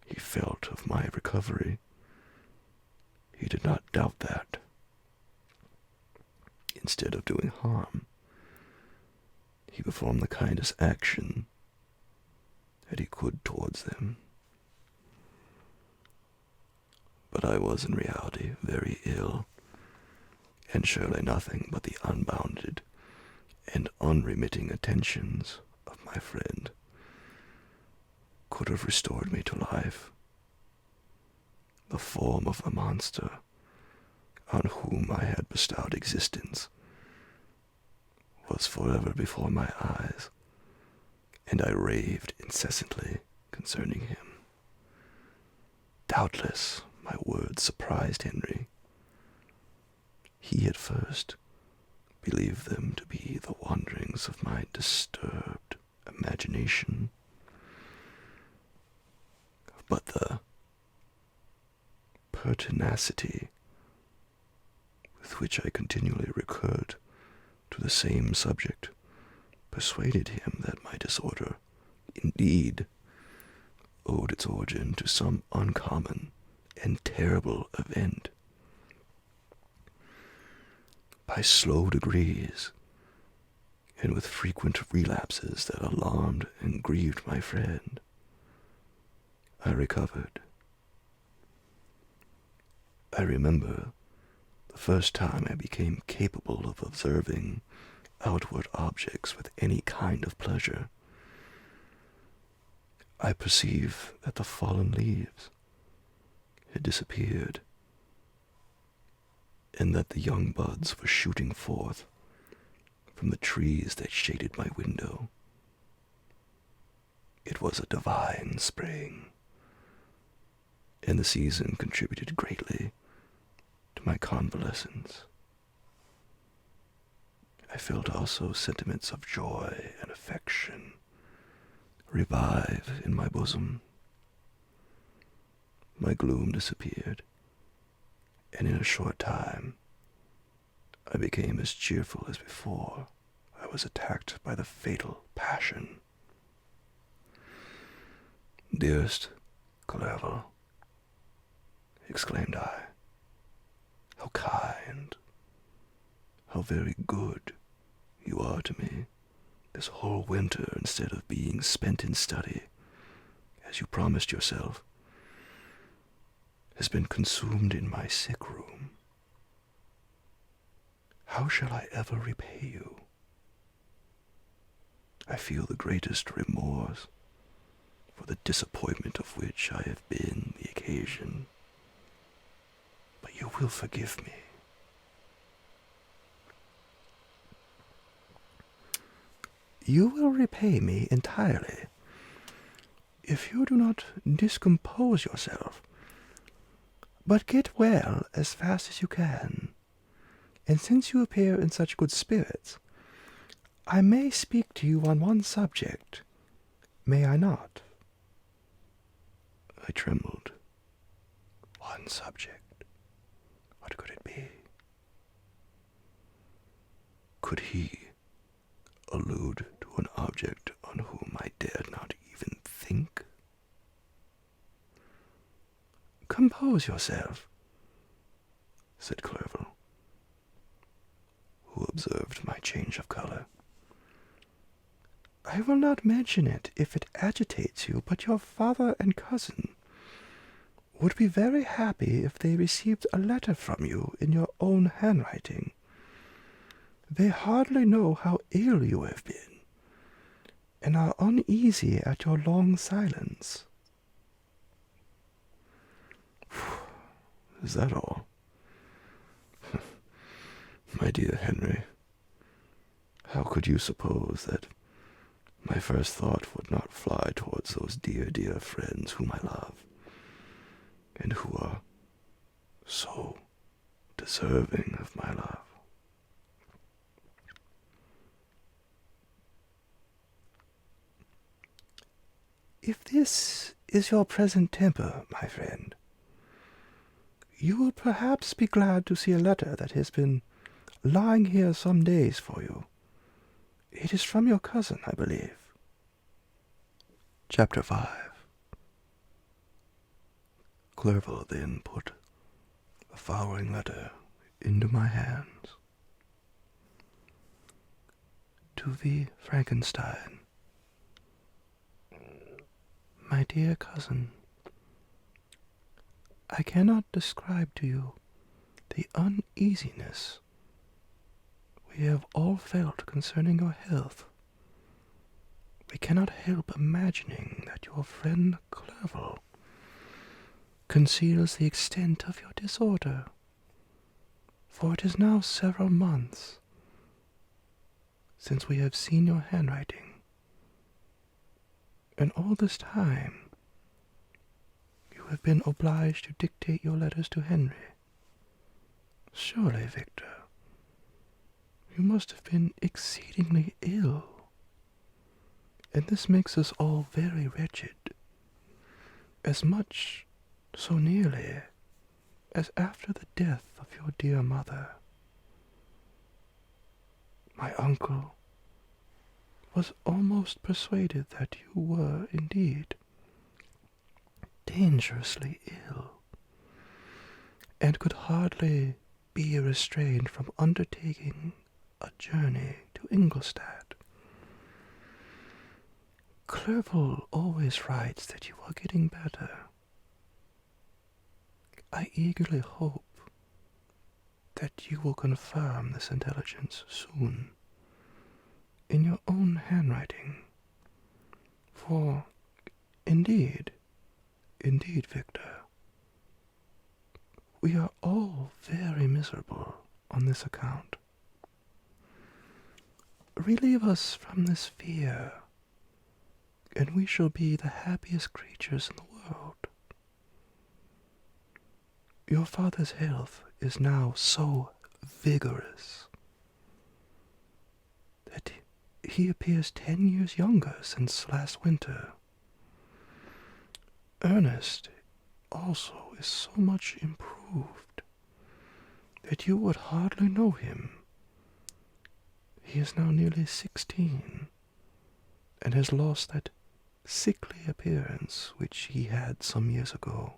he felt of my recovery, he did not doubt that, instead of doing harm, he performed the kindest action that he could towards them. But I was in reality very ill, and surely nothing but the unbounded and unremitting attentions of my friend could have restored me to life. The form of the monster on whom I had bestowed existence was forever before my eyes, and I raved incessantly concerning him. Doubtless my words surprised Henry. He at first believed them to be the wanderings of my disturbed imagination, but the pertinacity with which I continually recurred to the same subject persuaded him that my disorder indeed owed its origin to some uncommon and terrible event. By slow degrees, and with frequent relapses that alarmed and grieved my friend, I recovered. I remember the first time I became capable of observing outward objects with any kind of pleasure. I perceive that the fallen leaves, had disappeared, and that the young buds were shooting forth from the trees that shaded my window. It was a divine spring, and the season contributed greatly to my convalescence. I felt also sentiments of joy and affection revive in my bosom. My gloom disappeared, and in a short time I became as cheerful as before I was attacked by the fatal passion. "Dearest Clerval," exclaimed I, "how kind, how very good you are to me. This whole winter, instead of being spent in study, as you promised yourself, has been consumed in my sick room. How shall I ever repay you? I feel the greatest remorse for the disappointment of which I have been the occasion. But you will forgive me. You will repay me entirely if you do not discompose yourself, but get well as fast as you can. And since you appear in such good spirits, I may speak to you on one subject, may I not?" I trembled. One subject? What could it be? Could he allude to an object on whom I dared not even think? "Compose yourself," said Clerval, who observed my change of color. "I will not mention it if it agitates you, but your father and cousin would be very happy if they received a letter from you in your own handwriting. They hardly know how ill you have been, and are uneasy at your long silence." "Is that all? My dear Henry, how could you suppose that my first thought would not fly towards those dear, dear friends whom I love, and who are so deserving of my love?" "If this is your present temper, my friend, you will perhaps be glad to see a letter that has been lying here some days for you. It is from your cousin, I believe." Chapter 5. Clerval then put the following letter into my hands. "To V. Frankenstein. My dear cousin, I cannot describe to you the uneasiness we have all felt concerning your health. We cannot help imagining that your friend Clerval conceals the extent of your disorder, for it is now several months since we have seen your handwriting, and all this time you have been obliged to dictate your letters to Henry. Surely, Victor, you must have been exceedingly ill, and this makes us all very wretched, as much so nearly as after the death of your dear mother. My uncle was almost persuaded that you were indeed dangerously ill, and could hardly be restrained from undertaking a journey to Ingolstadt. Clerval always writes that you are getting better. I eagerly hope that you will confirm this intelligence soon in your own handwriting, for indeed, Victor, We are all very miserable on this account. Relieve us from this fear, and we shall be the happiest creatures in the world. Your father's health is now so vigorous that he appears 10 years younger since last winter. Ernest also is so much improved that you would hardly know him. He is now nearly 16 and has lost that sickly appearance which he had some years ago.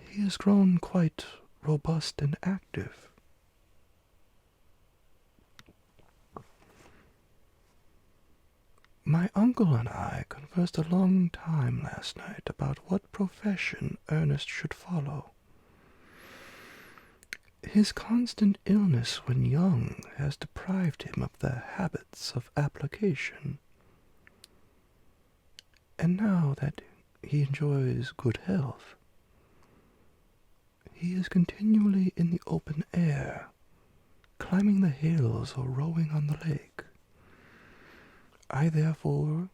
He has grown quite robust and active. My uncle and I conversed a long time last night about what profession Ernest should follow. His constant illness when young has deprived him of the habits of application. And now that he enjoys good health, he is continually in the open air, climbing the hills or rowing on the lake. I therefore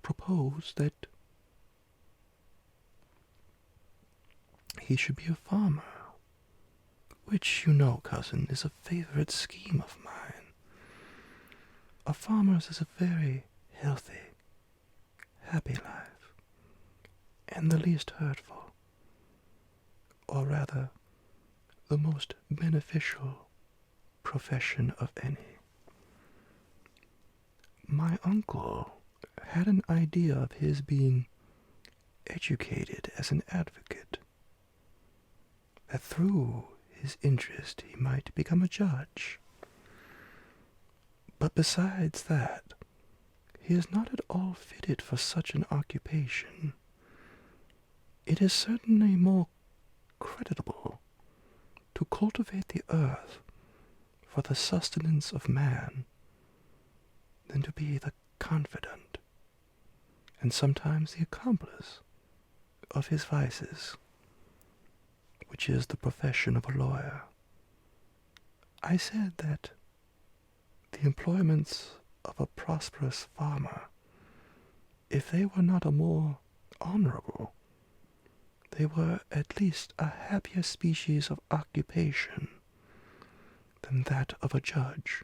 propose that he should be a farmer, which, you know, cousin, is a favorite scheme of mine. A farmer's is a very healthy, happy life, and the least hurtful, or rather, the most beneficial profession of any. My uncle had an idea of his being educated as an advocate, that through his interest he might become a judge. But besides that, he is not at all fitted for such an occupation. It is certainly more creditable to cultivate the earth for the sustenance of man than to be the confidant, and sometimes the accomplice, of his vices, which is the profession of a lawyer. I said that the employments of a prosperous farmer, if they were not a more honorable, they were at least a happier species of occupation than that of a judge,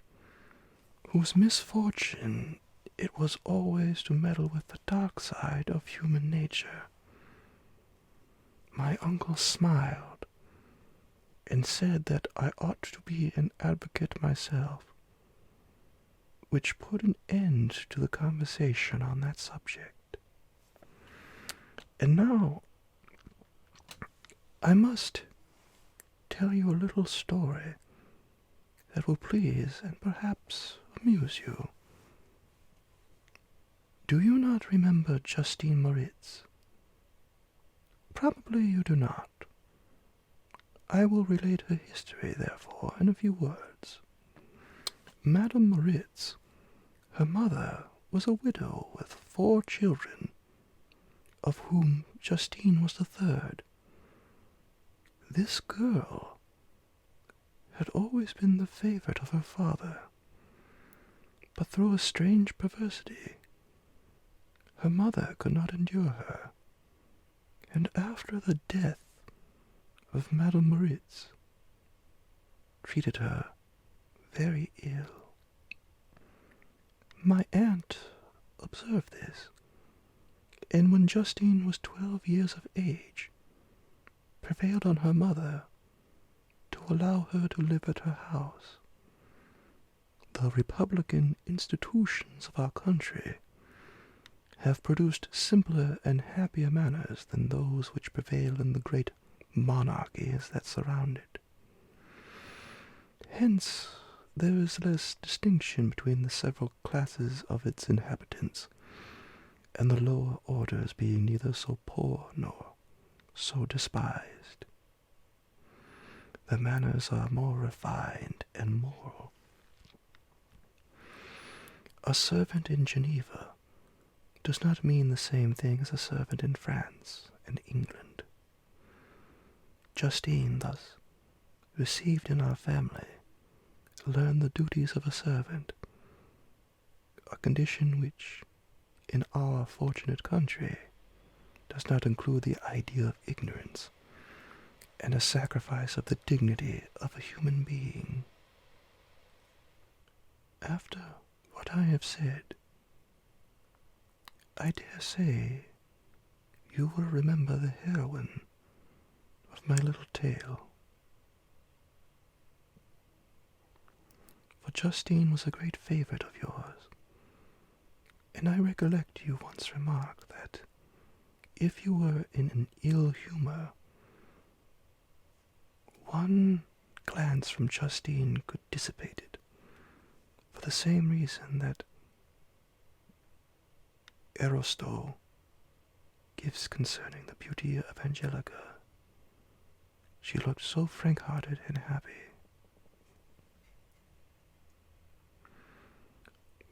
whose misfortune it was always to meddle with the dark side of human nature. My uncle smiled and said that I ought to be an advocate myself, which put an end to the conversation on that subject. And now I must tell you a little story that will please and perhaps amuse you. Do you not remember Justine Moritz? Probably you do not. I will relate her history, therefore, in a few words. Madame Moritz, her mother, was a widow with 4 children, of whom Justine was the third. This girl had always been the favorite of her father, but through a strange perversity, her mother could not endure her, and after the death of Madame Moritz, treated her very ill. My aunt observed this, and when Justine was 12 years of age, prevailed on her mother to allow her to live at her house. The republican institutions of our country have produced simpler and happier manners than those which prevail in the great monarchies that surround it. Hence, there is less distinction between the several classes of its inhabitants, and the lower orders being neither so poor nor so despised. The manners are more refined and moral. A servant in Geneva does not mean the same thing as a servant in France and England. Justine, thus received in our family, learned the duties of a servant, a condition which, in our fortunate country, does not include the idea of ignorance and a sacrifice of the dignity of a human being. After what I have said, I dare say you will remember the heroine of my little tale. For Justine was a great favorite of yours, and I recollect you once remarked that if you were in an ill humor, one glance from Justine could dissipate it, for the same reason that Ariosto gives concerning the beauty of Angelica. She looked so frank-hearted and happy.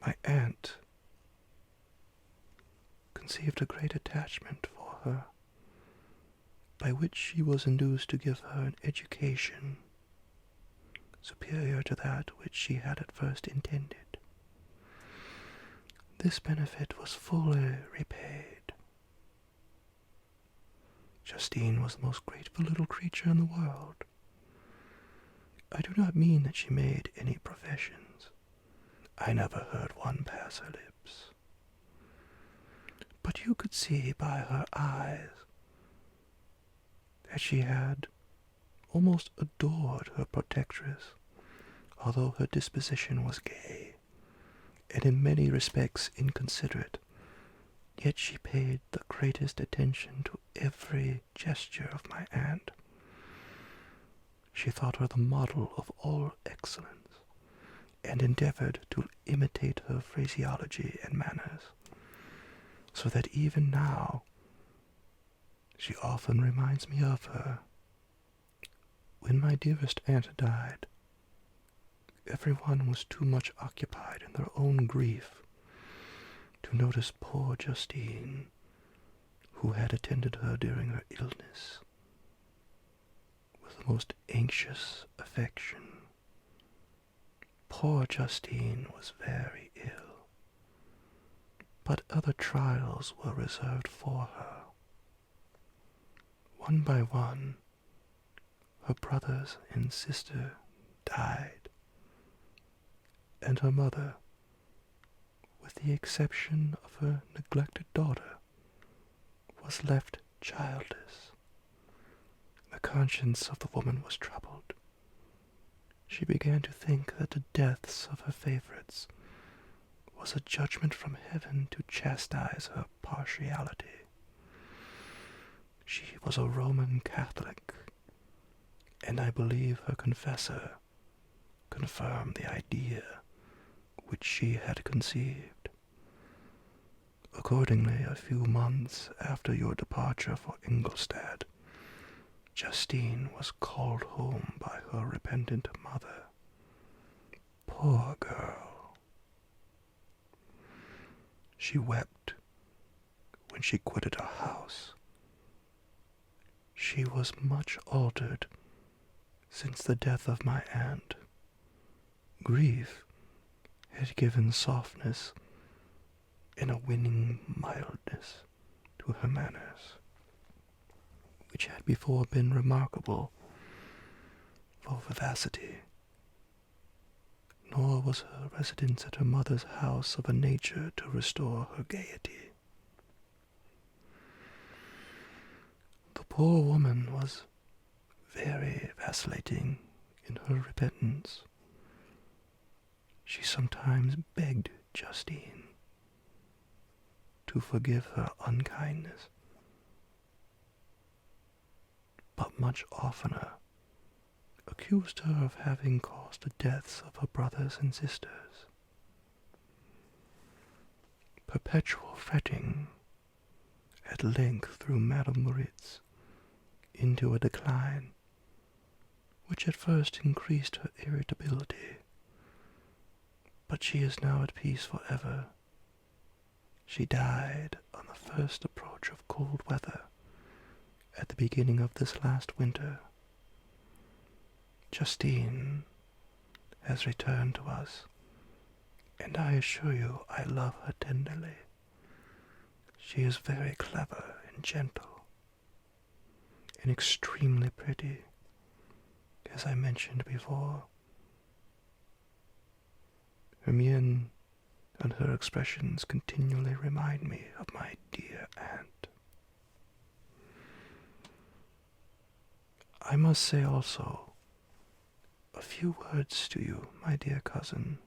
My aunt conceived a great attachment for her, by which she was induced to give her an education superior to that which she had at first intended. This benefit was fully repaid. Justine was the most grateful little creature in the world. I do not mean that she made any professions. I never heard one pass her lips. But you could see by her eyes that she had almost adored her protectress, although her disposition was gay, and in many respects inconsiderate, yet she paid the greatest attention to every gesture of my aunt. She thought her the model of all excellence, and endeavored to imitate her phraseology and manners, so that even now she often reminds me of her. When my dearest aunt died, everyone was too much occupied in their own grief to notice poor Justine, who had attended her during her illness with the most anxious affection. Poor Justine was very ill, but other trials were reserved for her. One by one, her brothers and sister died, and her mother, with the exception of her neglected daughter, was left childless. The conscience of the woman was troubled. She began to think that the deaths of her favorites was a judgment from heaven to chastise her partiality. She was a Roman Catholic, and I believe her confessor confirmed the idea which she had conceived. Accordingly, a few months after your departure for Ingolstadt, Justine was called home by her repentant mother. Poor girl! She wept when she quitted her house. She was much altered since the death of my aunt. Grief had given softness and a winning mildness to her manners, which had before been remarkable for vivacity. Nor was her residence at her mother's house of a nature to restore her gaiety. The poor woman was very vacillating in her repentance. She sometimes begged Justine to forgive her unkindness, but much oftener accused her of having caused the deaths of her brothers and sisters. Perpetual fretting at length threw Madame Moritz into a decline, which at first increased her irritability, but she is now at peace forever. She died on the first approach of cold weather at the beginning of this last winter. Justine has returned to us, and I assure you I love her tenderly. She is very clever and gentle, and extremely pretty, as I mentioned before. Her mien and her expressions continually remind me of my dear aunt. I must say also a few words to you, my dear cousin,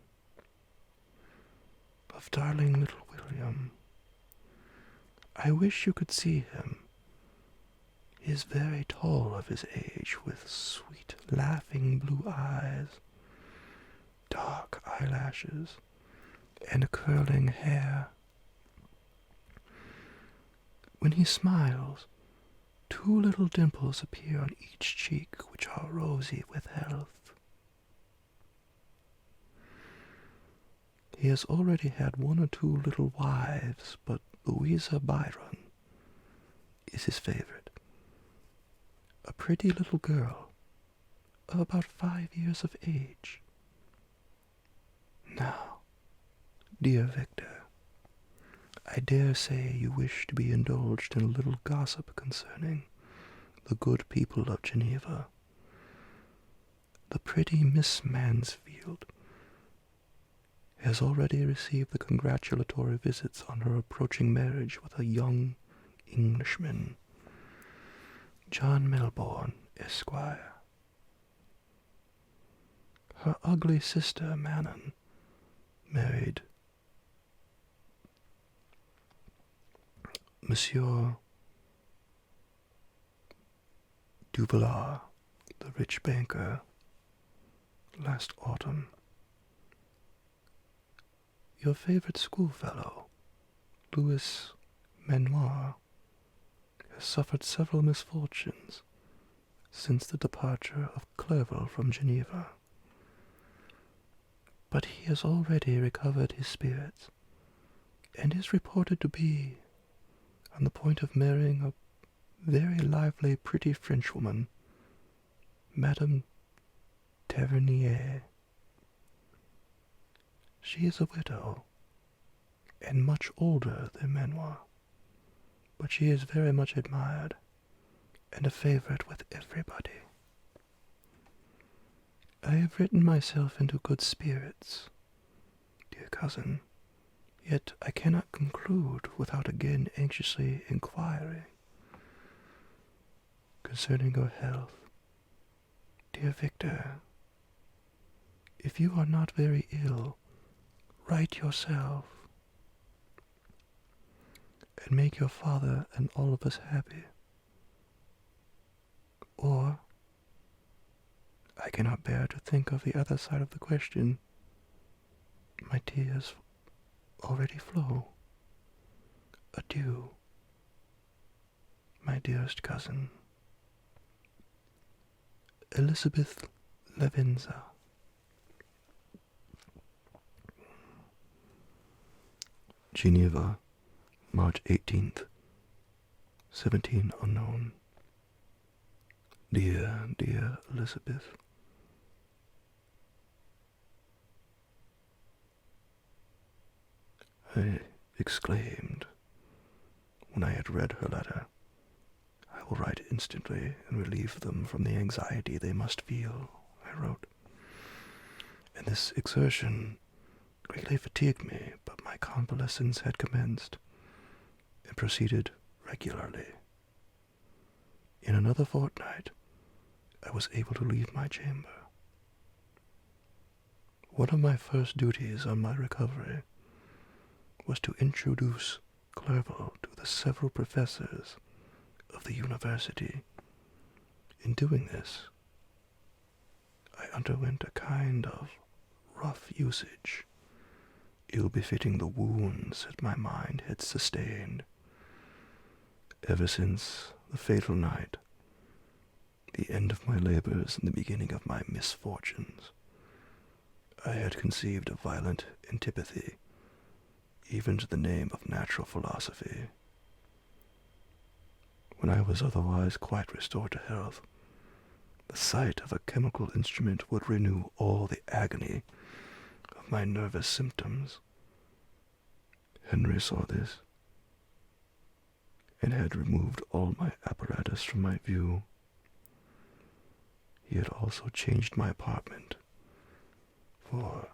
of darling little William. I wish you could see him. He is very tall of his age, with sweet, laughing blue eyes, dark eyelashes, and curling hair. When he smiles, 2 little dimples appear on each cheek, which are rosy with health. He has already had 1 or 2 little wives, but Louisa Byron is his favorite. A pretty little girl of about 5 years of age. Now, dear Victor, I dare say you wish to be indulged in a little gossip concerning the good people of Geneva. The pretty Miss Mansfield has already received the congratulatory visits on her approaching marriage with a young Englishman, John Melbourne, Esquire. Her ugly sister Manon married Monsieur Duvillard, the rich banker, last autumn. Your favorite schoolfellow, Louis Manoir, has suffered several misfortunes since the departure of Clerval from Geneva. But he has already recovered his spirits, and is reported to be on the point of marrying a very lively, pretty Frenchwoman, Madame Tavernier. She is a widow, and much older than Manoir, but she is very much admired, and a favorite with everybody. I have written myself into good spirits, dear cousin, yet I cannot conclude without again anxiously inquiring concerning your health. Dear Victor, if you are not very ill, write yourself, and make your father and all of us happy. Or, I cannot bear to think of the other side of the question. My tears already flow. Adieu, my dearest cousin, Elizabeth Lavenza. Geneva, March 18th, 17 unknown. Dear, dear Elizabeth, I exclaimed when I had read her letter. I will write instantly and relieve them from the anxiety they must feel, I wrote. And this exertion greatly fatigued me, but my convalescence had commenced and proceeded regularly. In another fortnight, I was able to leave my chamber. One of my first duties on my recovery was to introduce Clerval to the several professors of the university. In doing this, I underwent a kind of rough usage, ill-befitting the wounds that my mind had sustained. Ever since the fatal night, the end of my labors and the beginning of my misfortunes, I had conceived a violent antipathy, even to the name of natural philosophy. When I was otherwise quite restored to health, The sight of a chemical instrument would renew all the agony of my nervous symptoms. Henry saw this, and had removed all my apparatus from my view. He had also changed my apartment, for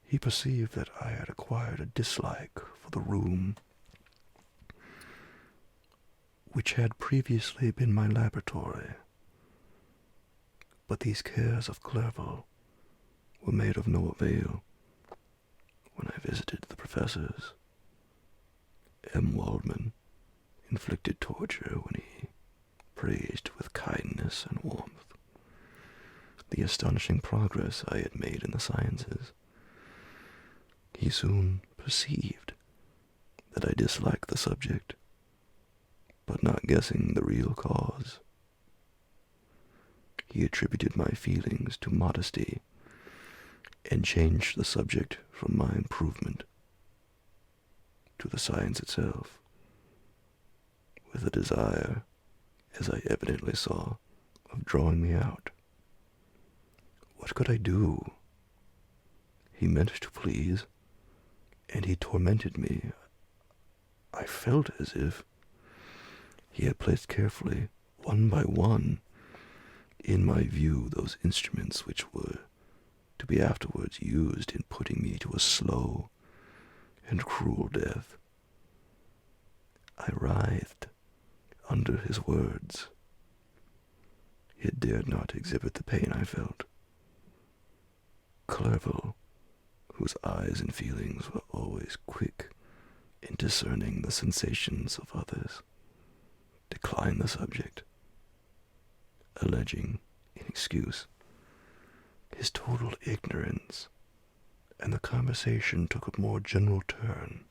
he perceived that I had acquired a dislike for the room which had previously been my laboratory. But these cares of Clerval were made of no avail when I visited the professors. M. Waldman inflicted torture when he praised with kindness and warmth the astonishing progress I had made in the sciences. He soon perceived that I disliked the subject, but not guessing the real cause, he attributed my feelings to modesty and changed the subject from my improvement to the science itself, with a desire, as I evidently saw, of drawing me out. What could I do? He meant to please, and he tormented me. I felt as if he had placed carefully, one by one, in my view those instruments which were to be afterwards used in putting me to a slow and cruel death. I writhed under his words, yet dared not exhibit the pain I felt. Clerval, whose eyes and feelings were always quick in discerning the sensations of others, declined the subject, alleging in excuse his total ignorance, and the conversation took a more general turn.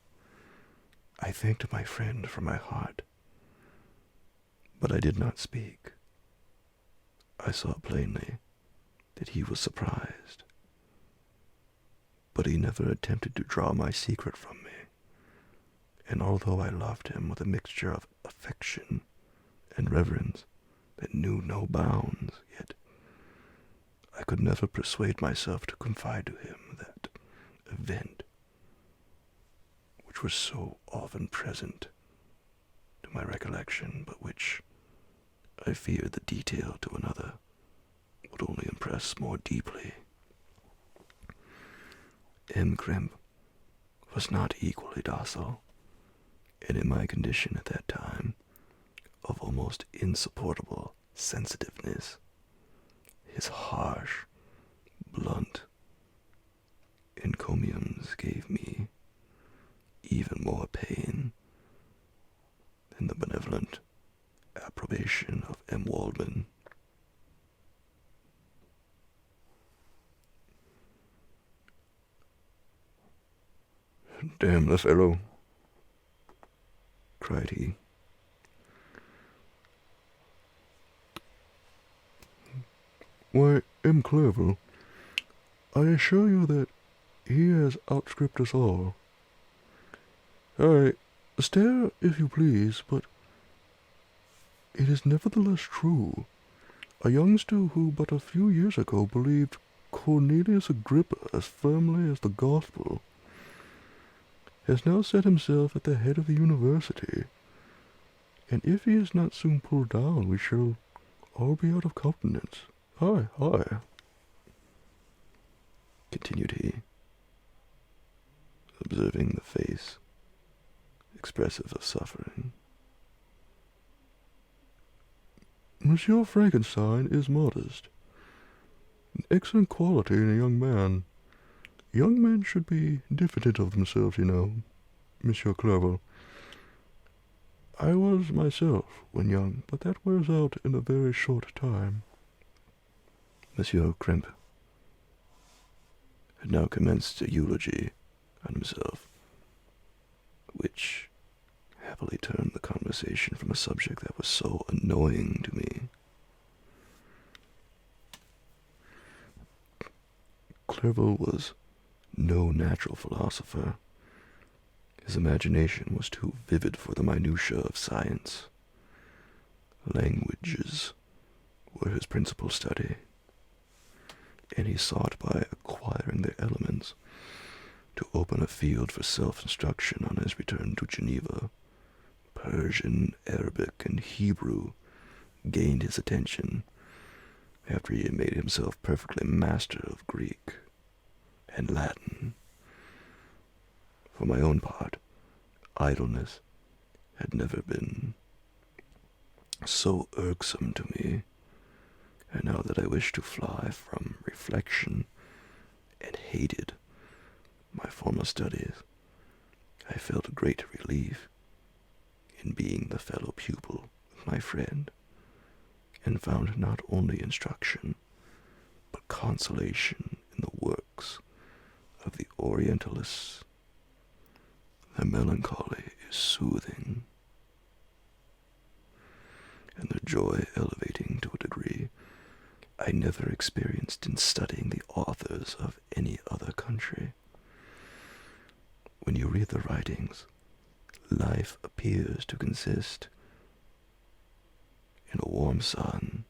I thanked my friend from my heart, but I did not speak. I saw plainly that he was surprised, but he never attempted to draw my secret from me, and although I loved him with a mixture of affection and reverence that knew no bounds, yet I could never persuade myself to confide to him that event which was so often present to my recollection, but which I feared the detail to another would only impress more deeply. M. Crimp was not equally docile, and in my condition at that time of almost insupportable sensitiveness, his harsh, blunt encomiums gave me even more pain than the benevolent approbation of M. Waldman. "Damn the fellow," cried he. "Why, M. Clerval, I assure you that he has outstripped us all. Stare if you please, but it is nevertheless true. A youngster who but a few years ago believed Cornelius Agrippa as firmly as the gospel has now set himself at the head of the university, and if he is not soon pulled down, we shall all be out of countenance. Aye, aye," continued he, observing the face expressive of suffering. "Monsieur Frankenstein is modest, an excellent quality in a young man. Young men should be diffident of themselves, you know, Monsieur Clerval. I was myself when young, but that wears out in a very short time." Monsieur Crimp had now commenced a eulogy on himself, which happily turned the conversation from a subject that was so annoying to me. Clerval was no natural philosopher. His imagination was too vivid for the minutiae of science. Languages were his principal study, and he sought by acquiring their elements to open a field for self-instruction on his return to Geneva. Persian, Arabic, and Hebrew gained his attention after he had made himself perfectly master of Greek and Latin. For my own part, idleness had never been so irksome to me, and now that I wished to fly from reflection and hated my former studies, I felt a great relief in being the fellow pupil of my friend, and found not only instruction, but consolation in the works of the Orientalists. Their melancholy is soothing, and their joy elevating to a degree I never experienced in studying the authors of any other country. When you read the writings, life appears to consist in a warm sun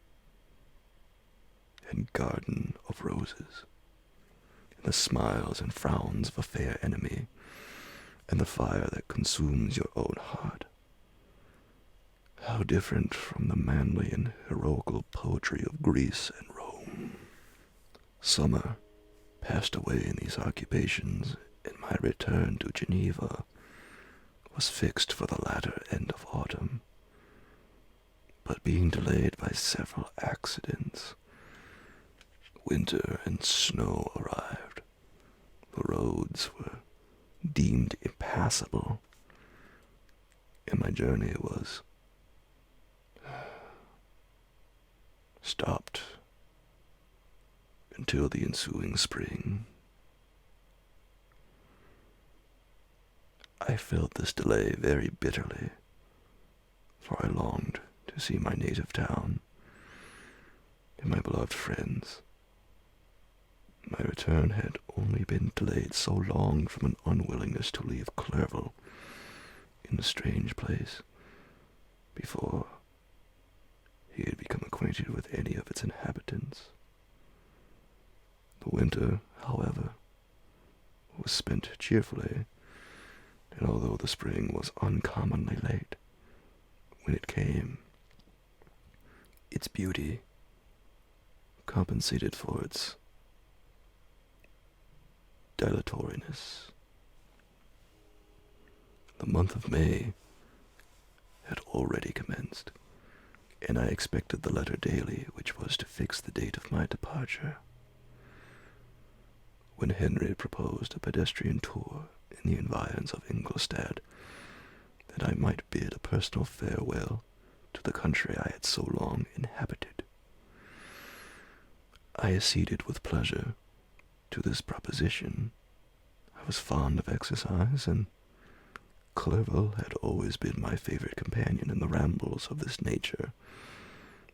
and garden of roses, in the smiles and frowns of a fair enemy, and the fire that consumes your own heart. How different from the manly and heroical poetry of Greece and Rome. Summer passed away in these occupations, and my return to Geneva was fixed for the latter end of autumn. But being delayed by several accidents, winter and snow arrived. The roads were deemed impassable, and my journey was stopped until the ensuing spring. I felt this delay very bitterly, for I longed to see my native town and my beloved friends. My return had only been delayed so long from an unwillingness to leave Clerval in a strange place before he had become acquainted with any of its inhabitants. The winter, however, was spent cheerfully, and although the spring was uncommonly late when it came, its beauty compensated for its dilatoriness. The month of May had already commenced, and I expected the letter daily which was to fix the date of my departure. When Henry proposed a pedestrian tour in the environs of Ingolstadt, that I might bid a personal farewell to the country I had so long inhabited, I acceded with pleasure to this proposition. I was fond of exercise, and Clerval had always been my favorite companion in the rambles of this nature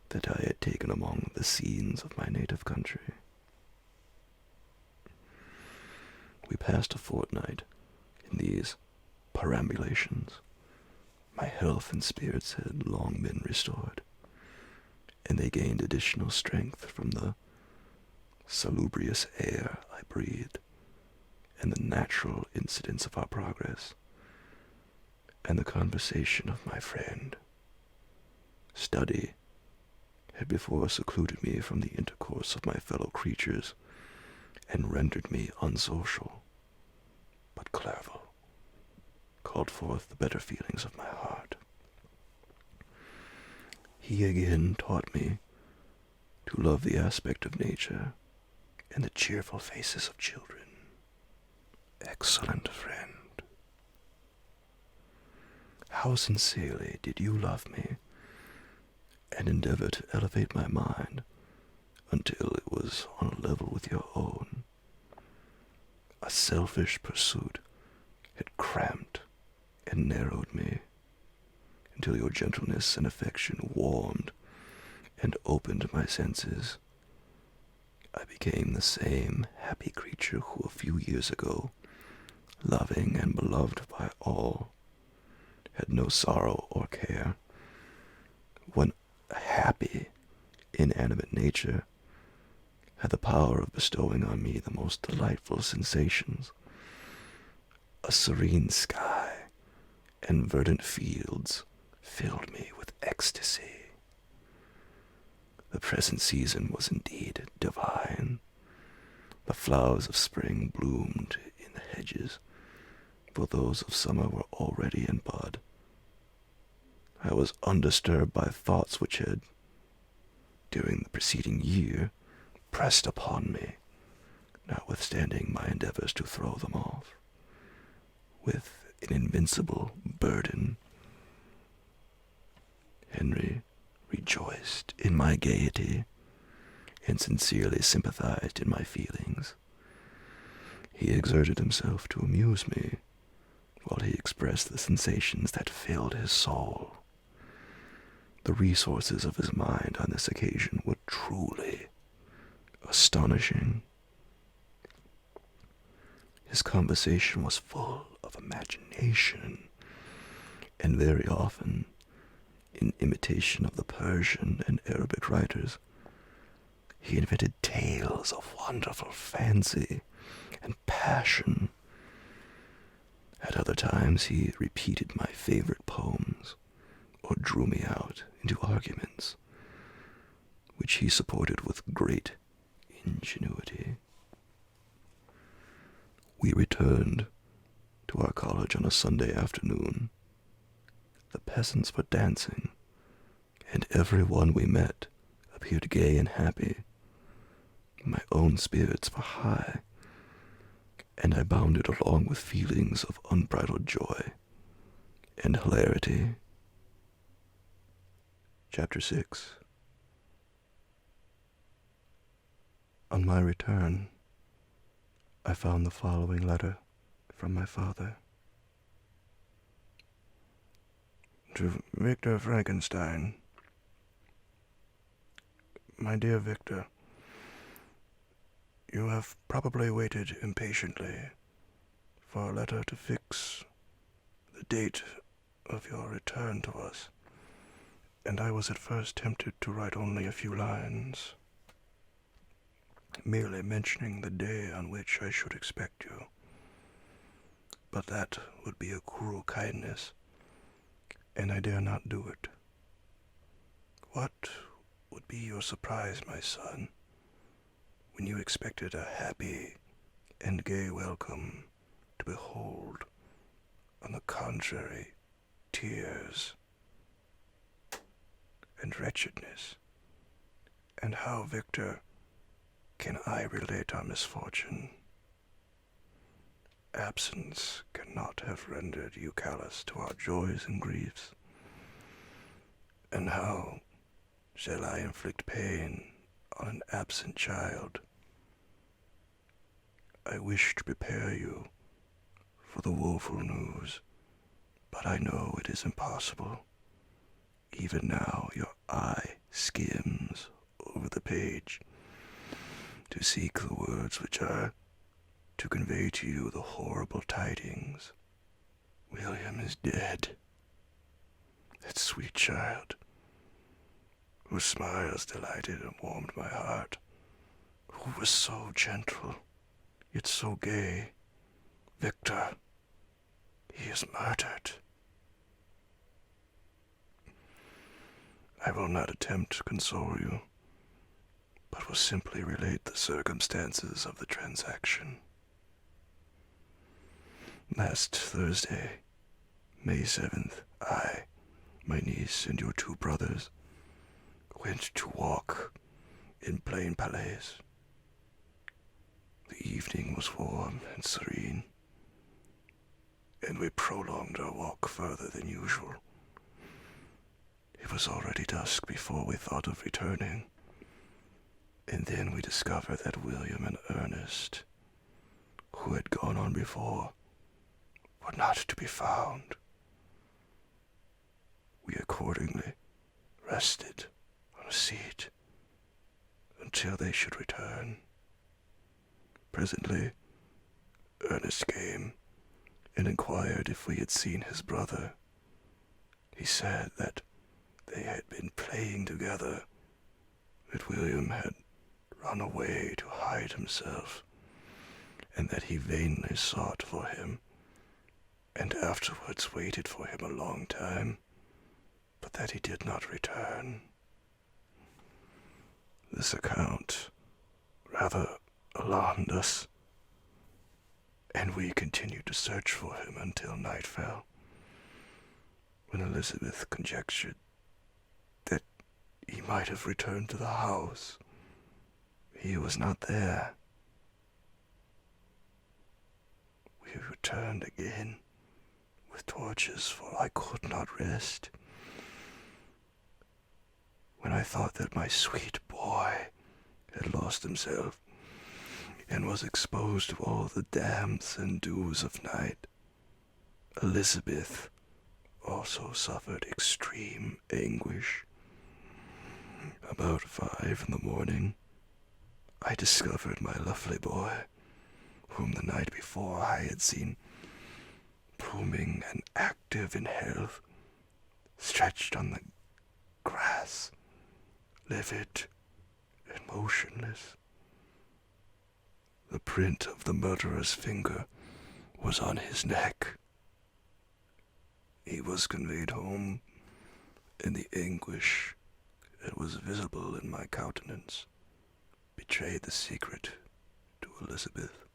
that I had taken among the scenes of my native country. We passed a fortnight in these perambulations. My health and spirits had long been restored, and they gained additional strength from the salubrious air I breathed, and the natural incidents of our progress, and the conversation of my friend. Study had before secluded me from the intercourse of my fellow creatures, and rendered me unsocial, but Clerval called forth the better feelings of my heart. He again taught me to love the aspect of nature and the cheerful faces of children. Excellent friend, how sincerely did you love me, and endeavor to elevate my mind until it was on a level with your own. A selfish pursuit had cramped and narrowed me, until your gentleness and affection warmed and opened my senses. I became the same happy creature who a few years ago, loving and beloved by all, had no sorrow or care. When happy inanimate nature had the power of bestowing on me the most delightful sensations. A serene sky and verdant fields filled me with ecstasy. The present season was indeed divine. The flowers of spring bloomed in the hedges, for those of summer were already in bud. I was undisturbed by thoughts which had, during the preceding year, pressed upon me, notwithstanding my endeavors to throw them off, with an invincible burden. Henry rejoiced in my gaiety and sincerely sympathized in my feelings. He exerted himself to amuse me, while he expressed the sensations that filled his soul. The resources of his mind on this occasion were truly astonishing. His conversation was full of imagination, and very often, in imitation of the Persian and Arabic writers, he invented tales of wonderful fancy and passion. At other times he repeated my favorite poems, or drew me out into arguments, which he supported with great ingenuity. We returned to our college on a Sunday afternoon. The peasants were dancing, and every one we met appeared gay and happy. My own spirits were high, and I bounded along with feelings of unbridled joy and hilarity. Chapter 6. On my return, I found the following letter from my father. To Victor Frankenstein. My dear Victor, you have probably waited impatiently for a letter to fix the date of your return to us, and I was at first tempted to write only a few lines, merely mentioning the day on which I should expect you. But that would be a cruel kindness, and I dare not do it. What would be your surprise, my son, when you expected a happy and gay welcome to behold, on the contrary, tears and wretchedness? And how, Victor, can I relate our misfortune? Absence cannot have rendered you callous to our joys and griefs. And how shall I inflict pain on an absent child? I wish to prepare you for the woeful news, but I know it is impossible. Even now your eye skims over the page to seek the words which are to convey to you the horrible tidings. William is dead. That sweet child, whose smiles delighted and warmed my heart, who was so gentle, yet so gay. Victor, he is murdered. I will not attempt to console you, but will simply relate the circumstances of the transaction. Last Thursday, May 7th, I, my niece, and your 2 brothers went to walk in Plain Palais. The evening was warm and serene, and we prolonged our walk further than usual. It was already dusk before we thought of returning, and then we discovered that William and Ernest, who had gone on before, were not to be found. We accordingly rested on a seat until they should return. Presently, Ernest came and inquired if we had seen his brother. He said that they had been playing together that William had run away to hide himself, and that he vainly sought for him, and afterwards waited for him a long time, but that he did not return. This account rather alarmed us, and we continued to search for him until night fell, when Elizabeth conjectured that he might have returned to the house. He was not there. We returned again with torches, for I could not rest. When I thought that my sweet boy had lost himself and was exposed to all the damps and dews of night, Elizabeth also suffered extreme anguish. About 5 in the morning, I discovered my lovely boy, whom the night before I had seen blooming and active in health, stretched on the grass, livid and motionless. The print of the murderer's finger was on his neck. He was conveyed home, and the anguish that was visible in my countenance betrayed the secret to Elizabeth.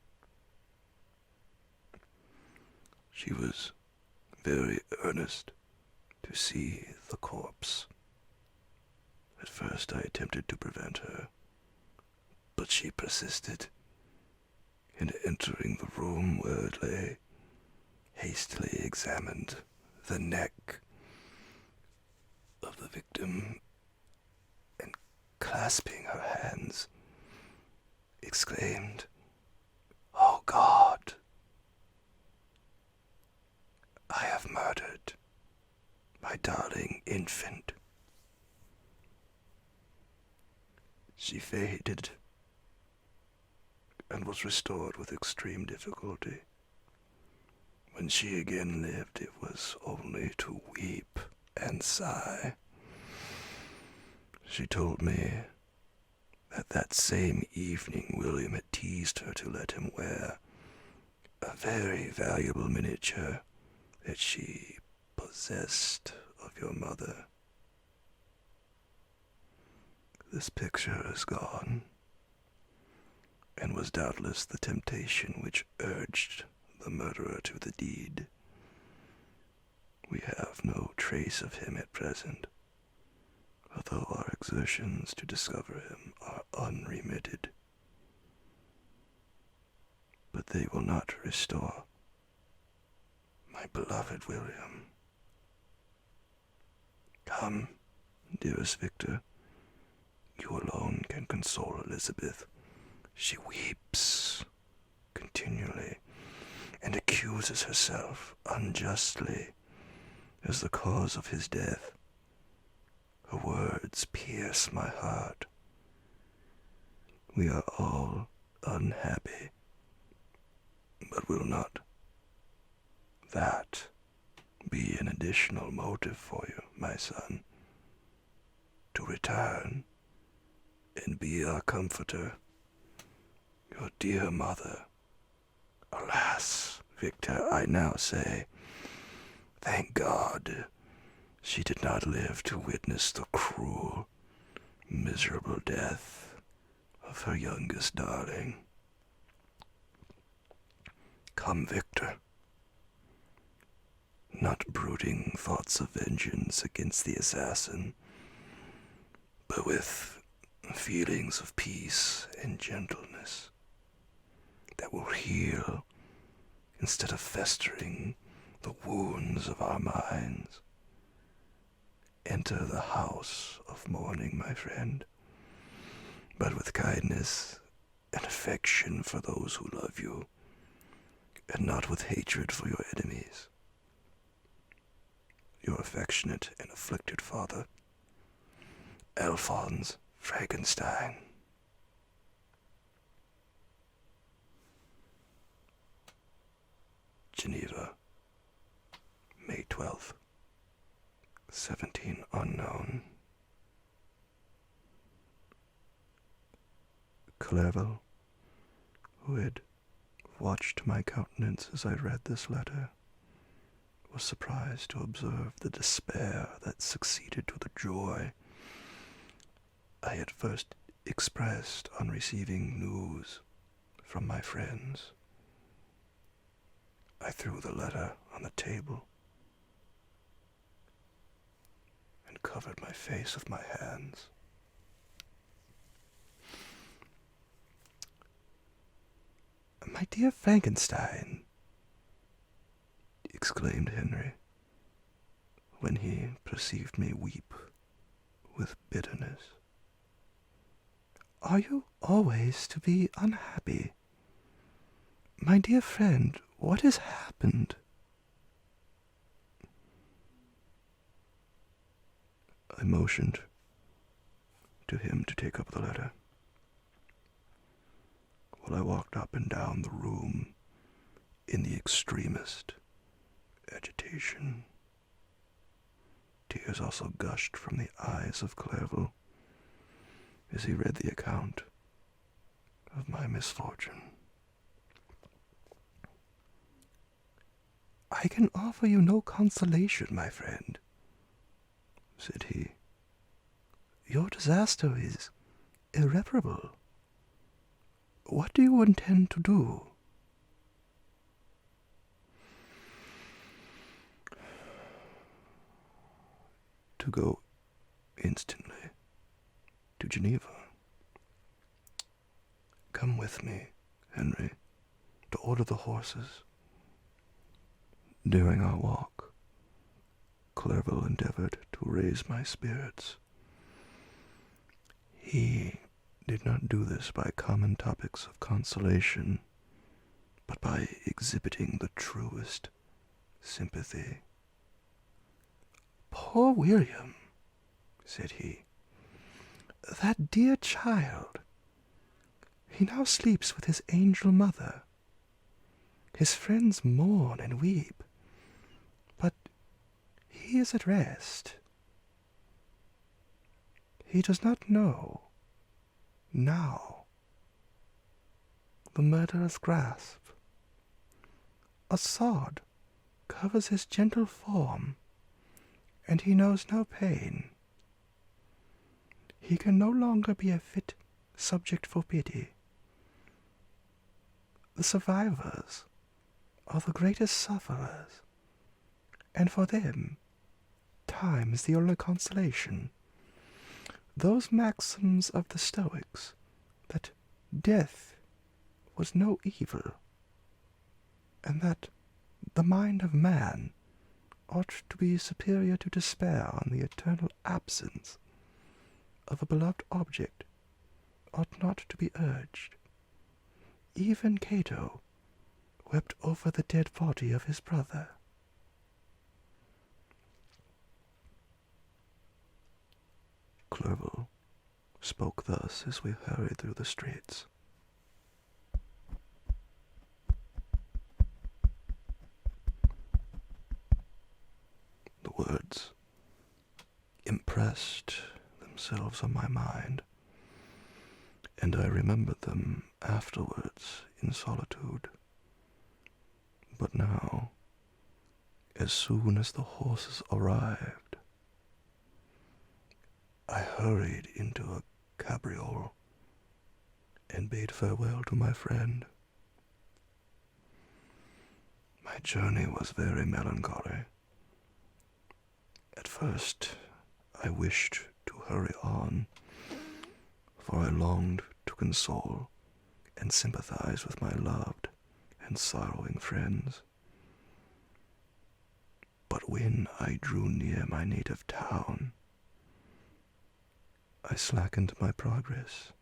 She was very earnest to see the corpse. At first I attempted to prevent her, but she persisted, and entering the room where it lay, hastily examined the neck of the victim, and clasping her hands, exclaimed, "Oh God, I have murdered my darling infant." She faded and was restored with extreme difficulty. When she again lived, it was only to weep and sigh. She told me that same evening William had teased her to let him wear a very valuable miniature that she possessed of your mother. This picture is gone, and was doubtless the temptation which urged the murderer to the deed. We have no trace of him at present, although our exertions to discover him are unremitted. But they will not restore my beloved William. Come, dearest Victor, you alone can console Elizabeth. She weeps continually and accuses herself unjustly as the cause of his death. Her words pierce my heart. We are all unhappy, but will not that be an additional motive for you, my son, to return and be our comforter? Your dear mother. Alas, Victor, I now say, thank God she did not live to witness the cruel, miserable death of her youngest darling. Come, Victor. Not brooding thoughts of vengeance against the assassin, but with feelings of peace and gentleness that will heal instead of festering the wounds of our minds. Enter the house of mourning, my friend, but with kindness and affection for those who love you, and not with hatred for your enemies. Your affectionate and afflicted father, Alphonse Frankenstein. Geneva, May 12th, 17 unknown. Clerval, who had watched my countenance as I read this letter, was surprised to observe the despair that succeeded to the joy I had first expressed on receiving news from my friends. I threw the letter on the table and covered my face with my hands. "My dear Frankenstein," exclaimed Henry, when he perceived me weep with bitterness. "Are you always to be unhappy? My dear friend, what has happened?" I motioned to him to take up the letter, while I walked up and down the room in the extremest agitation. Tears also gushed from the eyes of Clerval as he read the account of my misfortune. "I can offer you no consolation, my friend," said he. "Your disaster is irreparable. What do you intend to do?" "To go instantly to Geneva. Come with me, Henry, to order the horses." During our walk, Clerval endeavored to raise my spirits. He did not do this by common topics of consolation, but by exhibiting the truest sympathy. "Poor William," said he, "that dear child. He now sleeps with his angel mother. His friends mourn and weep, but he is at rest. He does not know, now, the murderer's grasp. A sod covers his gentle form, and he knows no pain. He can no longer be a fit subject for pity. The survivors are the greatest sufferers, and for them time is the only consolation. Those maxims of the Stoics, that death was no evil, and that the mind of man ought to be superior to despair on the eternal absence of a beloved object, ought not to be urged. Even Cato wept over the dead body of his brother." Clerval spoke thus as we hurried through the streets. The words impressed themselves on my mind, and I remembered them afterwards in solitude. But now, as soon as the horses arrived, I hurried into a cabriole and bade farewell to my friend. My journey was very melancholy. At first, I wished to hurry on, for I longed to console and sympathize with my loved and sorrowing friends. But when I drew near my native town, I slackened my progress.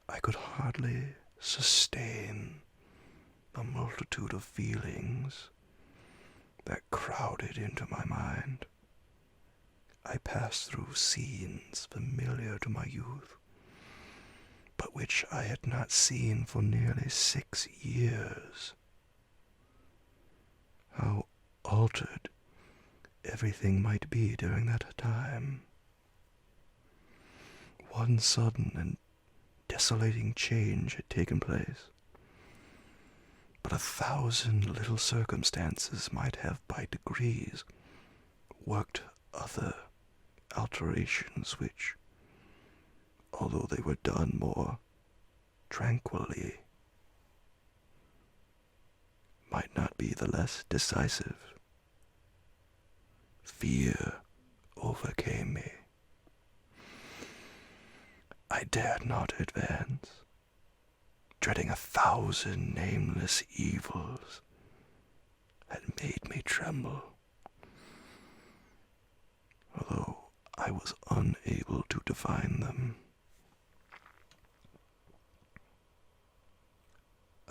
I could hardly sustain the multitude of feelings that crowded into my mind. I passed through scenes familiar to my youth, but which I had not seen for nearly 6 years. How altered everything might be during that time. One sudden and desolating change had taken place. But 1,000 little circumstances might have by degrees worked other alterations which, although they were done more tranquilly, might not be the less decisive. Fear overcame me. I dared not advance, dreading 1,000 nameless evils had made me tremble, although I was unable to define them.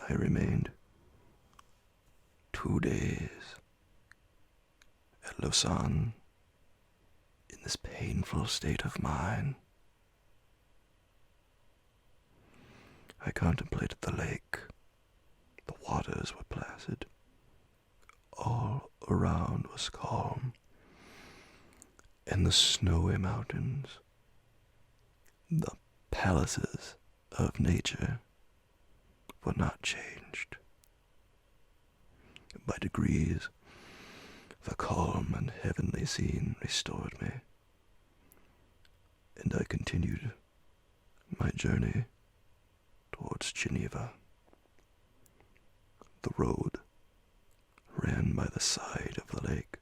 I remained 2 days at Lausanne in this painful state of mind. I contemplated the lake. The waters were placid. All around was calm, and the snowy mountains, the palaces of nature, were not changed. By degrees, the calm and heavenly scene restored me, and I continued my journey towards Geneva. The road ran by the side of the lake,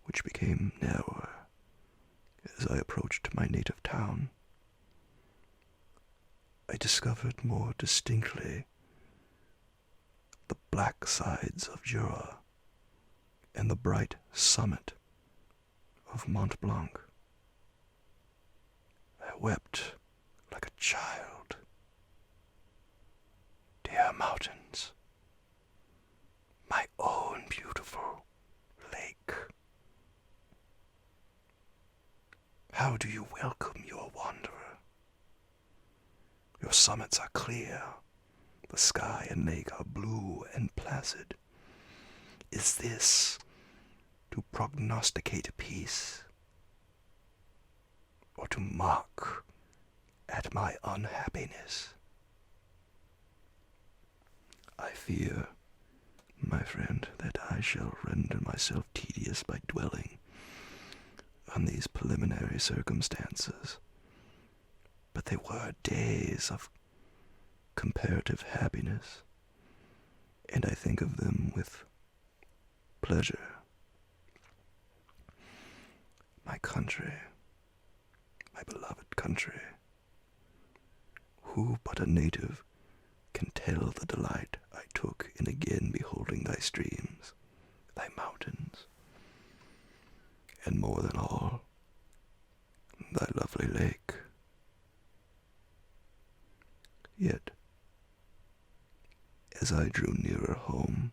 which became narrower as I approached my native town. I discovered more distinctly the black sides of Jura and the bright summit of Mont Blanc. I wept like a child. Dear mountains, my own beautiful lake, how do you welcome your wanderer? Your summits are clear, the sky and lake are blue and placid. Is this to prognosticate peace, or to mock at my unhappiness? I fear, my friend, that I shall render myself tedious by dwelling on these preliminary circumstances, but they were days of comparative happiness, and I think of them with pleasure. My country, my beloved country, who but a native can tell the delight I took in again beholding thy streams, thy mountains, and more than all, thy lovely lake. Yet, as I drew nearer home,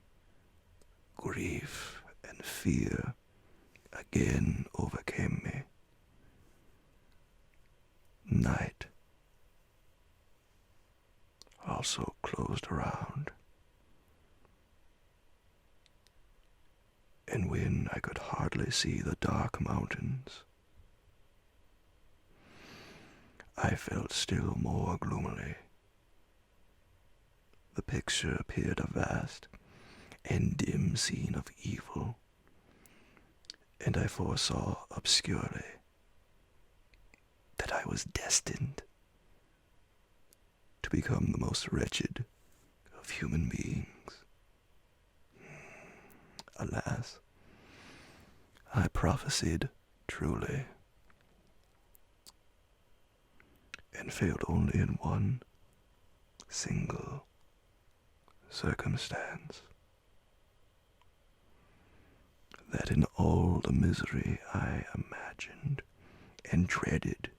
grief and fear again overcame me. Night also closed around, and when I could hardly see the dark mountains, I felt still more gloomily. The picture appeared a vast and dim scene of evil, and I foresaw obscurely that I was destined to become the most wretched of human beings. Alas, I prophesied truly, and failed only in one single circumstance, that in all the misery I imagined and dreaded,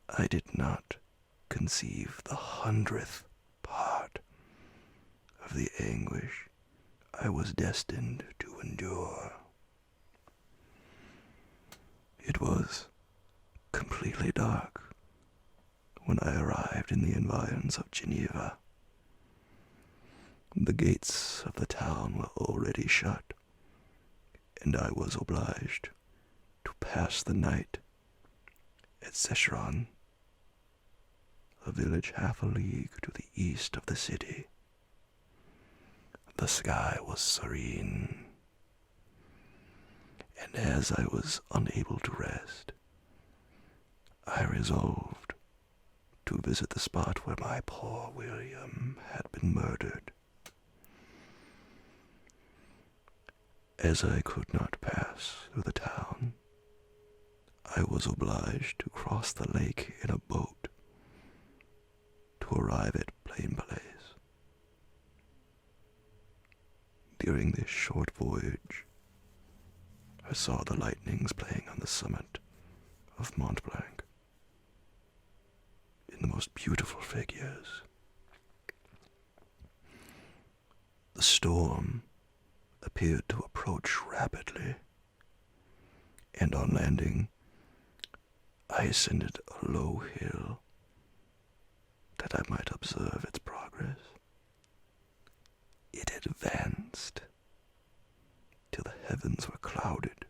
I did not conceive the 100th part of the anguish I was destined to endure. It was completely dark when I arrived in the environs of Geneva. The gates of the town were already shut, and I was obliged to pass the night at Secheron a village half a league to the east of the city. The sky was serene, and as I was unable to rest, I resolved to visit the spot where my poor William had been murdered. As I could not pass through the town, I was obliged to cross the lake in a boat to arrive at Plain Place. During this short voyage, I saw the lightnings playing on the summit of Mont Blanc in the most beautiful figures. The storm appeared to approach rapidly, and on landing, I ascended a low hill that I might observe its progress. It advanced till the heavens were clouded,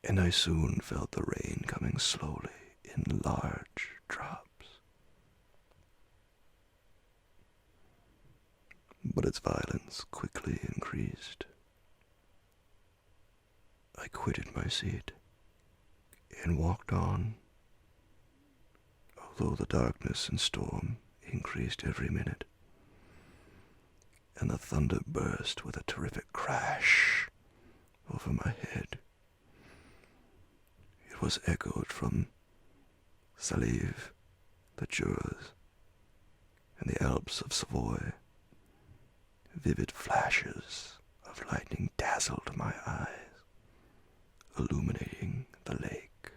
and I soon felt the rain coming slowly in large drops. But its violence quickly increased. I quitted my seat and walked on, although the darkness and storm increased every minute, and the thunder burst with a terrific crash over my head. It was echoed from Salive, the Jures, and the Alps of Savoy. Vivid flashes of lightning dazzled my eyes, illuminating the lake,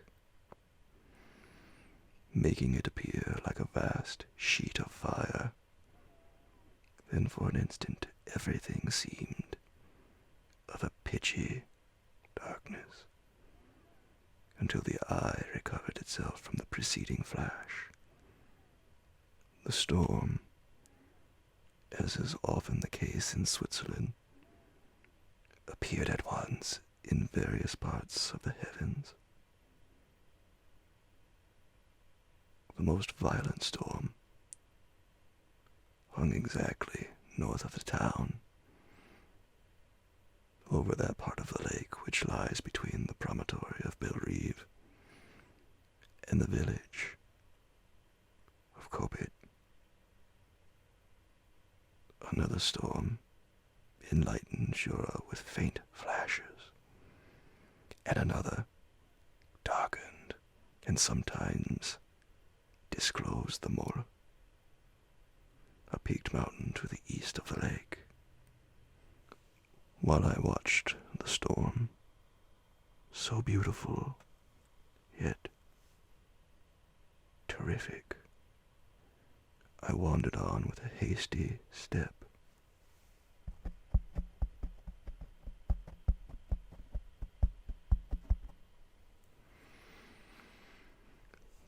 making it appear like a vast sheet of fire. Then for an instant everything seemed of a pitchy darkness, until the eye recovered itself from the preceding flash. The storm, as is often the case in Switzerland, appeared at once in various parts of the heavens. The most violent storm hung exactly north of the town, over that part of the lake which lies between the promontory of Bellerive and the village of Copit. Another storm enlightened Jura with faint flashes, and another darkened and sometimes disclosed the Mole, a peaked mountain to the east of the lake. While I watched the storm, so beautiful, yet terrific, I wandered on with a hasty step.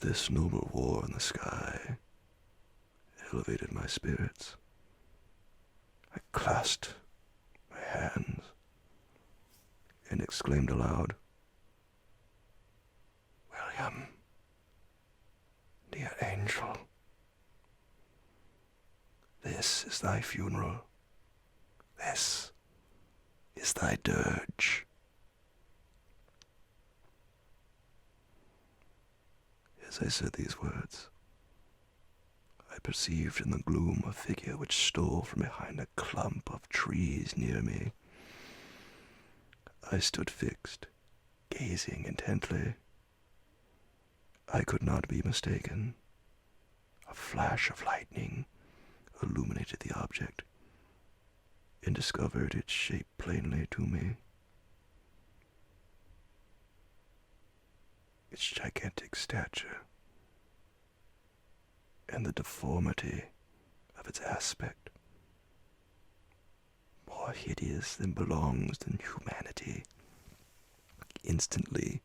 This noble war in the sky elevated my spirits. I clasped my hands and exclaimed aloud, "William, dear angel, this is thy funeral. This is thy dirge." As I said these words, I perceived in the gloom a figure which stole from behind a clump of trees near me. I stood fixed, gazing intently. I could not be mistaken. A flash of lightning illuminated the object and discovered its shape plainly to me. Its gigantic stature and the deformity of its aspect, more hideous than belongs in humanity, instantly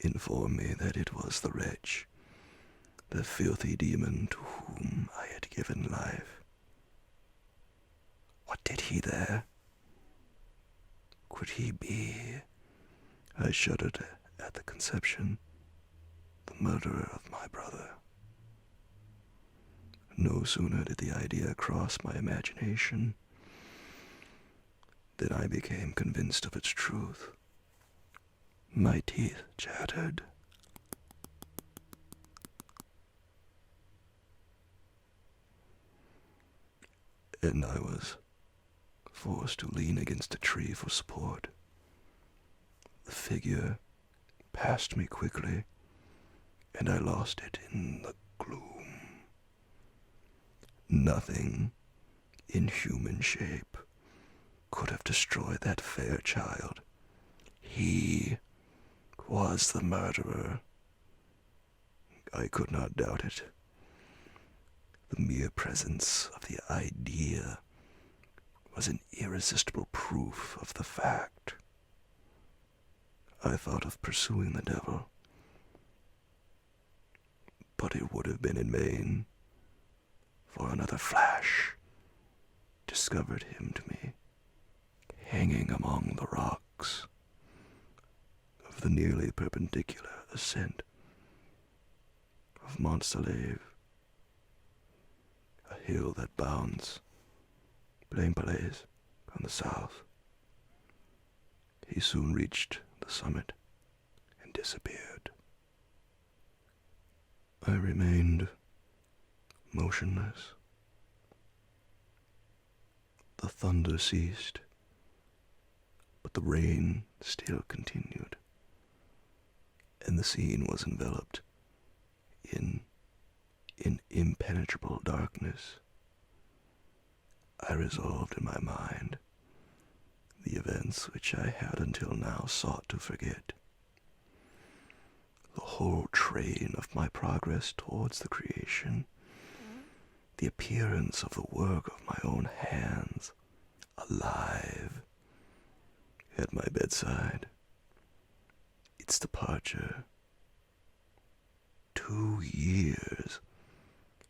informed me that it was the wretch, the filthy demon to whom I had given life. What did he there? Could he be? I shuddered at the conception. the murderer of my brother. No sooner did the idea cross my imagination than I became convinced of its truth. My teeth chattered. And I was forced to lean against a tree for support. The figure passed me quickly, and I lost it in the gloom. Nothing in human shape could have destroyed that fair child. He was the murderer. I could not doubt it. The mere presence of the idea was an irresistible proof of the fact. I thought of pursuing the devil, but it would have been in vain, for another flash discovered him to me, hanging among the rocks of the nearly perpendicular ascent of Mont Saleve, a hill that bounds Plain-Palais on the south. He soon reached the summit and disappeared. I remained motionless. The thunder ceased, but the rain still continued, and the scene was enveloped in impenetrable darkness. I resolved in my mind the events which I had until now sought to forget. The whole train of my progress towards the creation, the appearance of the work of my own hands, alive at my bedside, its departure. 2 years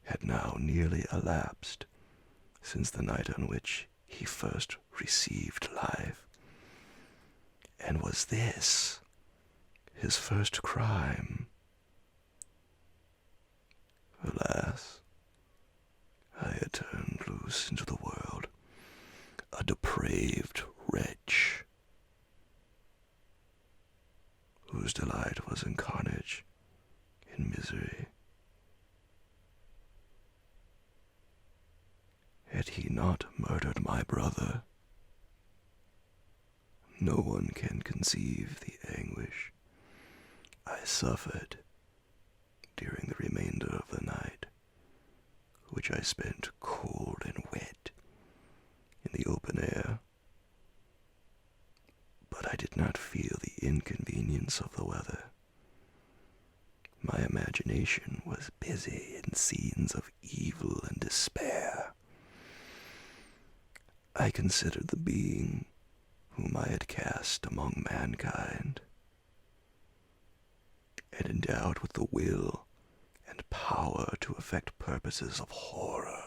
had now nearly elapsed since the night on which he first received life. And was this his first crime? Alas, I had turned loose into the world, a depraved wretch, whose delight was in carnage and misery. Had he not murdered my brother, no one can conceive the anguish I suffered during the remainder of the night, which I spent cold and wet in the open air. But I did not feel the inconvenience of the weather. My imagination was busy in scenes of evil and despair. I considered the being whom I had cast among mankind, and endowed with the will and power to effect purposes of horror,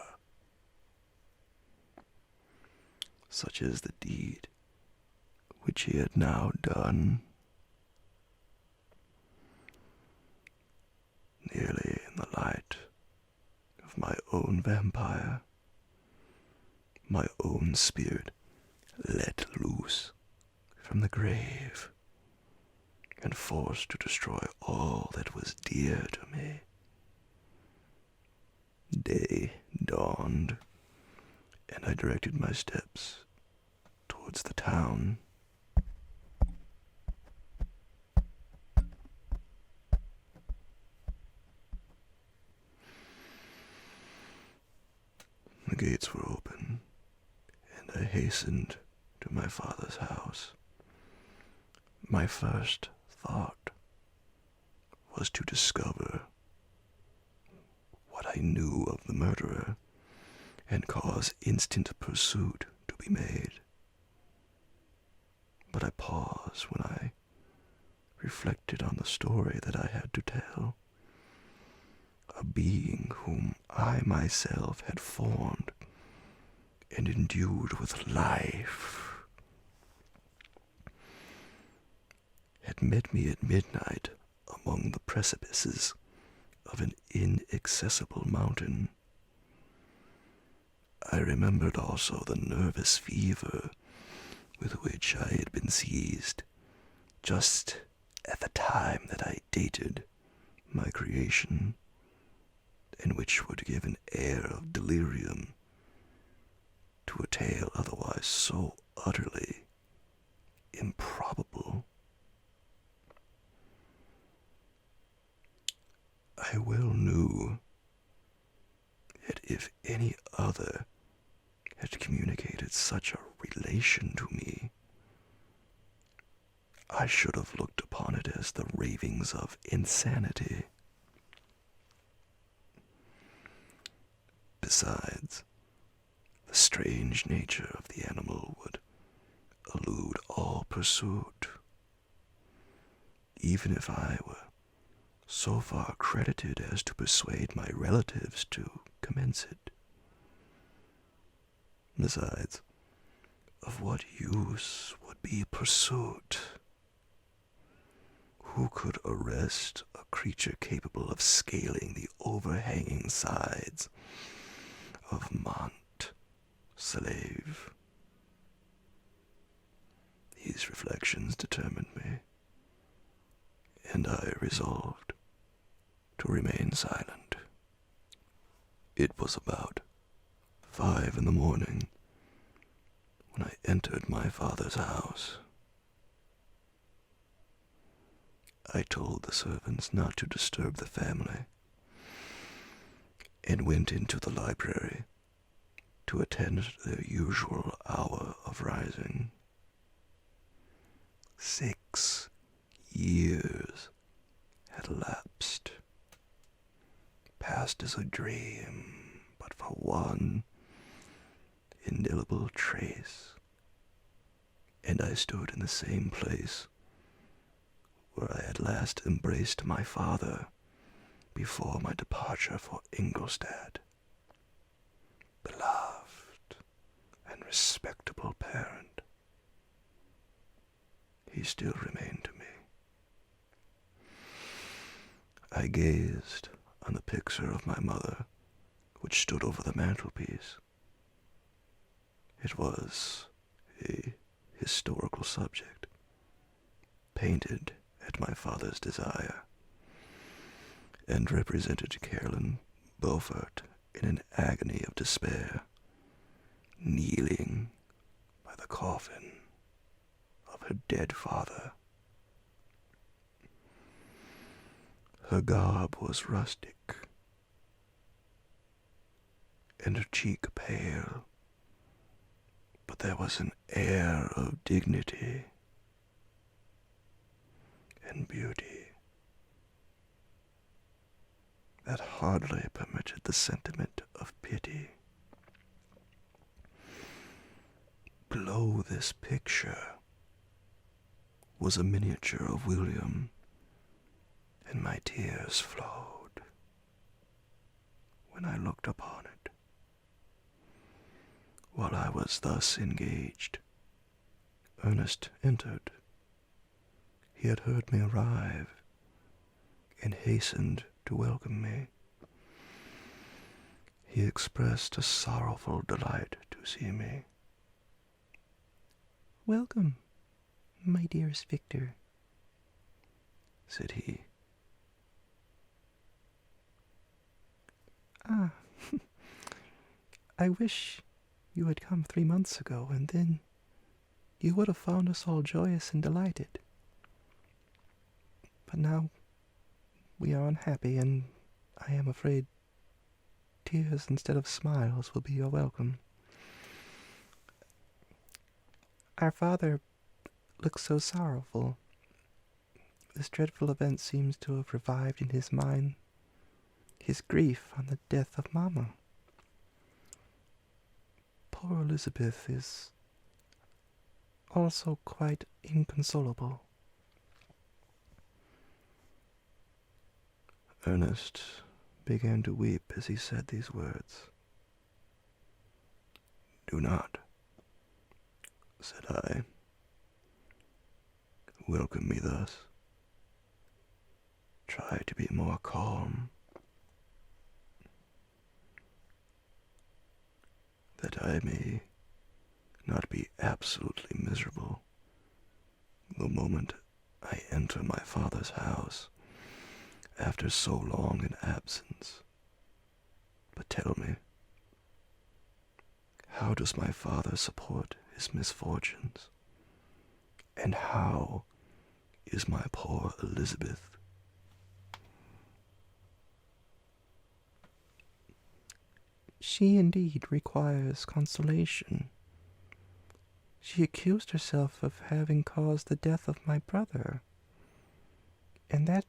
such as the deed which he had now done. Nearly in the light of my own vampire, my own spirit let loose from the grave and forced to destroy all that was dear to me. Day dawned, and I directed my steps towards the town. The gates were open, and I hastened to my father's house. My first thought was to discover what I knew of the murderer and cause instant pursuit to be made. But I paused when I reflected on the story that I had to tell. A being whom I myself had formed and endued with life had met me at midnight among the precipices of an inaccessible mountain. I remembered also the nervous fever with which I had been seized just at the time that I dated my creation, and which would give an air of delirium to a tale otherwise so utterly improbable. I well knew that if any other had communicated such a relation to me, I should have looked upon it as the ravings of insanity. Besides, the strange nature of the animal would elude all pursuit, even if I were so far credited as to persuade my relatives to commence it. Besides, of what use would be pursuit? Who could arrest a creature capable of scaling the overhanging sides of Mont Saleve? These reflections determined me, and I resolved to remain silent. It was about 5 in the morning when I entered my father's house. I told the servants not to disturb the family, and went into the library to attend their usual hour of rising. 6 years had elapsed, passed as a dream, but for one indelible trace, and I stood in the same place where I had last embraced my father before my departure for Ingolstadt. Beloved and respectable parent, he still remained to me. I gazed on the picture of my mother, which stood over the mantelpiece. It was a historical subject, painted at my father's desire, and represented Caroline Beaufort in an agony of despair, kneeling by the coffin of her dead father. Her garb was rustic, and her cheek pale, but there was an air of dignity and beauty that hardly permitted the sentiment of pity. Below this picture was a miniature of William, and my tears flowed when I looked upon it. While I was thus engaged, Ernest entered. He had heard me arrive, and hastened to welcome me. He expressed a sorrowful delight to see me. "Welcome, my dearest Victor," said he. "Ah, I wish you had come 3 months ago, and then you would have found us all joyous and delighted. But now we are unhappy, and I am afraid tears instead of smiles will be your welcome. Our father looks so sorrowful. This dreadful event seems to have revived in his mind his grief on the death of Mamma. Poor Elizabeth is also quite inconsolable." Ernest began to weep as he said these words. "Do not," said I, "welcome me thus. try to be more calm, that I may not be absolutely miserable the moment I enter my father's house after so long an absence. But tell me, how does my father support his misfortunes? And how is my poor Elizabeth? She indeed requires consolation. She accused herself of having caused the death of my brother, and that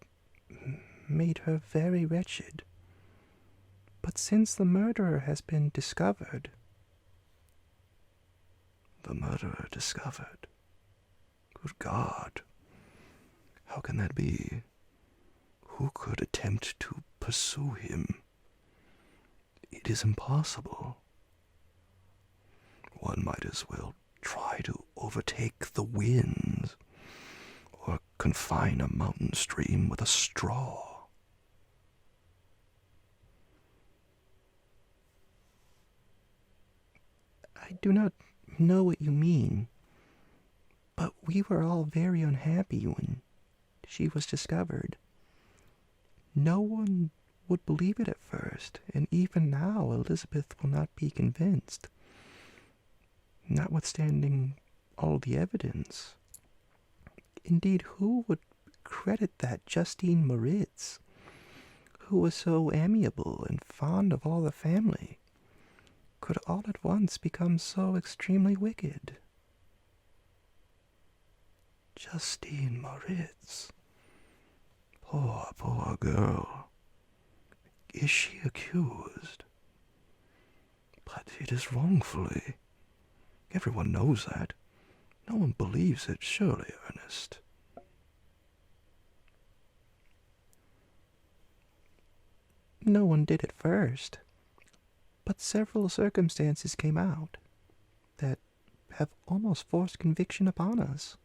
made her very wretched. But since the murderer has been discovered... The murderer discovered? Good God! How can that be? Who could attempt to pursue him? It is impossible. One might as well try to overtake the winds, or confine a mountain stream with a straw. I do not know what you mean, but we were all very unhappy when she was discovered. No one would believe it at first, and even now Elizabeth will not be convinced, notwithstanding all the evidence. Indeed, who would credit that Justine Moritz, who was so amiable and fond of all the family, could all at once become so extremely wicked? Justine Moritz. Poor, poor girl. Is she accused? But it is wrongfully. Everyone knows that. No one believes it, surely, Ernest. No one did at first, but several circumstances came out that have almost forced conviction upon us.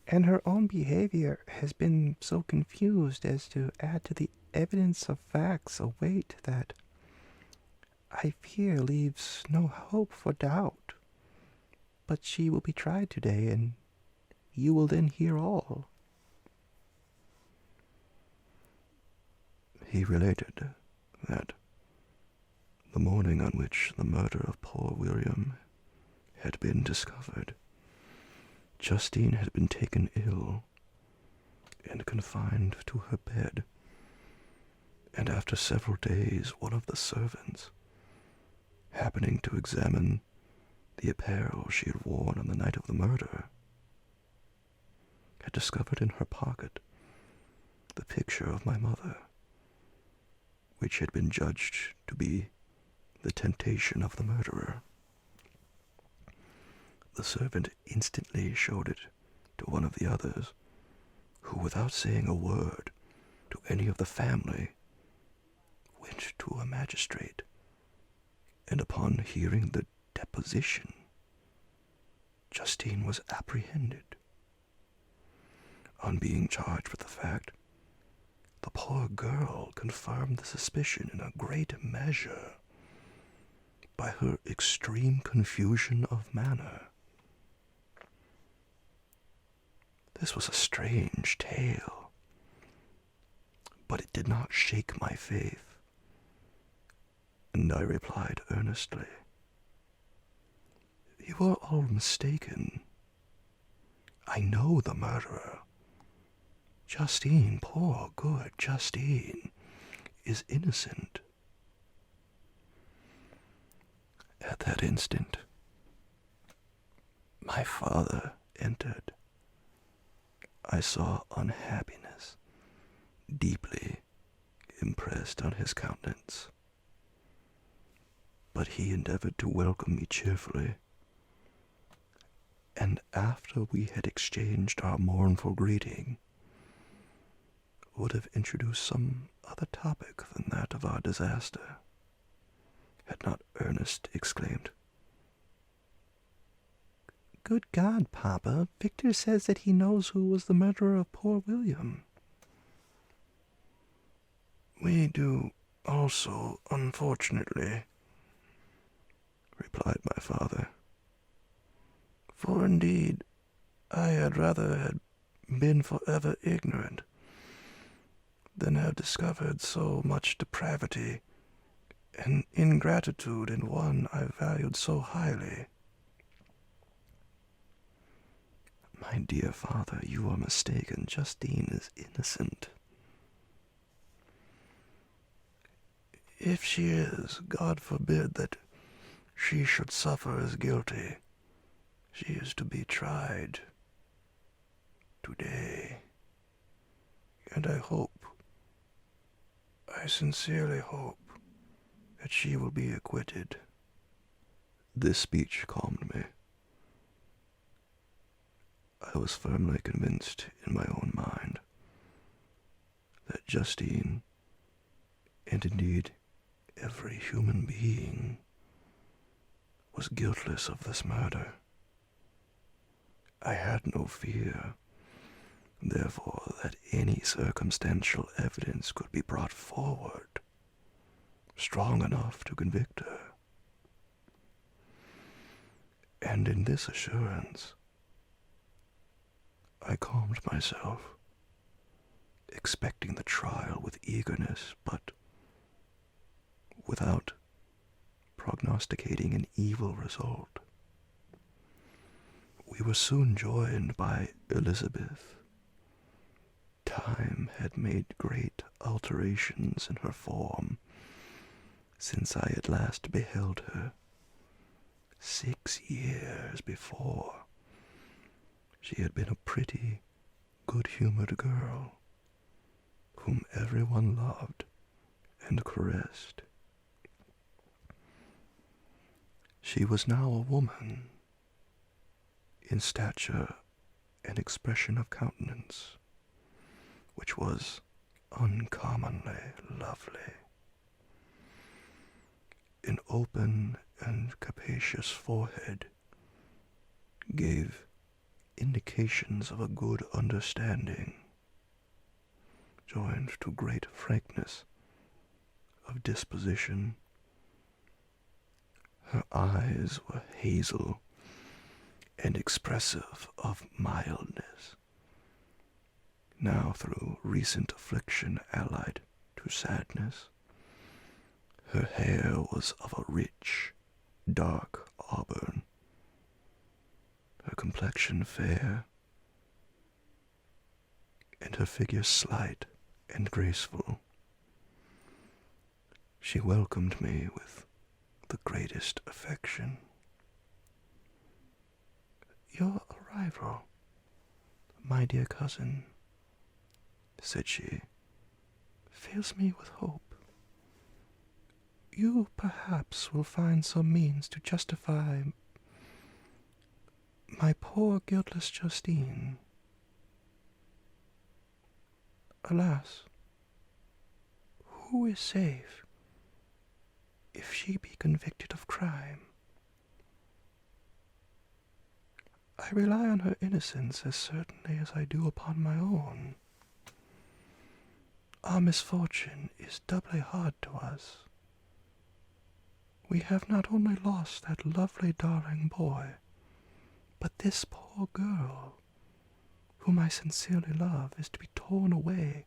And her own behavior has been so confused as to add to the evidence of facts a weight that I fear leaves no hope for doubt. But she will be tried today, and you will then hear all. He related that the morning on which the murder of poor William had been discovered, Justine had been taken ill and confined to her bed, and after several days one of the servants, happening to examine the apparel she had worn on the night of the murder, had discovered in her pocket the picture of my mother, which had been judged to be the temptation of the murderer. The servant instantly showed it to one of the others, who, without saying a word to any of the family, went to a magistrate, and upon hearing the deposition, Justine was apprehended. On being charged with the fact, the poor girl confirmed the suspicion in a great measure by her extreme confusion of manner. This was a strange tale, but it did not shake my faith, and I replied earnestly, "You are all mistaken. I know the murderer. Justine, poor good Justine, is innocent." At that instant, my father entered. I saw unhappiness deeply impressed on his countenance, but he endeavored to welcome me cheerfully, and after we had exchanged our mournful greeting, would have introduced some other topic than that of our disaster, had not Ernest exclaimed, "Good God, Papa, Victor says that he knows who was the murderer of poor William." We do also, unfortunately, replied my father. For indeed, I had rather had been forever ignorant than have discovered so much depravity and ingratitude in one I valued so highly. My dear father, you are mistaken. Justine is innocent. If she is, God forbid that she should suffer as guilty. She is to be tried today. And I sincerely hope, that she will be acquitted. This speech calmed me. I was firmly convinced in my own mind that Justine, and indeed every human being, was guiltless of this murder. I had no fear, therefore, that any circumstantial evidence could be brought forward strong enough to convict her. And in this assurance, I calmed myself, expecting the trial with eagerness, but without prognosticating an evil result. We were soon joined by Elizabeth. Time had made great alterations in her form since I had last beheld her 6 years before. She had been a pretty, good-humored girl whom everyone loved and caressed. She was now a woman, in stature and expression of countenance, which was uncommonly lovely. An open and capacious forehead gave indications of a good understanding, joined to great frankness of disposition. Her eyes were hazel and expressive of mildness, now through recent affliction allied to sadness. Her hair was of a rich, dark auburn, her complexion fair, and her figure slight and graceful. She welcomed me with the greatest affection. Your arrival, my dear cousin, said she, fills me with hope. You perhaps will find some means to justify my poor guiltless Justine. Alas, who is safe if she be convicted of crime? I rely on her innocence as certainly as I do upon my own. Our misfortune is doubly hard to us. We have not only lost that lovely darling boy, but this poor girl, whom I sincerely love, is to be torn away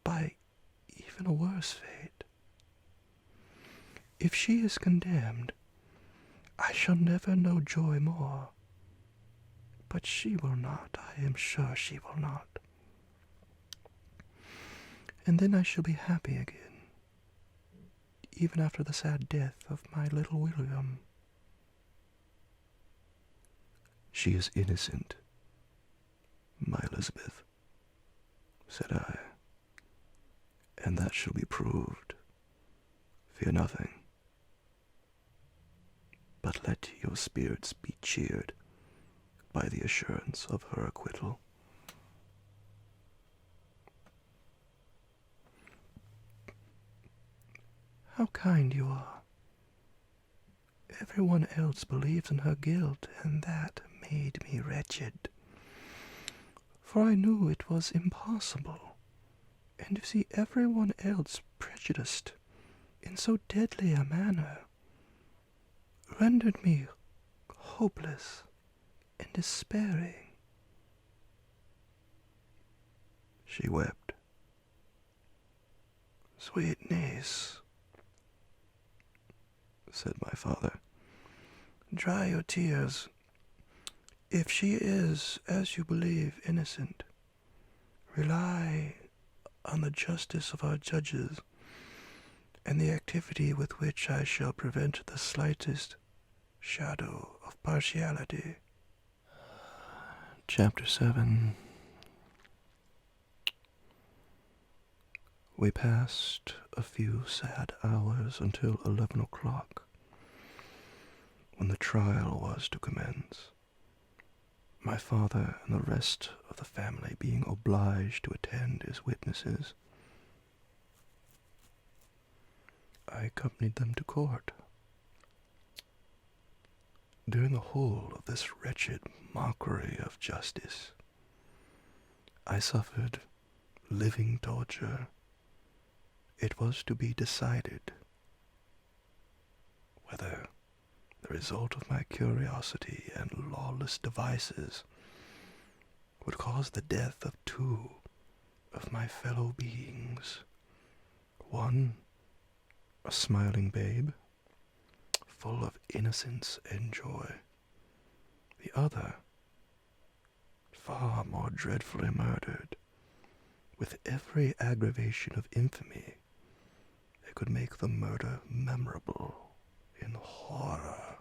by even a worse fate. If she is condemned, I shall never know joy more. But she will not, I am sure she will not. And then I shall be happy again, even after the sad death of my little William. She is innocent, my Elizabeth, said I, and that shall be proved. Fear nothing, but let your spirits be cheered by the assurance of her acquittal. How kind you are. Everyone else believes in her guilt, and that made me wretched. For I knew it was impossible and to see everyone else prejudiced in so deadly a manner rendered me hopeless and despairing. She wept. "Sweet niece," said my father, "dry your tears. If she is, as you believe, innocent, rely on the justice of our judges and the activity with which I shall prevent the slightest shadow of partiality." Chapter 7. We passed a few sad hours until 11 o'clock, when the trial was to commence, my father and the rest of the family being obliged to attend as witnesses. I accompanied them to court. During the whole of this wretched mockery of justice, I suffered living torture. It was to be decided whether the result of my curiosity and lawless devices would cause the death of two of my fellow beings. One, a smiling babe, full of innocence and joy. The other, far more dreadfully murdered, with every aggravation of infamy that could make the murder memorable in horror.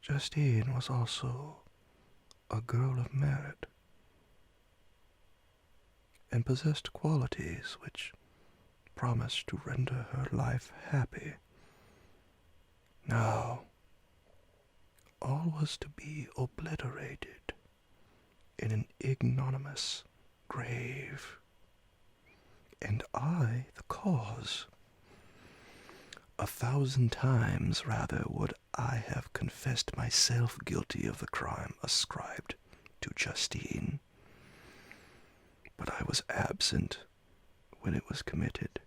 Justine was also a girl of merit, and possessed qualities which promised to render her life happy. Now, all was to be obliterated in an ignominious grave, and I the cause. 1,000 times rather would I have confessed myself guilty of the crime ascribed to Justine, but I was absent when it was committed,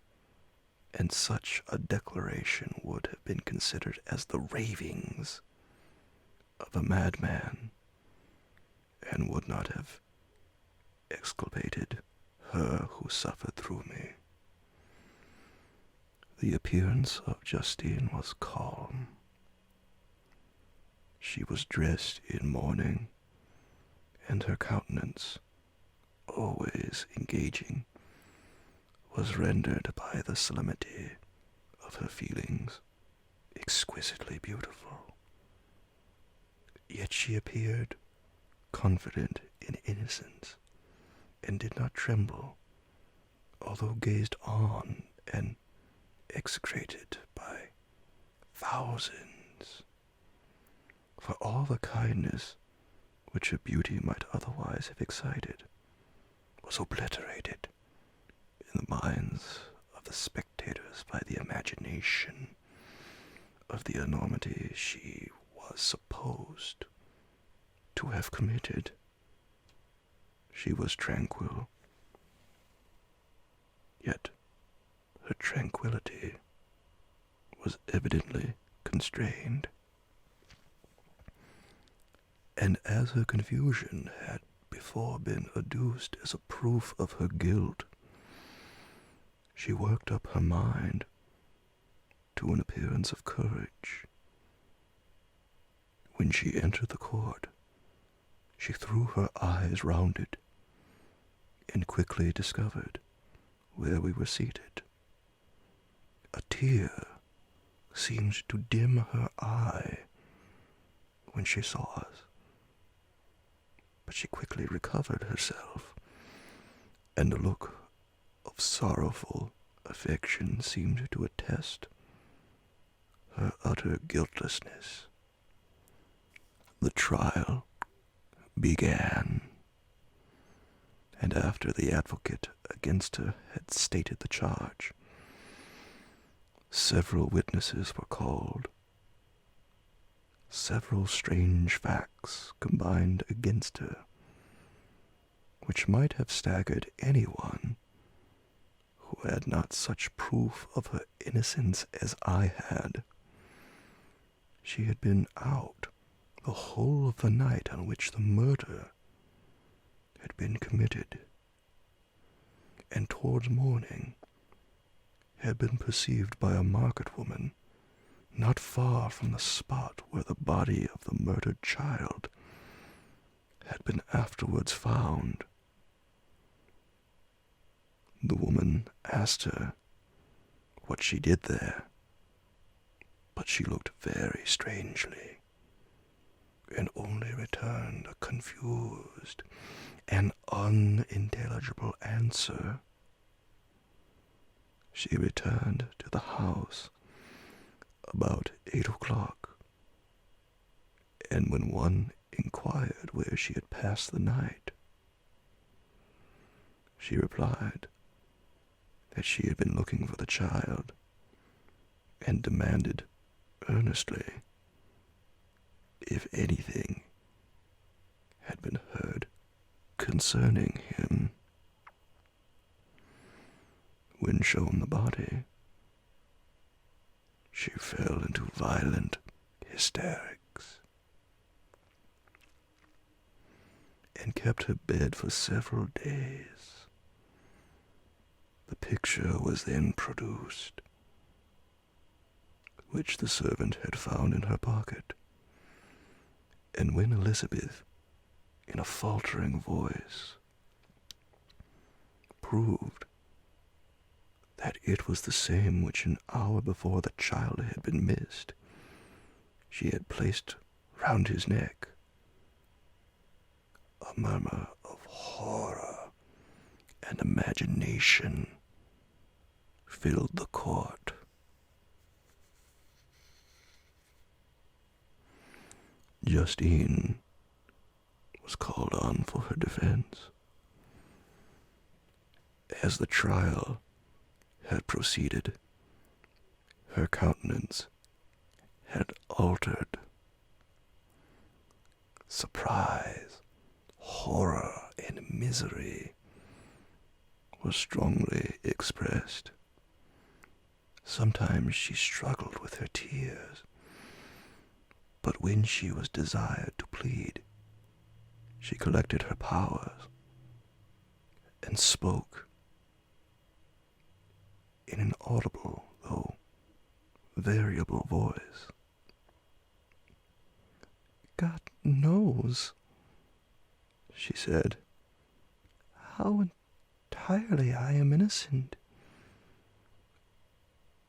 and such a declaration would have been considered as the ravings of a madman, and would not have exculpated her who suffered through me. The appearance of Justine was calm. She was dressed in mourning, and her countenance, always engaging, was rendered by the solemnity of her feelings exquisitely beautiful. Yet she appeared confident in innocence, and did not tremble, although gazed on and execrated by thousands. For all the kindness which her beauty might otherwise have excited was obliterated in the minds of the spectators by the imagination of the enormity she was supposed to have committed. She was tranquil, yet her tranquility was evidently constrained, and as her confusion had before been adduced as a proof of her guilt, she worked up her mind to an appearance of courage. When she entered the court, she threw her eyes round it, and quickly discovered where we were seated. A tear seemed to dim her eye when she saw us, but she quickly recovered herself, and a look of sorrowful affection seemed to attest her utter guiltlessness. The trial began, and after the advocate against her had stated the charge, several witnesses were called. Several strange facts combined against her, which might have staggered anyone who had not such proof of her innocence as I had. She had been out the whole of the night on which the murder had been committed, and towards morning had been perceived by a market woman not far from the spot where the body of the murdered child had been afterwards found. The woman asked her what she did there, but she looked very strangely, and only returned a confused and unintelligible answer. She returned to the house about 8 o'clock, and when one inquired where she had passed the night, she replied that she had been looking for the child, and demanded earnestly if anything had been heard concerning him. When shown the body, she fell into violent hysterics and kept her bed for several days. The picture was then produced, which the servant had found in her pocket, and when Elizabeth, in a faltering voice, proved that it was the same which an hour before the child had been missed, she had placed round his neck, a murmur of horror and imagination filled the court. Justine was called on for her defense. As the trial had proceeded, her countenance had altered. Surprise, horror, and misery were strongly expressed. Sometimes she struggled with her tears, but when she was desired to plead, she collected her powers and spoke in an audible, though variable voice. "God knows," she said, "how entirely I am innocent.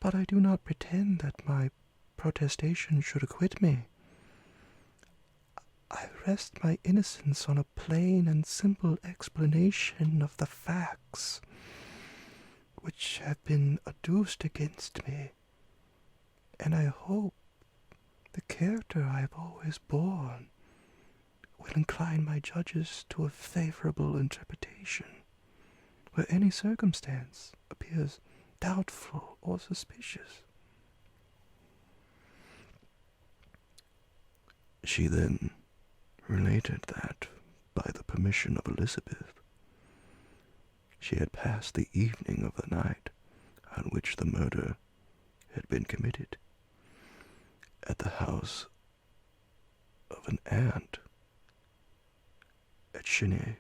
But I do not pretend that my protestation should acquit me. I rest my innocence on a plain and simple explanation of the facts which have been adduced against me, and I hope the character I have always borne will incline my judges to a favorable interpretation, where any circumstance appears doubtful or suspicious." She then related that, by the permission of Elizabeth, she had passed the evening of the night on which the murder had been committed at the house of an aunt at Chenier,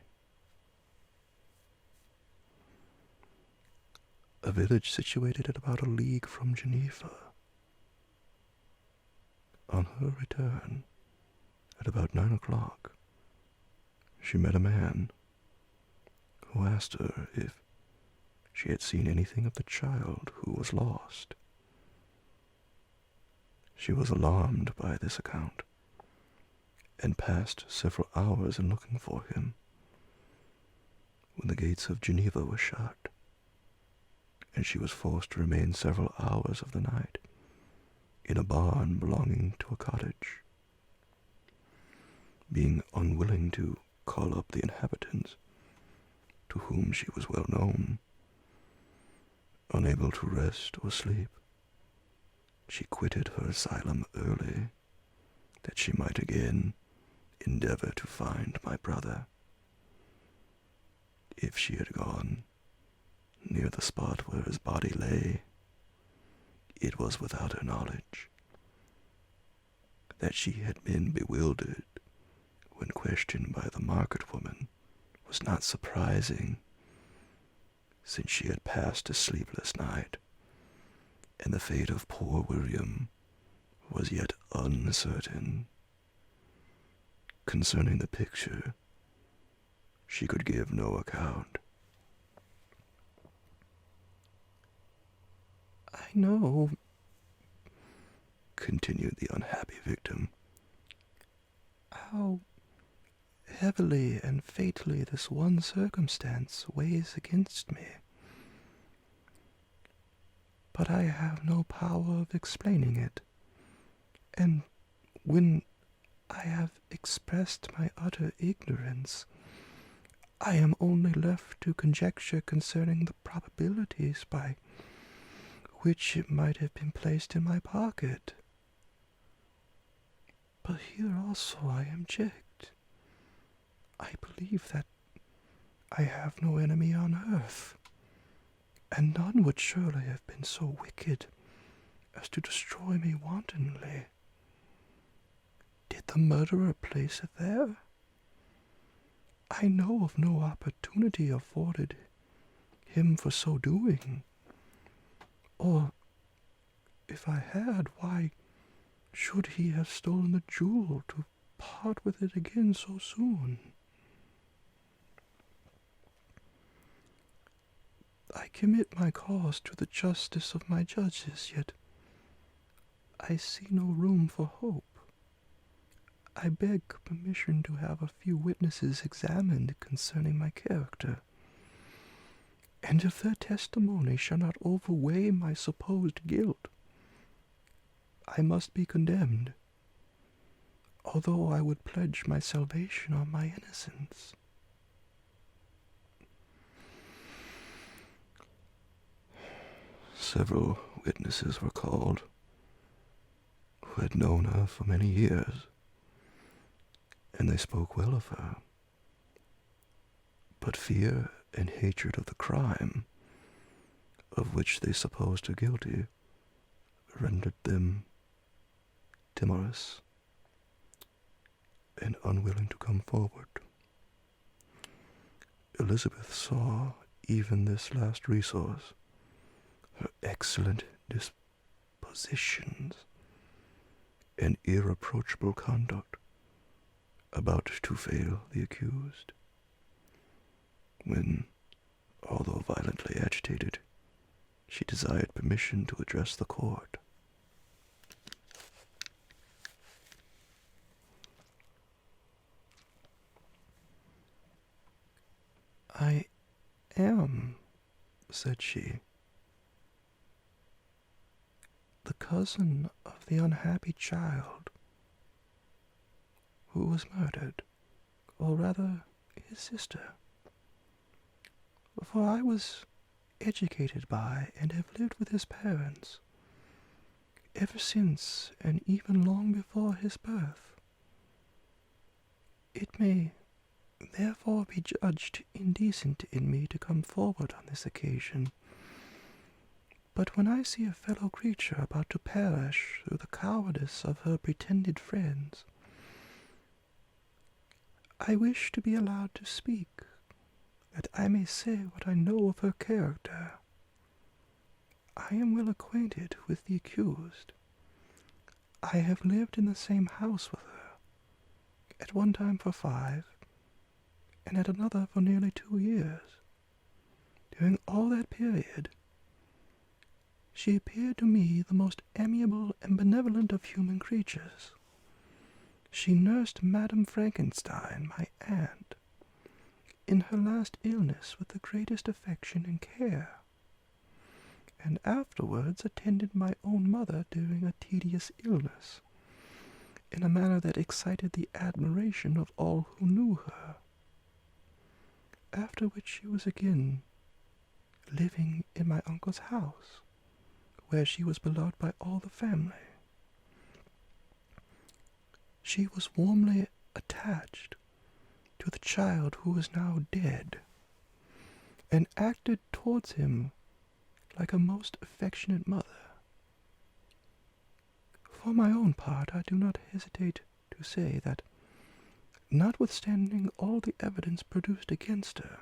a village situated at about a league from Geneva. On her return, at about 9 o'clock, she met a man who asked her if she had seen anything of the child who was lost. She was alarmed by this account, and passed several hours in looking for him. When the gates of Geneva were shut, and she was forced to remain several hours of the night in a barn belonging to a cottage, being unwilling to call up the inhabitants, to whom she was well known, unable to rest or sleep, she quitted her asylum early, that she might again endeavor to find my brother. If she had gone, near the spot where his body lay, it was without her knowledge. That she had been bewildered when questioned by the market woman was not surprising, since she had passed a sleepless night, and the fate of poor William was yet uncertain. Concerning the picture, she could give no account. I know, continued the unhappy victim, how heavily and fatally this one circumstance weighs against me. But I have no power of explaining it, and when I have expressed my utter ignorance, I am only left to conjecture concerning the probabilities by which it might have been placed in my pocket. But here also I am checked. I believe that I have no enemy on earth, and none would surely have been so wicked as to destroy me wantonly. Did the murderer place it there? I know of no opportunity afforded him for so doing. Or, if I had, why should he have stolen the jewel to part with it again so soon? I commit my cause to the justice of my judges, yet I see no room for hope. I beg permission to have a few witnesses examined concerning my character, and if their testimony shall not overweigh my supposed guilt, I must be condemned, although I would pledge my salvation on my innocence. Several witnesses were called who had known her for many years, and they spoke well of her. But fear and hatred of the crime of which they supposed her guilty rendered them timorous and unwilling to come forward. Elizabeth saw even this last resource, her excellent dispositions and irreproachable conduct, about to fail the accused, when, although violently agitated, she desired permission to address the court. I am, said she, the cousin of the unhappy child who was murdered, or rather his sister. For I was educated by and have lived with his parents ever since and even long before his birth. It may therefore be judged indecent in me to come forward on this occasion. But when I see a fellow creature about to perish through the cowardice of her pretended friends, I wish to be allowed to speak, that I may say what I know of her character. I am well acquainted with the accused. I have lived in the same house with her, at one time for 5, and at another for nearly 2 years. During all that period, she appeared to me the most amiable and benevolent of human creatures. She nursed Madame Frankenstein, my aunt, in her last illness with the greatest affection and care, and afterwards attended my own mother during a tedious illness, in a manner that excited the admiration of all who knew her. After which she was again living in my uncle's house, where she was beloved by all the family. She was warmly attached to the child who is now dead, and acted towards him like a most affectionate mother. For my own part, I do not hesitate to say that, notwithstanding all the evidence produced against her,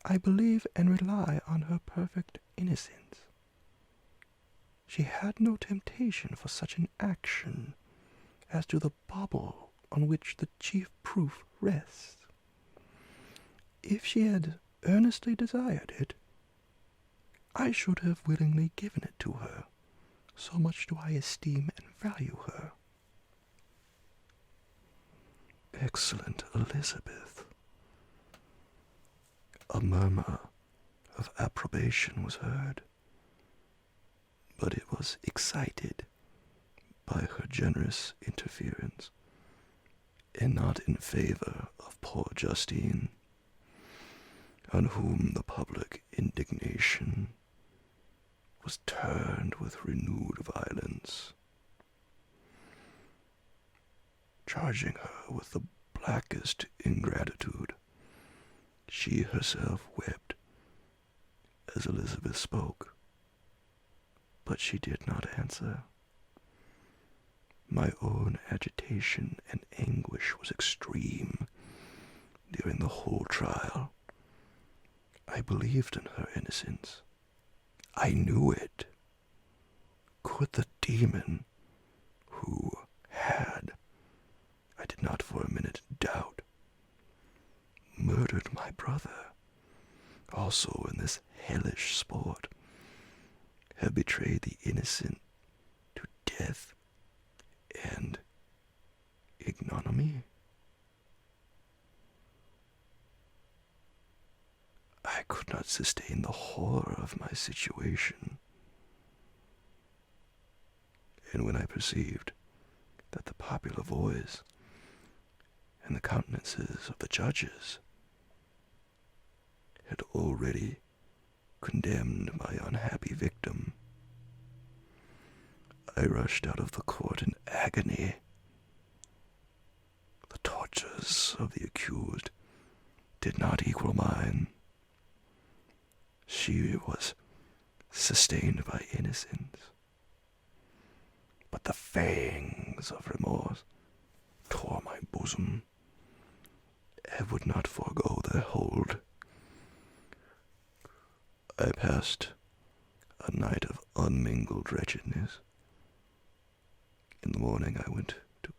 I believe and rely on her perfect innocence. She had no temptation for such an action as to the bauble on which the chief proof rests. If she had earnestly desired it, I should have willingly given it to her, so much do I esteem and value her. Excellent, Elizabeth. A murmur of approbation was heard, but it was excited by her generous interference, and not in favor of poor Justine, on whom the public indignation was turned with renewed violence, charging her with the blackest ingratitude. She herself wept as Elizabeth spoke, but she did not answer. My own agitation and anguish was extreme during the whole trial. I believed in her innocence. I knew it. Could the demon who had, I did not for a minute doubt, murdered my brother, also in this hellish sport, have betrayed the innocent to death and ignominy? I could not sustain the horror of my situation, and when I perceived that the popular voice and the countenances of the judges had already condemned my unhappy victim, I rushed out of the court in agony. The tortures of the accused did not equal mine. She was sustained by innocence, but the fangs of remorse tore my bosom. I would not forego their hold. I passed a night of unmingled wretchedness. In the morning I went to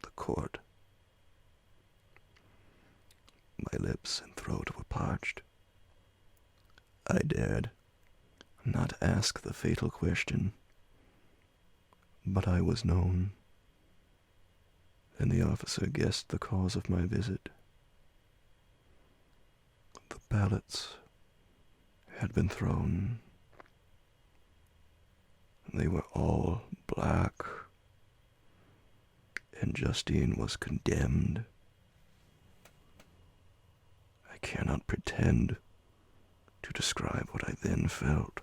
the court. My lips and throat were parched. I dared not ask the fatal question, but I was known, and the officer guessed the cause of my visit. The ballots had been thrown. They were all black, and Justine was condemned. I cannot pretend to describe what I then felt.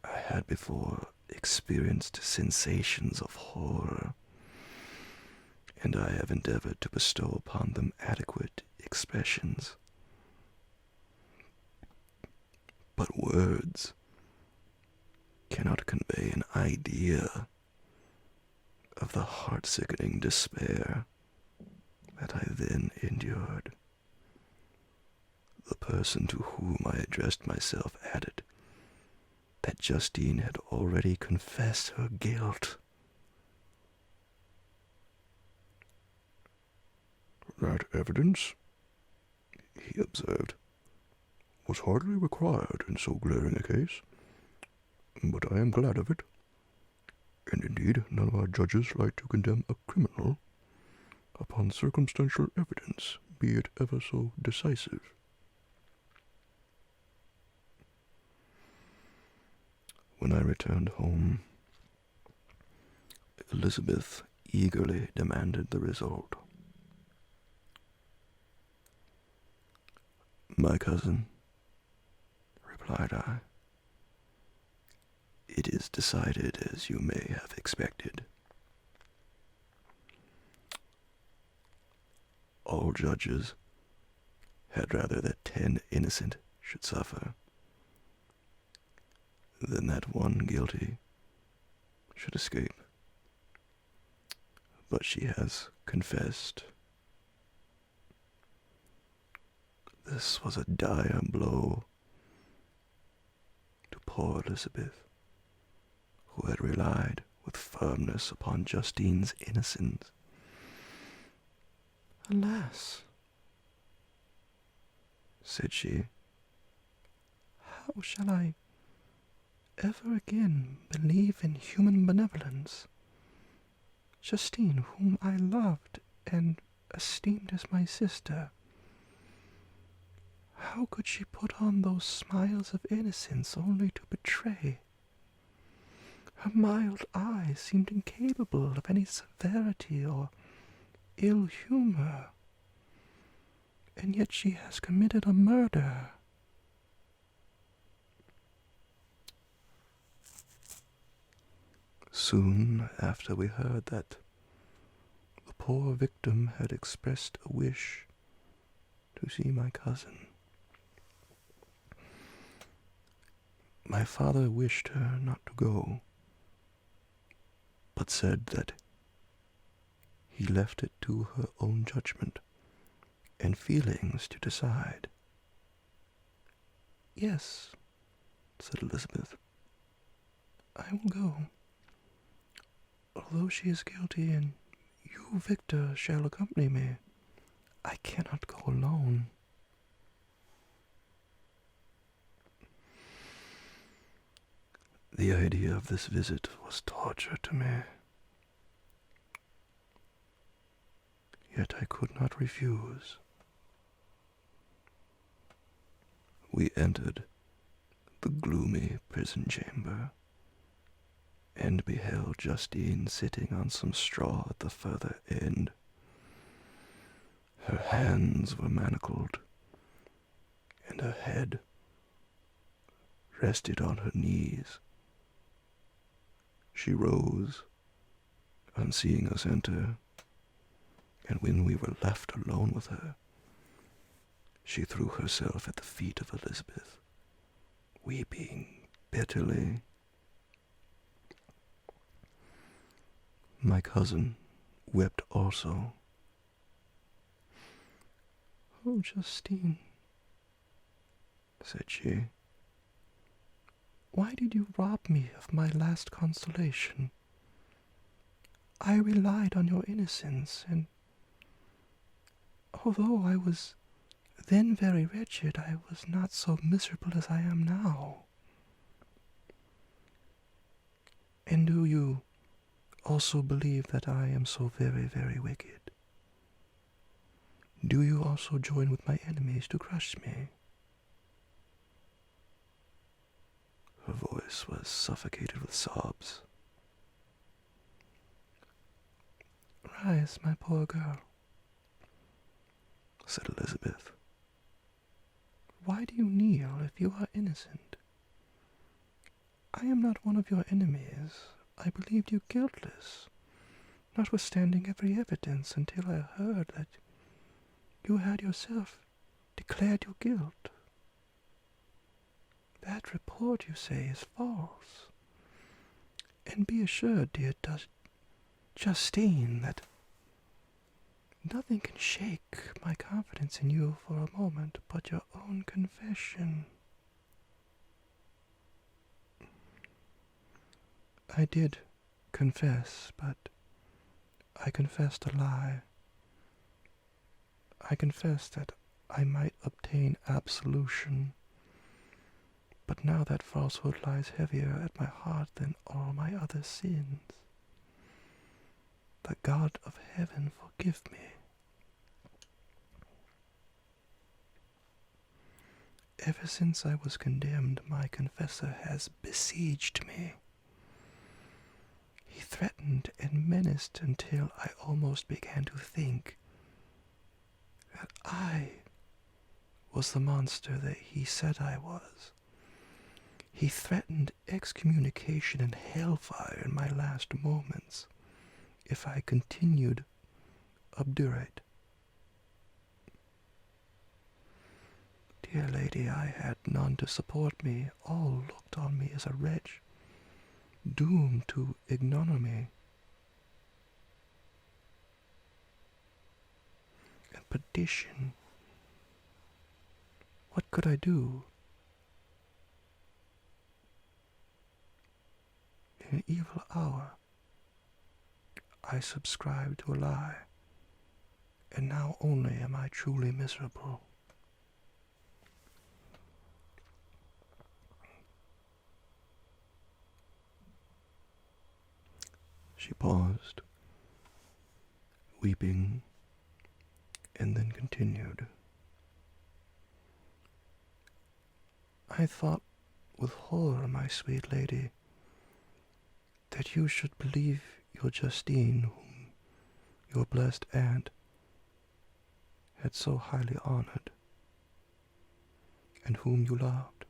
I had before experienced sensations of horror, and I have endeavored to bestow upon them adequate expressions. But words cannot convey an idea of the heart-sickening despair that I then endured. The person to whom I addressed myself added that Justine had already confessed her guilt. "That evidence," he observed, "was hardly required in so glaring a case, but I am glad of it. And indeed, none of our judges like to condemn a criminal upon circumstantial evidence, be it ever so decisive." When I returned home, Elizabeth eagerly demanded the result. "My cousin," replied I, "it is decided as you may have expected. All judges had rather that 10 innocent should suffer than that one guilty should escape. But she has confessed. This was a dire blow to poor Elizabeth, who had relied with firmness upon Justine's innocence. "Alas," said she, "how shall I ever again believe in human benevolence? Justine, whom I loved and esteemed as my sister, how could she put on those smiles of innocence only to betray? Her mild eyes seemed incapable of any severity or ill humor, and yet she has committed a murder." Soon after we heard that the poor victim had expressed a wish to see my cousin. My father wished her not to go, but said that he left it to her own judgment and feelings to decide. "Yes," said Elizabeth. "I will go, although she is guilty, and you, Victor, shall accompany me. I cannot go alone." The idea of this visit was torture to me, yet I could not refuse. We entered the gloomy prison chamber and beheld Justine sitting on some straw at the further end. Her hands were manacled, and her head rested on her knees. She rose on seeing us enter, and when we were left alone with her, she threw herself at the feet of Elizabeth, weeping bitterly. My cousin wept also. "Oh, Justine," said she, "why did you rob me of my last consolation? I relied on your innocence, and although I was then very wretched, I was not so miserable as I am now. And do you also believe that I am so very, very wicked? Do you also join with my enemies to crush me?" Her voice was suffocated with sobs. "Rise, my poor girl," said Elizabeth. "why do you kneel if you are innocent? I am not one of your enemies. I believed you guiltless, notwithstanding every evidence, until I heard that you had yourself declared your guilt. That report, you say, is false. And be assured, dear Justine, that nothing can shake my confidence in you for a moment but your own confession." "I did confess, but I confessed a lie. I confessed that I might obtain absolution, but now that falsehood lies heavier at my heart than all my other sins. The God of heaven forgive me. Ever since I was condemned, my confessor has besieged me. He threatened and menaced until I almost began to think that I was the monster that he said I was. He threatened excommunication and hellfire in my last moments if I continued obdurate. Dear lady, I had none to support me. All looked on me as a wretch, doomed to ignominy and perdition. What could I do? In an evil hour, I subscribed to a lie, and now only am I truly miserable. She paused, weeping, and then continued. I thought with horror, my sweet lady, that you should believe your Justine, whom your blessed aunt had so highly honored, and whom you loved,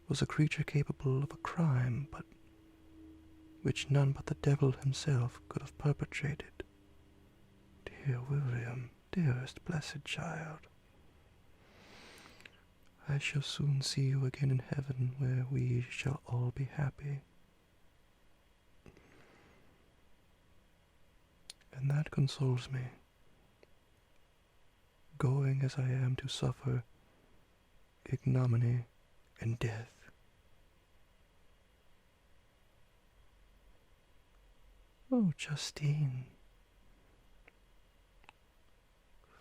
was a creature capable of a crime, but which none but the devil himself could have perpetrated. Dear William, dearest blessed child, I shall soon see you again in heaven, where we shall all be happy. And that consoles me, going as I am to suffer ignominy and death. Oh, Justine,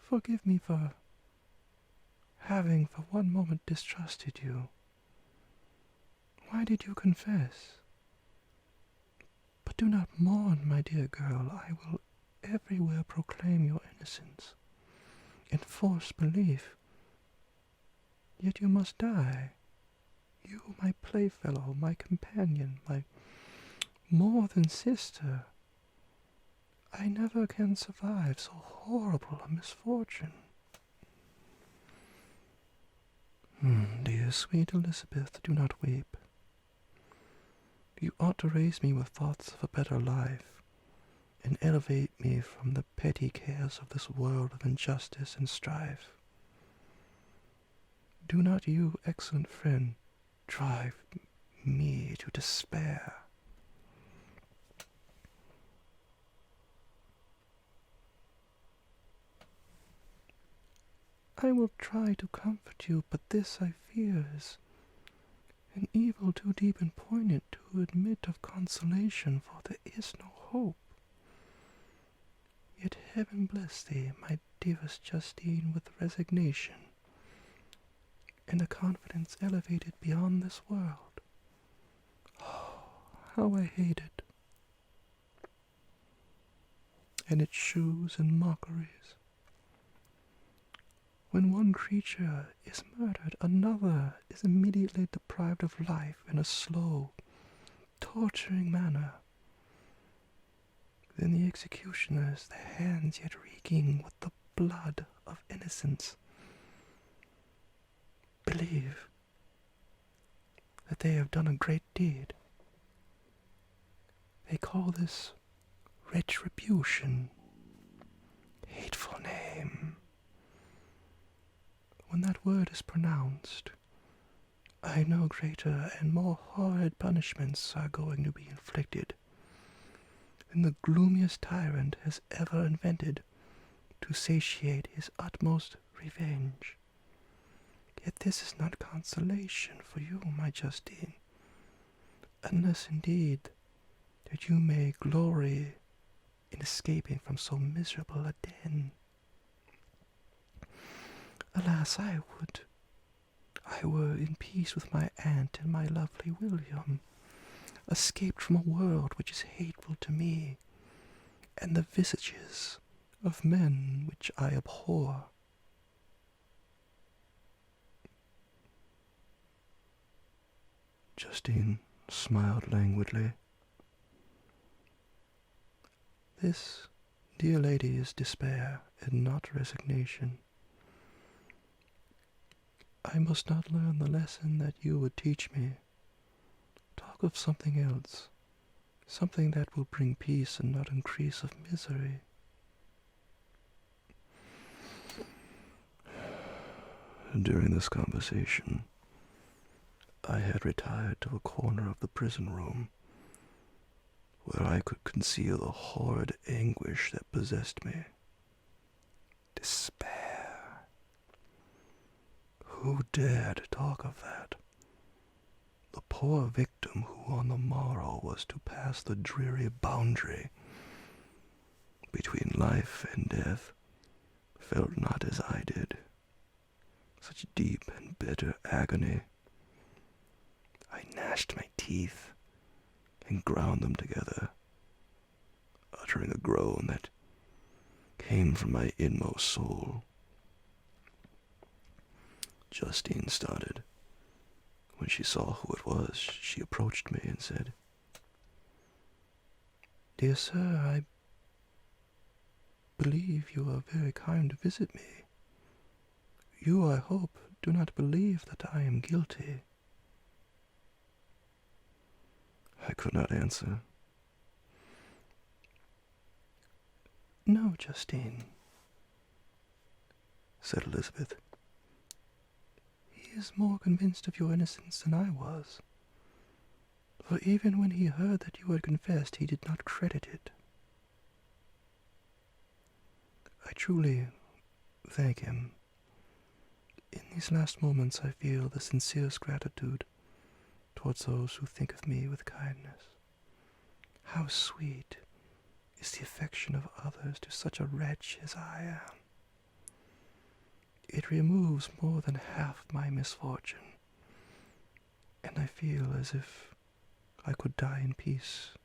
forgive me for having for one moment distrusted you. Why did you confess? But do not mourn, my dear girl. I will everywhere proclaim your innocence, enforce belief. Yet you must die. You, my playfellow, my companion, my more than sister. I never can survive so horrible a misfortune. Dear sweet Elizabeth, do not weep. You ought to raise me with thoughts of a better life, and elevate me from the petty cares of this world of injustice and strife. Do not you, excellent friend, drive me to despair. I will try to comfort you, but this I fear is an evil too deep and poignant to admit of consolation, for there is no hope. Yet heaven bless thee, my dearest Justine, with resignation, and a confidence elevated beyond this world. Oh, how I hate it, and its shoes and mockeries. When one creature is murdered, another is immediately deprived of life in a slow, torturing manner. Then the executioners, their hands yet reeking with the blood of innocence, believe that they have done a great deed. They call this retribution. Hateful name. When that word is pronounced, I know greater and more horrid punishments are going to be inflicted than the gloomiest tyrant has ever invented to satiate his utmost revenge. Yet this is not consolation for you, my Justine, unless indeed that you may glory in escaping from so miserable a den. Alas, I were in peace with my aunt and my lovely William, escaped from a world which is hateful to me, and the visages of men which I abhor. Justine smiled languidly. This, dear lady, is despair, and not resignation. I must not learn the lesson that you would teach me. Talk of something else, something that will bring peace and not increase of misery. During this conversation, I had retired to a corner of the prison room where I could conceal the horrid anguish that possessed me. Despair. Who dared talk of that? The poor victim who on the morrow was to pass the dreary boundary between life and death felt not as I did. Such deep and bitter agony. I gnashed my teeth and ground them together, uttering a groan that came from my inmost soul. Justine started. When she saw who it was, she approached me and said, "Dear sir, I believe you are very kind to visit me. You, I hope, do not believe that I am guilty." I could not answer. "No, Justine," said Elizabeth. "He is more convinced of your innocence than I was. For even when he heard that you had confessed, he did not credit it. I truly thank him. In these last moments I feel the sincerest gratitude towards those who think of me with kindness. How sweet is the affection of others to such a wretch as I am. It removes more than half my misfortune, and I feel as if I could die in peace,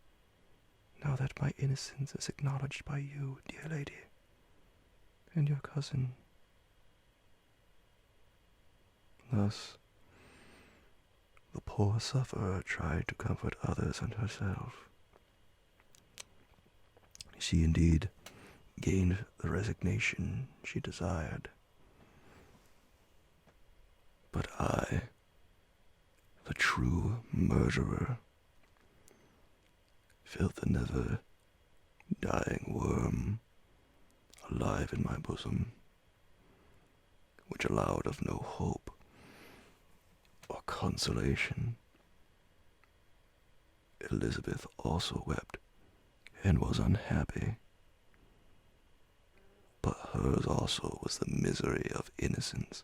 now that my innocence is acknowledged by you, dear lady, and your cousin." Thus, the poor sufferer tried to comfort others and herself. She indeed gained the resignation she desired. But I, the true murderer, felt the never-dying worm alive in my bosom, which allowed of no hope or consolation. Elizabeth also wept and was unhappy, but hers also was the misery of innocence,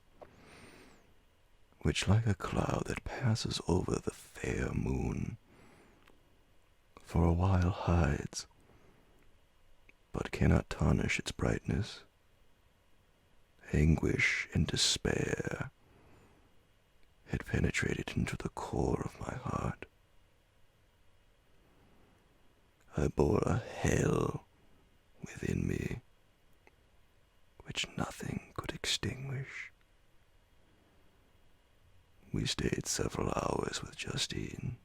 which like a cloud that passes over the fair moon, for a while hides, but cannot tarnish its brightness. Anguish and despair had penetrated into the core of my heart. I bore a hell within me which nothing could extinguish. We stayed several hours with Justine,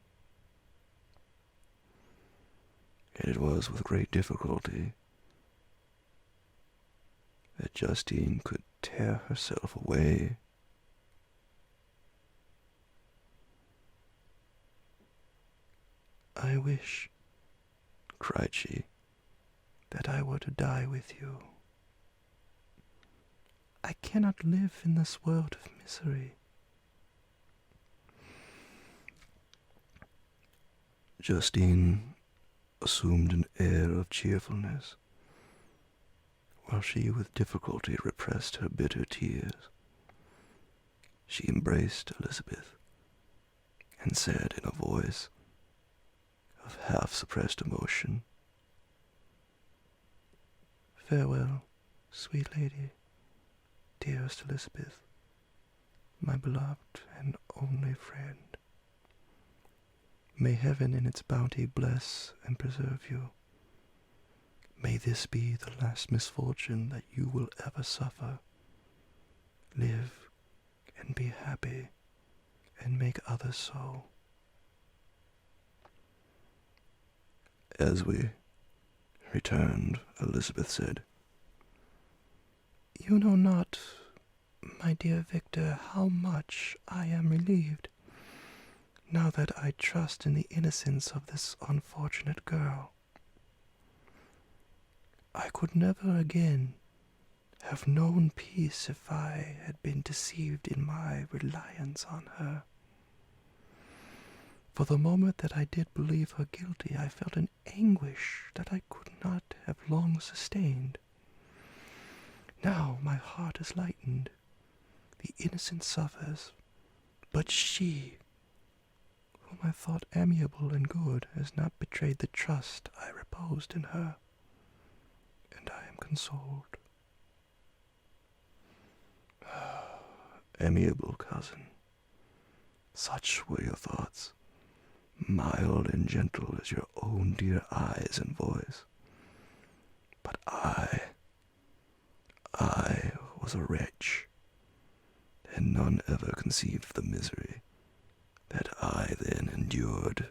and it was with great difficulty that Justine could tear herself away. "I wish," cried she, "that I were to die with you. I cannot live in this world of misery." Justine assumed an air of cheerfulness, while she with difficulty repressed her bitter tears. She embraced Elizabeth and said in a voice of half-suppressed emotion, "Farewell, sweet lady, dearest Elizabeth, my beloved and only friend. May heaven in its bounty bless and preserve you. May this be the last misfortune that you will ever suffer. Live and be happy, and make others so." As we returned, Elizabeth said, "You know not, my dear Victor, how much I am relieved, now that I trust in the innocence of this unfortunate girl. I could never again have known peace if I had been deceived in my reliance on her. For the moment that I did believe her guilty, I felt an anguish that I could not have long sustained. Now my heart is lightened. The innocent suffers, but she, whom I thought amiable and good, has not betrayed the trust I reposed in her, and I am consoled. Amiable cousin, such were your thoughts, mild and gentle as your own dear eyes and voice. But I was a wretch, and none ever conceived the misery that I then endured